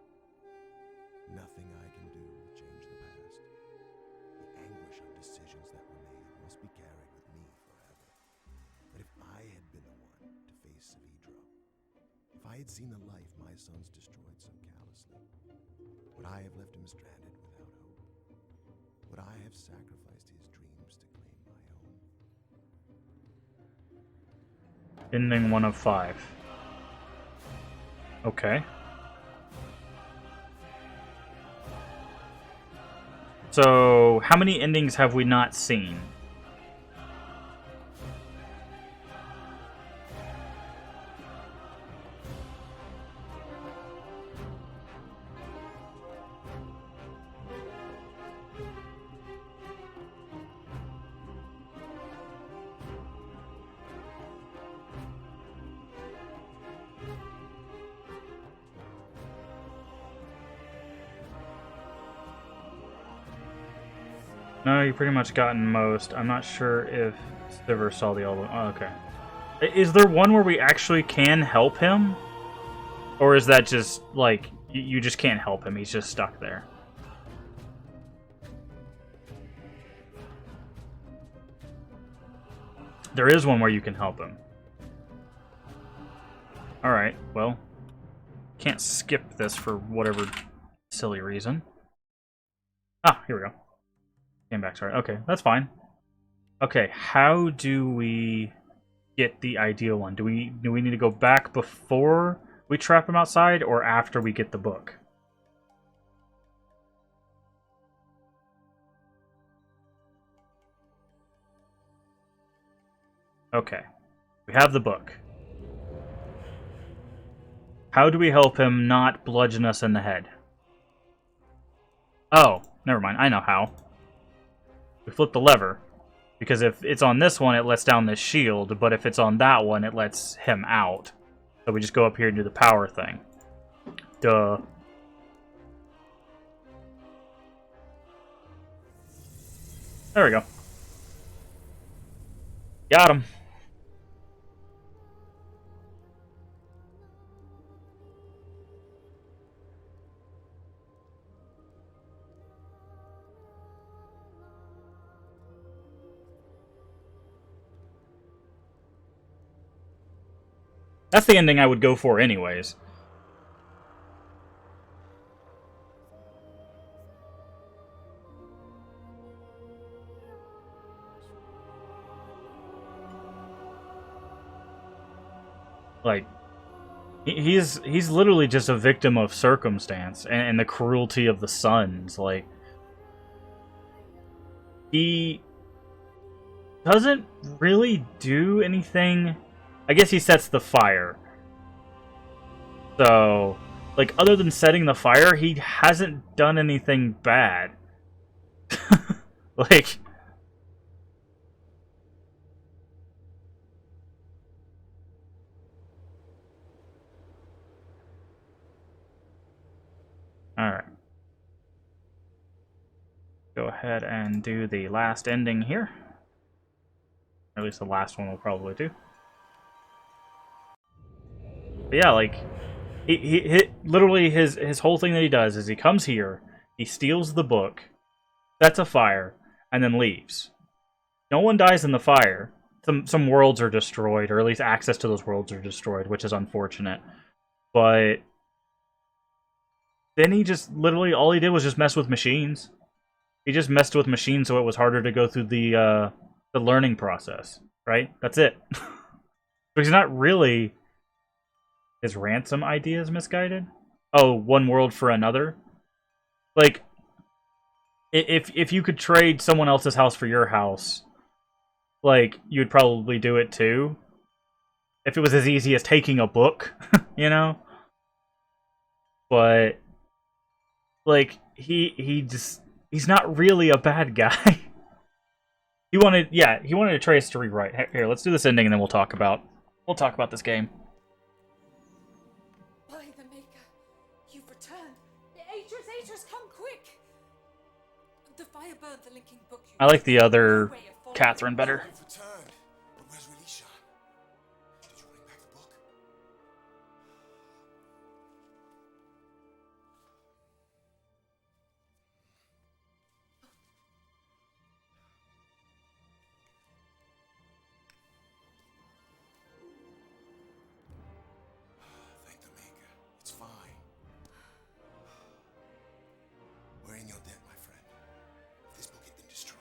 Nothing I can do will change the past. The anguish of decisions that were made must be carried with me forever. But if I had been the one to face Savidra, if I had seen the life my sons destroyed so callously, would I have left him stranded without hope? Would I have sacrificed his dreams to claim my own? Ending 1 of 5. Okay. So, how many endings have we not seen? No, you pretty much gotten most. I'm not sure if Stiver saw the old one. Oh, okay. Is there one where we actually can help him? Or is that just, you just can't help him, he's just stuck there? There is one where you can help him. Alright, well. Can't skip this for whatever silly reason. Ah, here we go. Came back, sorry. Okay, that's fine. Okay, how do we get the ideal one? Do we need to go back before we trap him outside, or after we get the book? Okay. We have the book. How do we help him not bludgeon us in the head? Oh, never mind. I know how. We flip the lever. Because if it's on this one, it lets down this shield, but if it's on that one, it lets him out. So we just go up here and do the power thing. Duh. There we go. Got him. That's the ending I would go for anyways. Like, he's literally just a victim of circumstance and the cruelty of the Suns. Like, he doesn't really do anything. I guess he sets the fire. So, like, other than setting the fire, he hasn't done anything bad. Like... Alright. Go ahead and do the last ending here. Or at least the last one we'll probably do. But yeah, like, he literally his whole thing that he does is he comes here, he steals the book, sets a fire, and then leaves. No one dies in the fire. Some worlds are destroyed, or at least access to those worlds are destroyed, which is unfortunate. But then he just literally all he did was just mess with machines. He just messed with machines so it was harder to go through the learning process, right? That's it. So he's not really... His ransom idea is misguided? Oh, one world for another? Like, if you could trade someone else's house for your house, like, you'd probably do it too. If it was as easy as taking a book, you know? But, like, he's not really a bad guy. He wanted Atreus to rewrite. Here, let's do this ending and then we'll talk about this game. By the Maker, you've returned. Atreus, come quick! The fire burned the linking book. I like the other Catherine better. We've returned. But where's Relishan? Did you bring back the book? Thank the Maker. It's fine. We're in your debt, my friend. If this book had been destroyed,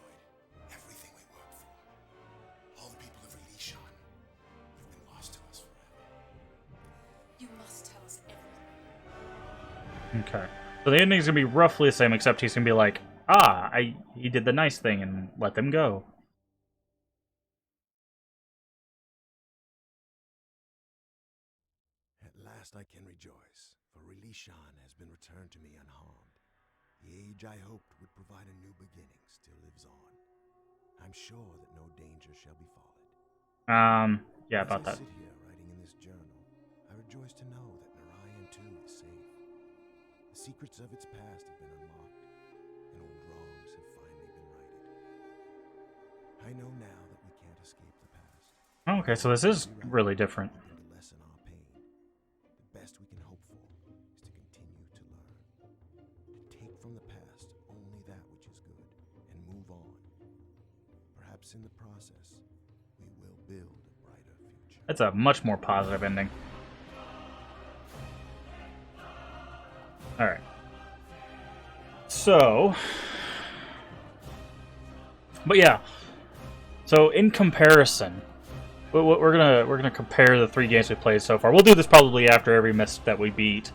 everything we worked for, all the people of Relishan, would have been lost to us forever. You must tell us everything. Okay. So the ending's gonna be roughly the same, except he's gonna be like, ah, he did the nice thing and let them go. At last I can rejoice, for Relishan has been returned to me unharmed. The age I hoped would provide a new beginning still lives on. I'm sure that no danger shall befall it. Yeah, As about I that. sit here writing in this journal, I rejoice to know that Narayan too is safe. The secrets of its past have been unlocked, and old wrongs have finally been righted. I know now that we can't escape the past. Oh, okay, so this is really different. And to lessen our pain, the best we can hope for is to continue to learn. To take from the past only that which is good and move on. Perhaps in the process, we will build a brighter future. That's a much more positive ending. Alright. So... But yeah. So in comparison... We're gonna compare the 3 games we played so far. We'll do this probably after every Myst that we beat.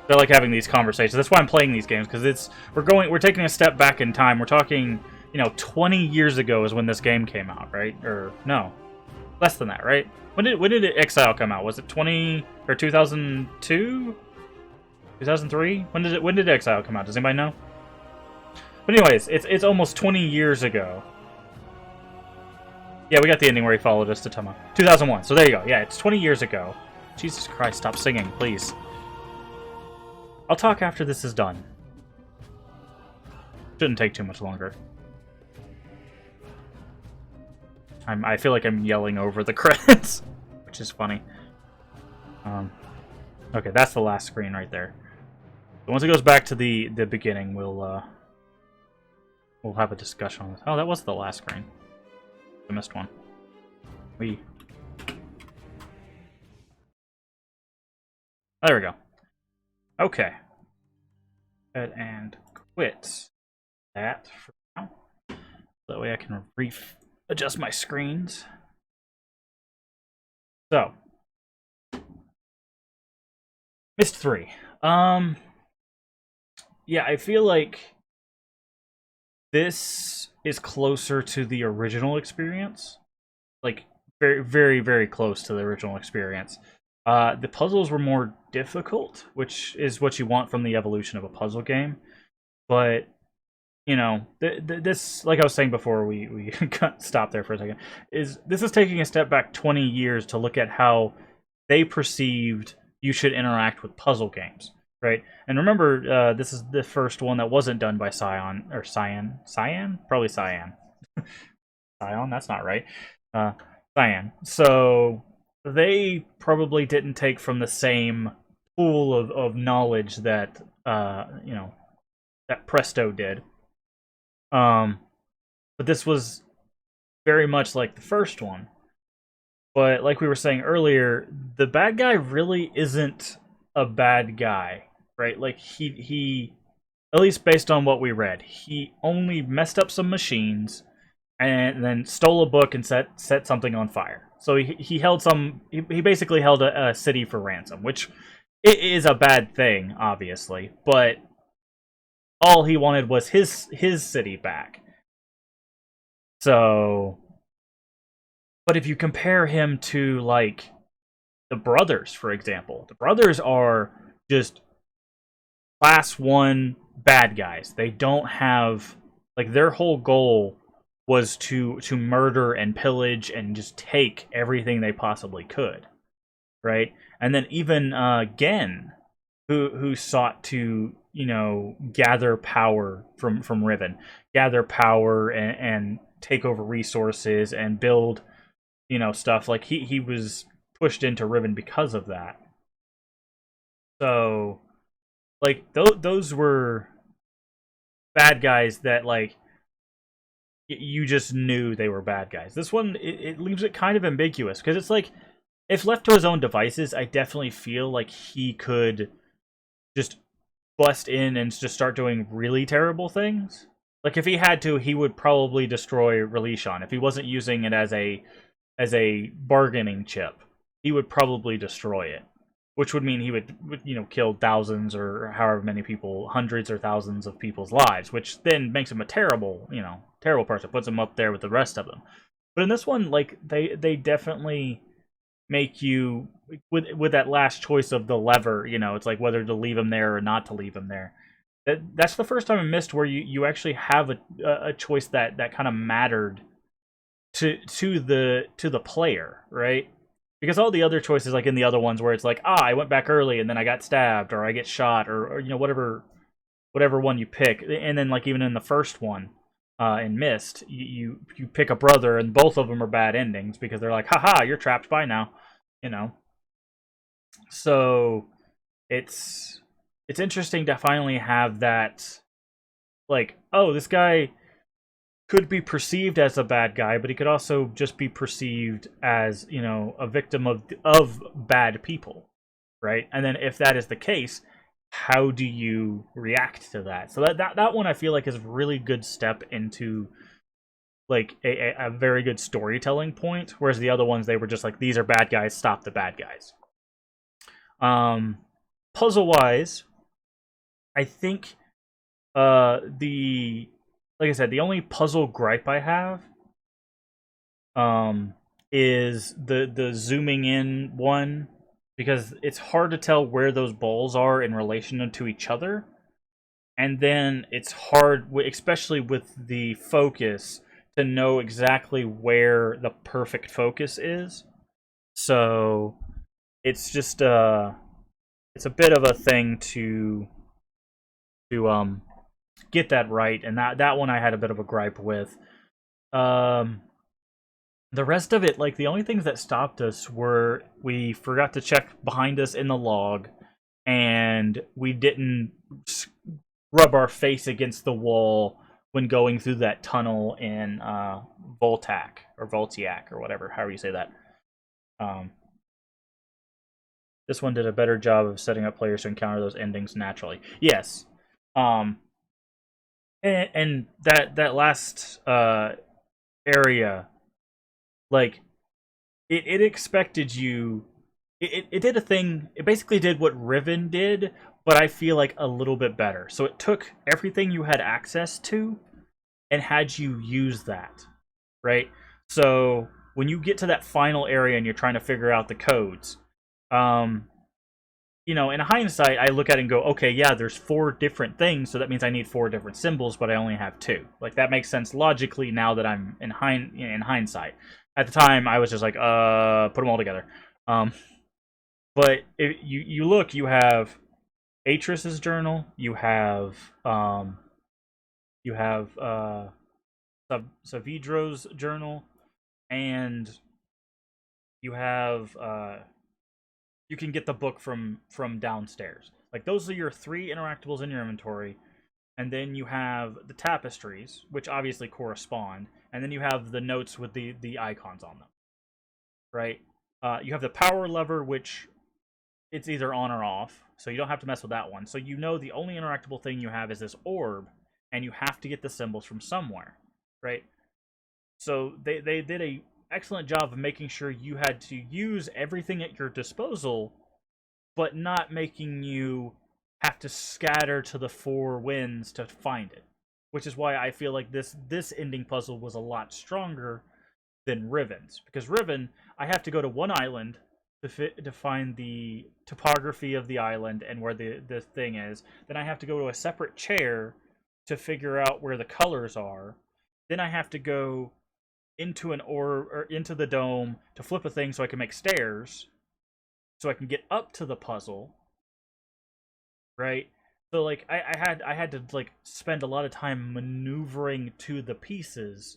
I like having these conversations. That's why I'm playing these games, because we're taking a step back in time. We're talking, 20 years ago is when this game came out, right? Or no, less than that, right? When did Exile come out? Was it 2002? 2003? When did Exile come out? Does anybody know? But anyways, it's almost 20 years ago. Yeah, we got the ending where he followed us to Tama. 2001. So there you go. Yeah, it's 20 years ago. Jesus Christ, stop singing, please. I'll talk after this is done. Shouldn't take too much longer. I feel like I'm yelling over the credits, which is funny. Okay, that's the last screen right there. So once it goes back to the beginning, we'll have a discussion on this. Oh, that was the last screen. I missed one. There we go. Okay. Go ahead and quit that for now. That way I can adjust my screens. So. Myst 3. Yeah, I feel like this is closer to the original experience. Like, very, very, very close to the original experience. The puzzles were more difficult, which is what you want from the evolution of a puzzle game. But, this, like I was saying before we stopped there for a second, this is taking a step back 20 years to look at how they perceived you should interact with puzzle games, right? And remember, this is the first one that wasn't done by Cyan. Probably Cyan. Cyan, that's not right. Cyan. So they probably didn't take from the same pool of knowledge that that Presto did. But this was very much like the first one. But like we were saying earlier, the bad guy really isn't a bad guy, right? Like he at least based on what we read, he only messed up some machines and then stole a book and set something on fire. So he held he basically held a city for ransom, which it is a bad thing, obviously, but all he wanted was his city back. So, but if you compare him to, like, the brothers, for example, the brothers are just class 1 bad guys. They don't have, like, their whole goal was to murder and pillage and just take everything they possibly could, right? And then even Gen, who sought to, gather power from Riven, gather power and take over resources and build, stuff. Like he was pushed into Riven because of that. So, like those were bad guys that, like, you just knew they were bad guys. This one, it leaves it kind of ambiguous, because it's like, if left to his own devices, I definitely feel like he could just bust in and just start doing really terrible things. Like, if he had to, he would probably destroy Relishon. If he wasn't using it as a bargaining chip, he would probably destroy it. Which would mean he would kill thousands or however many people, hundreds or thousands of people's lives, which then makes him a terrible person, puts him up there with the rest of them. But in this one, like, they definitely make you, with that last choice of the lever, it's like whether to leave him there or not to leave him there. That's the first time in Myst where you actually have a choice that kind of mattered to the player, right? Because all the other choices, like in the other ones, where it's like, I went back early and then I got stabbed, or I get shot, or whatever one you pick. And then, like, even in the first one, in Myst, you pick a brother, and both of them are bad endings because they're like, haha, you're trapped by now, So it's interesting to finally have that, like, oh, this guy could be perceived as a bad guy, but he could also just be perceived as, you know, a victim of bad people, right? And then if that is the case, how do you react to that? So that one I feel like is a really good step into like a very good storytelling point, whereas the other ones they were just like, these are bad guys, stop the bad guys. Puzzle wise, I think the like I said, the only puzzle gripe I have is the zooming in one, because it's hard to tell where those balls are in relation to each other, and then it's hard, especially with the focus, to know exactly where the perfect focus is. So it's just it's a bit of a thing to get that right, and that one I had a bit of a gripe with. Um, the rest of it, like the only things that stopped us were we forgot to check behind us in the log, and we didn't rub our face against the wall when going through that tunnel in Voltiac or whatever, however you say that. Um, this one did a better job of setting up players to encounter those endings naturally. Yes. Um, and that last area, like it expected you. It did a thing. It basically did what Riven did, but I feel like a little bit better. So it took everything you had access to and had you use that, right? So when you get to that final area and you're trying to figure out the codes, um, you know, in hindsight, I look at it and go, okay, yeah, there's 4 different things, so that means I need 4 different symbols, but I only have 2. Like, that makes sense logically now that I'm in hindsight. At the time, I was just like, put them all together. But if you look, you have Atris's journal, you have Savidro's journal, and you have you can get the book from downstairs. Like those are your 3 interactables in your inventory, and then you have the tapestries, which obviously correspond, and then you have the notes with the icons on them, right? You have the power lever, which it's either on or off, so you don't have to mess with that one. So you know the only interactable thing you have is this orb, and you have to get the symbols from somewhere, right? So they did a excellent job of making sure you had to use everything at your disposal, but not making you have to scatter to the 4 winds to find it. Which is why I feel like this ending puzzle was a lot stronger than Riven's, because Riven, I have to go to one island to find the topography of the island and where the thing is. Then I have to go to a separate chair to figure out where the colors are. Then I have to go into an or into the dome to flip a thing so I can make stairs, so I can get up to the puzzle, right? So like I had to like spend a lot of time maneuvering to the pieces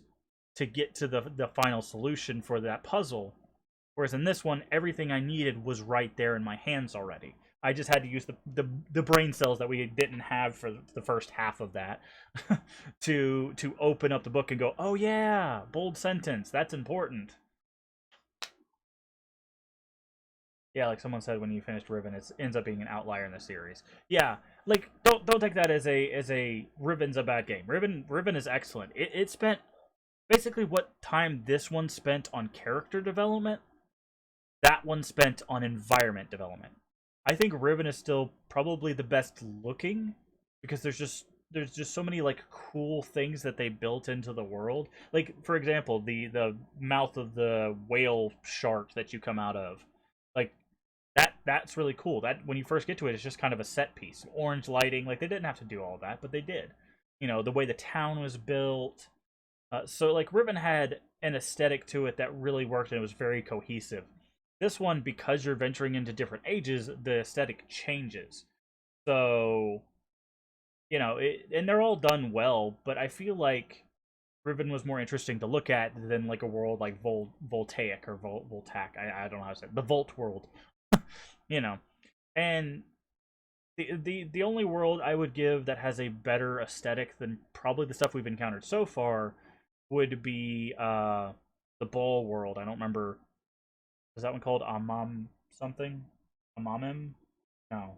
to get to the final solution for that puzzle. Whereas in this one, everything I needed was right there in my hands already. I just had to use the brain cells that we didn't have for the first half of that to open up the book and go, oh yeah, bold sentence, that's important. Yeah, like someone said, when you finished Riven, it ends up being an outlier in the series. Yeah, like don't take that as a Riven's a bad game. Riven is excellent. It spent basically what time this one spent on character development, that one spent on environment development. I think Riven is still probably the best looking, because there's just so many like cool things that they built into the world. Like for example, the mouth of the whale shark that you come out of. Like that's really cool. That when you first get to it, it's just kind of a set piece. Orange lighting, like they didn't have to do all that, but they did. You know, the way the town was built. So like Riven had an aesthetic to it that really worked, and it was very cohesive. This one, because you're venturing into different ages, the aesthetic changes. So, you know, and they're all done well, but I feel like Riven was more interesting to look at than like a world like Voltaic or Voltac. I don't know how to say it. The Volt world, you know. And the only world I would give that has a better aesthetic than probably the stuff we've encountered so far would be the ball world. I don't remember. Is that one called Amam something? Amamim? No,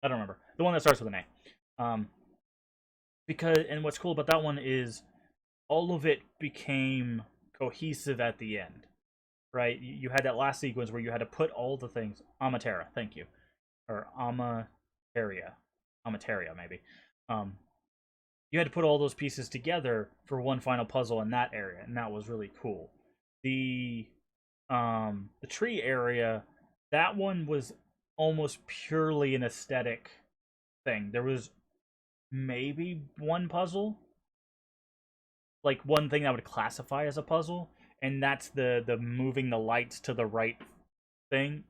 I don't remember. The one that starts with an A. Because and what's cool about that one is all of it became cohesive at the end, right? You had that last sequence where you had to put all the things. Amatera, thank you, or Amateria maybe. Um, you had to put all those pieces together for one final puzzle in that area, and that was really cool. The the tree area, that one was almost purely an aesthetic thing. There was maybe one puzzle, like one thing that would classify as a puzzle, and that's the moving the lights to the right thing.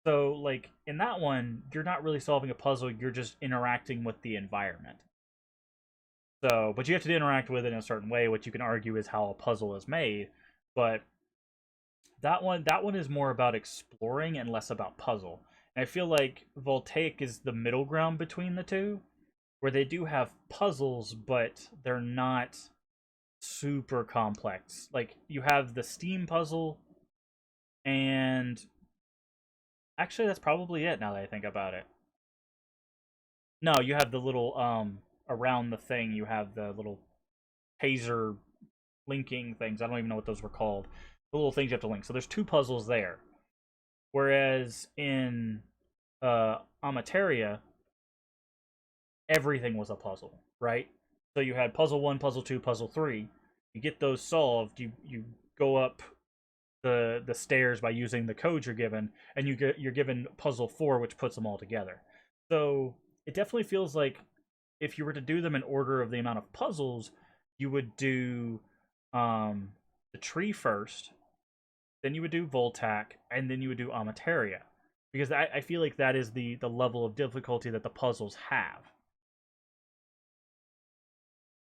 So like in that one, you're not really solving a puzzle, you're just interacting with the environment. So, but you have to interact with it in a certain way, which you can argue is how a puzzle is made. But that one is more about exploring and less about puzzle. And I feel like Voltaic is the middle ground between the two, where they do have puzzles, but they're not super complex. Like you have the Steam puzzle, and actually that's probably it now that I think about it. No, you have the little around the thing, you have the little taser linking things. I don't even know what those were called. The little things you have to link. So there's two puzzles there. Whereas in Amateria, everything was a puzzle, right? So you had puzzle 1, puzzle 2, puzzle 3. You get those solved, you go up the stairs by using the codes you're given, and you're given puzzle 4, which puts them all together. So it definitely feels like if you were to do them in order of the amount of puzzles, you would do the tree first, then you would do Voltac, and then you would do Amateria. Because I feel like that is the level of difficulty that the puzzles have.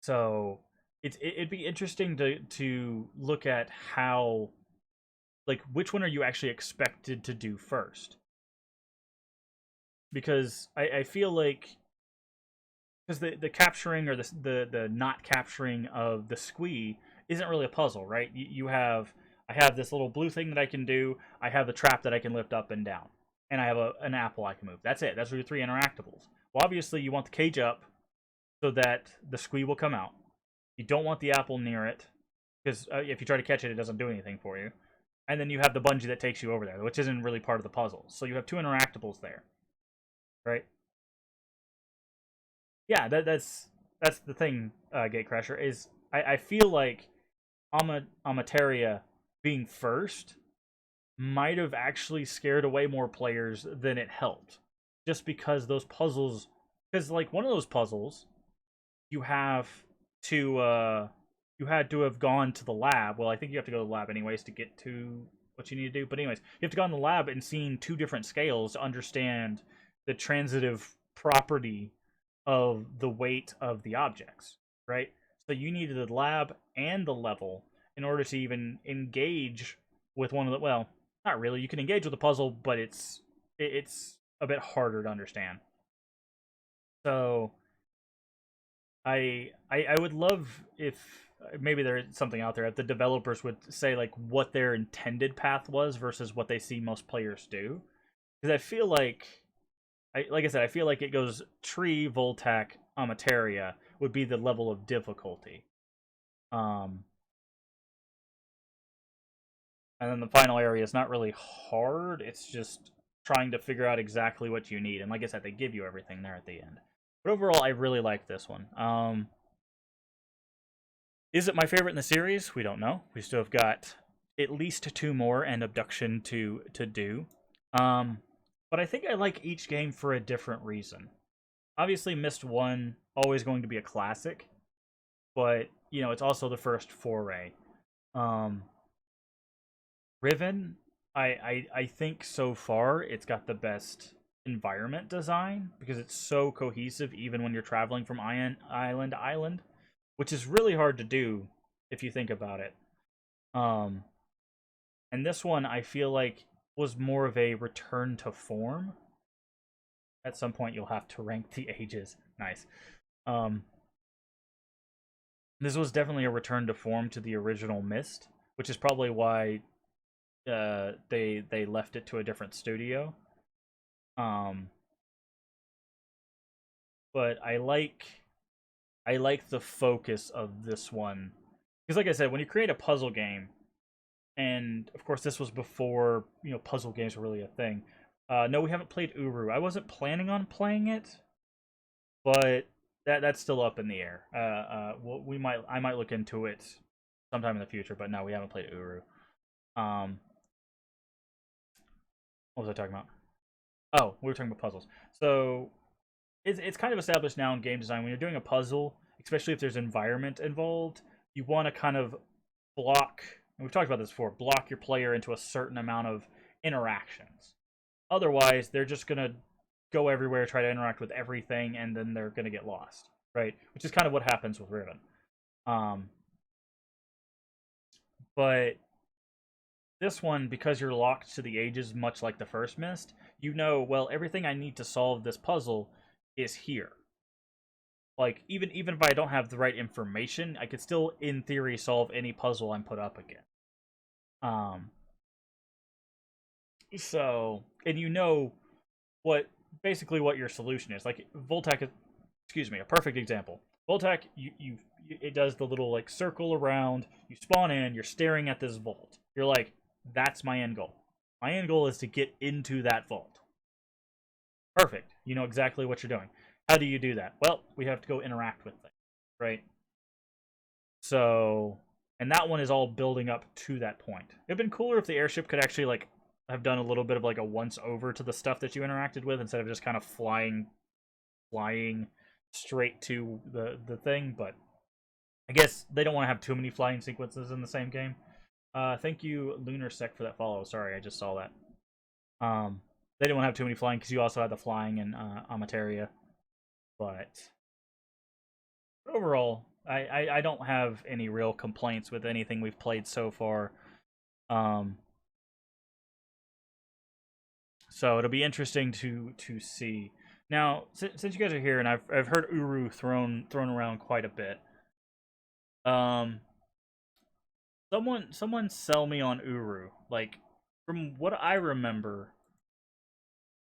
So it'd be interesting to look at how, like, which one are you actually expected to do first? Because I feel like because the capturing or the not capturing of the squee isn't really a puzzle, right? You have I have this little blue thing that I can do. I have the trap that I can lift up and down, and I have an apple I can move. That's it. That's your three interactables. Well, obviously you want the cage up so that the squee will come out. You don't want the apple near it because if you try to catch it, it doesn't do anything for you. And then you have the bungee that takes you over there, which isn't really part of the puzzle. So you have two interactables there, right? Yeah, that's the thing, Gatecrasher, is I feel like Amateria being first might have actually scared away more players than it helped. Just because those puzzles, because like one of those puzzles, you have to you had to have gone to the lab. Well, I think you have to go to the lab anyways to get to what you need to do. But anyways, you have to go in the lab and seen two different scales to understand the transitive property of the weight of the objects, right? So you needed the lab and the level in order to even engage with one of the, well, not really. You can engage with the puzzle, but it's a bit harder to understand. So I would love if maybe there's something out there if the developers would say like what their intended path was versus what they see most players do, because I feel like like I said, I feel like it goes tree, Voltac, Amateria would be the level of difficulty. Um, and then the final area is not really hard. It's just trying to figure out exactly what you need. And like I said, they give you everything there at the end. But overall, I really like this one. Is it my favorite in the series? We don't know. We still have got at least two more and Abduction to do. Um, but I think I like each game for a different reason. Obviously, Myst 1 always going to be a classic, but you know it's also the first foray. Um, Riven, I think so far it's got the best environment design because it's so cohesive even when you're traveling from island to island, which is really hard to do if you think about it. Um, and this one I feel like was more of a return to form. At some point you'll have to rank the ages. Nice. Um, this was definitely a return to form to the original Myst, which is probably why they left it to a different studio. Um, but I like the focus of this one because, like I said, when you create a puzzle game, and of course this was before puzzle games were really a thing. No, we haven't played Uru. I wasn't planning on playing it, but that's still up in the air. I might look into it sometime in the future, but no, we haven't played Uru. Um, what was I talking about? Oh, we were talking about puzzles. So it's kind of established now in game design when you're doing a puzzle, especially if there's environment involved, you want to kind of block. And we've talked about this before. Block your player into a certain amount of interactions. Otherwise, they're just gonna go everywhere, try to interact with everything, and then they're gonna get lost, right? Which is kind of what happens with Riven. Um, but this one, because you're locked to the ages, much like the first Myst, well, everything I need to solve this puzzle is here. Like, even if I don't have the right information, I could still, in theory, solve any puzzle I'm put up against. Um, so, and what basically what your solution is. Like Voltec, excuse me, a perfect example. Voltec, it does the little like circle around. You spawn in, you're staring at this vault. You're like, that's my end goal. My end goal is to get into that vault. Perfect. You know exactly what you're doing. How do you do that? Well, we have to go interact with things, right? So, and that one is all building up to that point. It'd been cooler if the airship could actually like have done a little bit of like a once over to the stuff that you interacted with instead of just kind of flying straight to the thing. But I guess they don't want to have too many flying sequences in the same game. Thank you, Lunar Sec, for that follow. Sorry, I just saw that. They didn't want to have too many flying because you also had the flying in Amateria. But overall, I don't have any real complaints with anything we've played so far. Um, so it'll be interesting to see. Now, since you guys are here, and I've heard Uru thrown around quite a bit. Someone sell me on Uru. Like, from what I remember,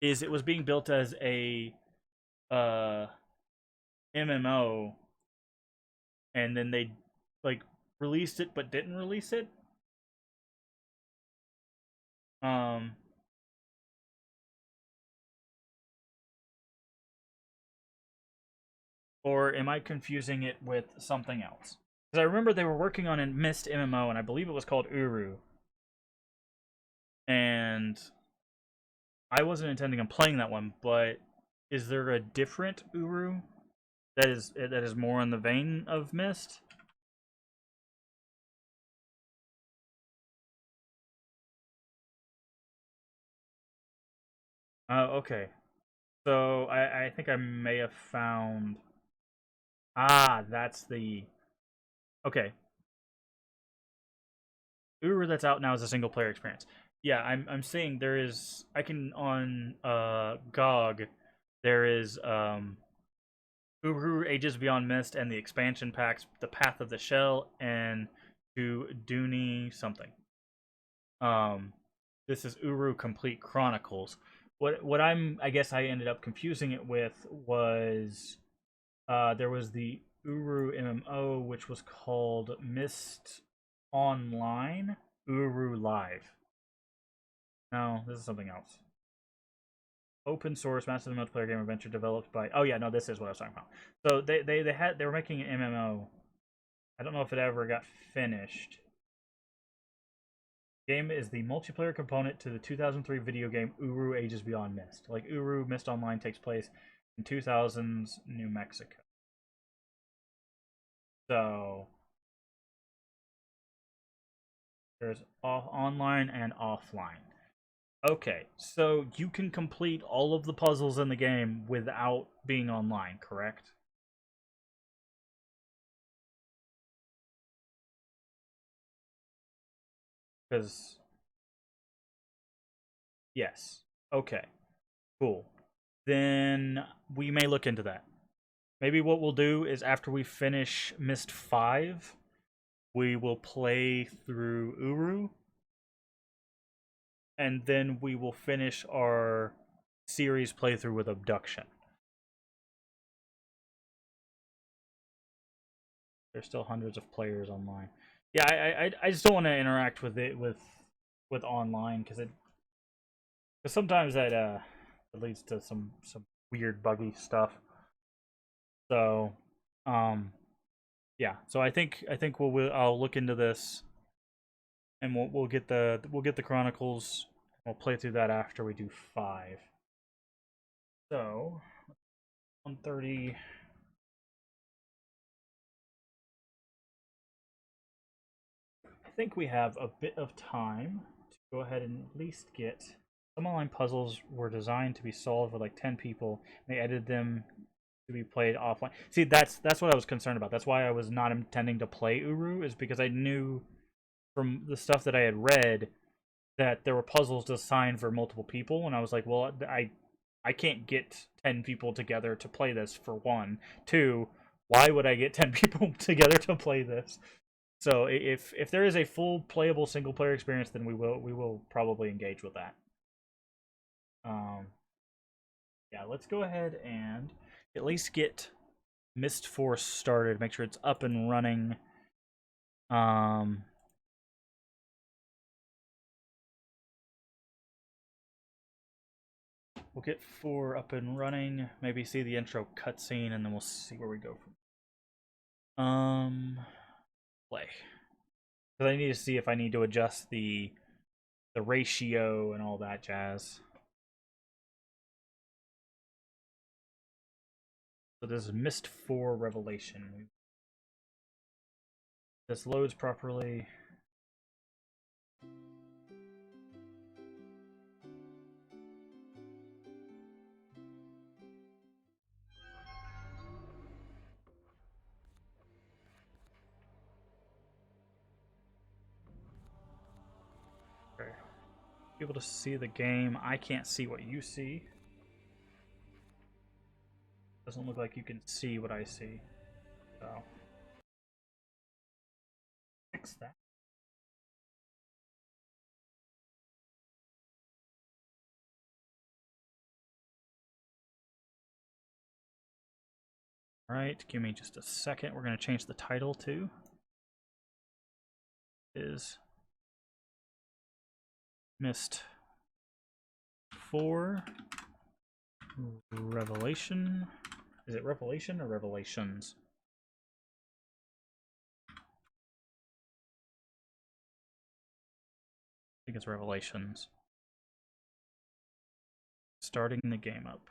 is it was being built as a uh MMO, and then they like released it but didn't release it. Um, or am I confusing it with something else? Because I remember they were working on a Myst MMO, and I believe it was called Uru. And I wasn't intending on playing that one, but is there a different Uru that is more in the vein of Myst? Okay. So I think I may have found. Ah, that's the. Okay. Uru that's out now is a single player experience. Yeah, I'm saying there is. I can on GOG. There is Uru Ages Beyond Mist and the expansion packs, The Path of the Shell and to Dooney something. Um, this is Uru Complete Chronicles. What I guess I ended up confusing it with was there was the Uru MMO which was called Myst Online Uru Live. No, this is something else. Open source massive multiplayer game adventure developed by. Oh yeah, no, this is what I was talking about. So they were making an MMO. I don't know if it ever got finished. Game is the multiplayer component to the 2003 video game Uru Ages Beyond Mist. Like Uru, Mist Online takes place in 2000s New Mexico. So there's online and offline. Okay, so you can complete all of the puzzles in the game without being online, correct? Because yes. Okay. Cool. Then we may look into that. maybe what we'll do is after we finish Myst 5, we will play through Uru, and then we will finish our series playthrough with Abduction. There's still hundreds of players online. Yeah, I just don't want to interact with it with online because sometimes that it leads to some weird buggy stuff. So, yeah. So I think I'll look into this, and we'll get the Chronicles. We'll play through that after we do 5. So 1:30. I think we have a bit of time to go ahead and at least get some online puzzles were designed to be solved with like 10 people. And they edited them to be played offline. See, that's what I was concerned about. That's why I was not intending to play Uru, is because I knew from the stuff that I had read that there were puzzles designed for multiple people, and I was like, well, I can't get 10 people together to play this, for one. Two, why would I get 10 people together to play this? So if there is a full playable single player experience, then we will probably engage with that. Yeah, let's go ahead and at least get Myst 4 started. Make sure it's up and running. We'll get 4 up and running. Maybe see the intro cutscene, and then we'll see where we go from. Play. Because I need to see if I need to adjust the ratio and all that jazz. So this is Myst 4 Revelation. This loads properly. Okay. Be able to see the game. I can't see what you see. Doesn't look like you can see what I see. So fix that. Alright, give me just a second. We're going to change the title to is Myst 4 Revelation. Is it Revelation or Revelations? I think it's Revelations. Starting the game up.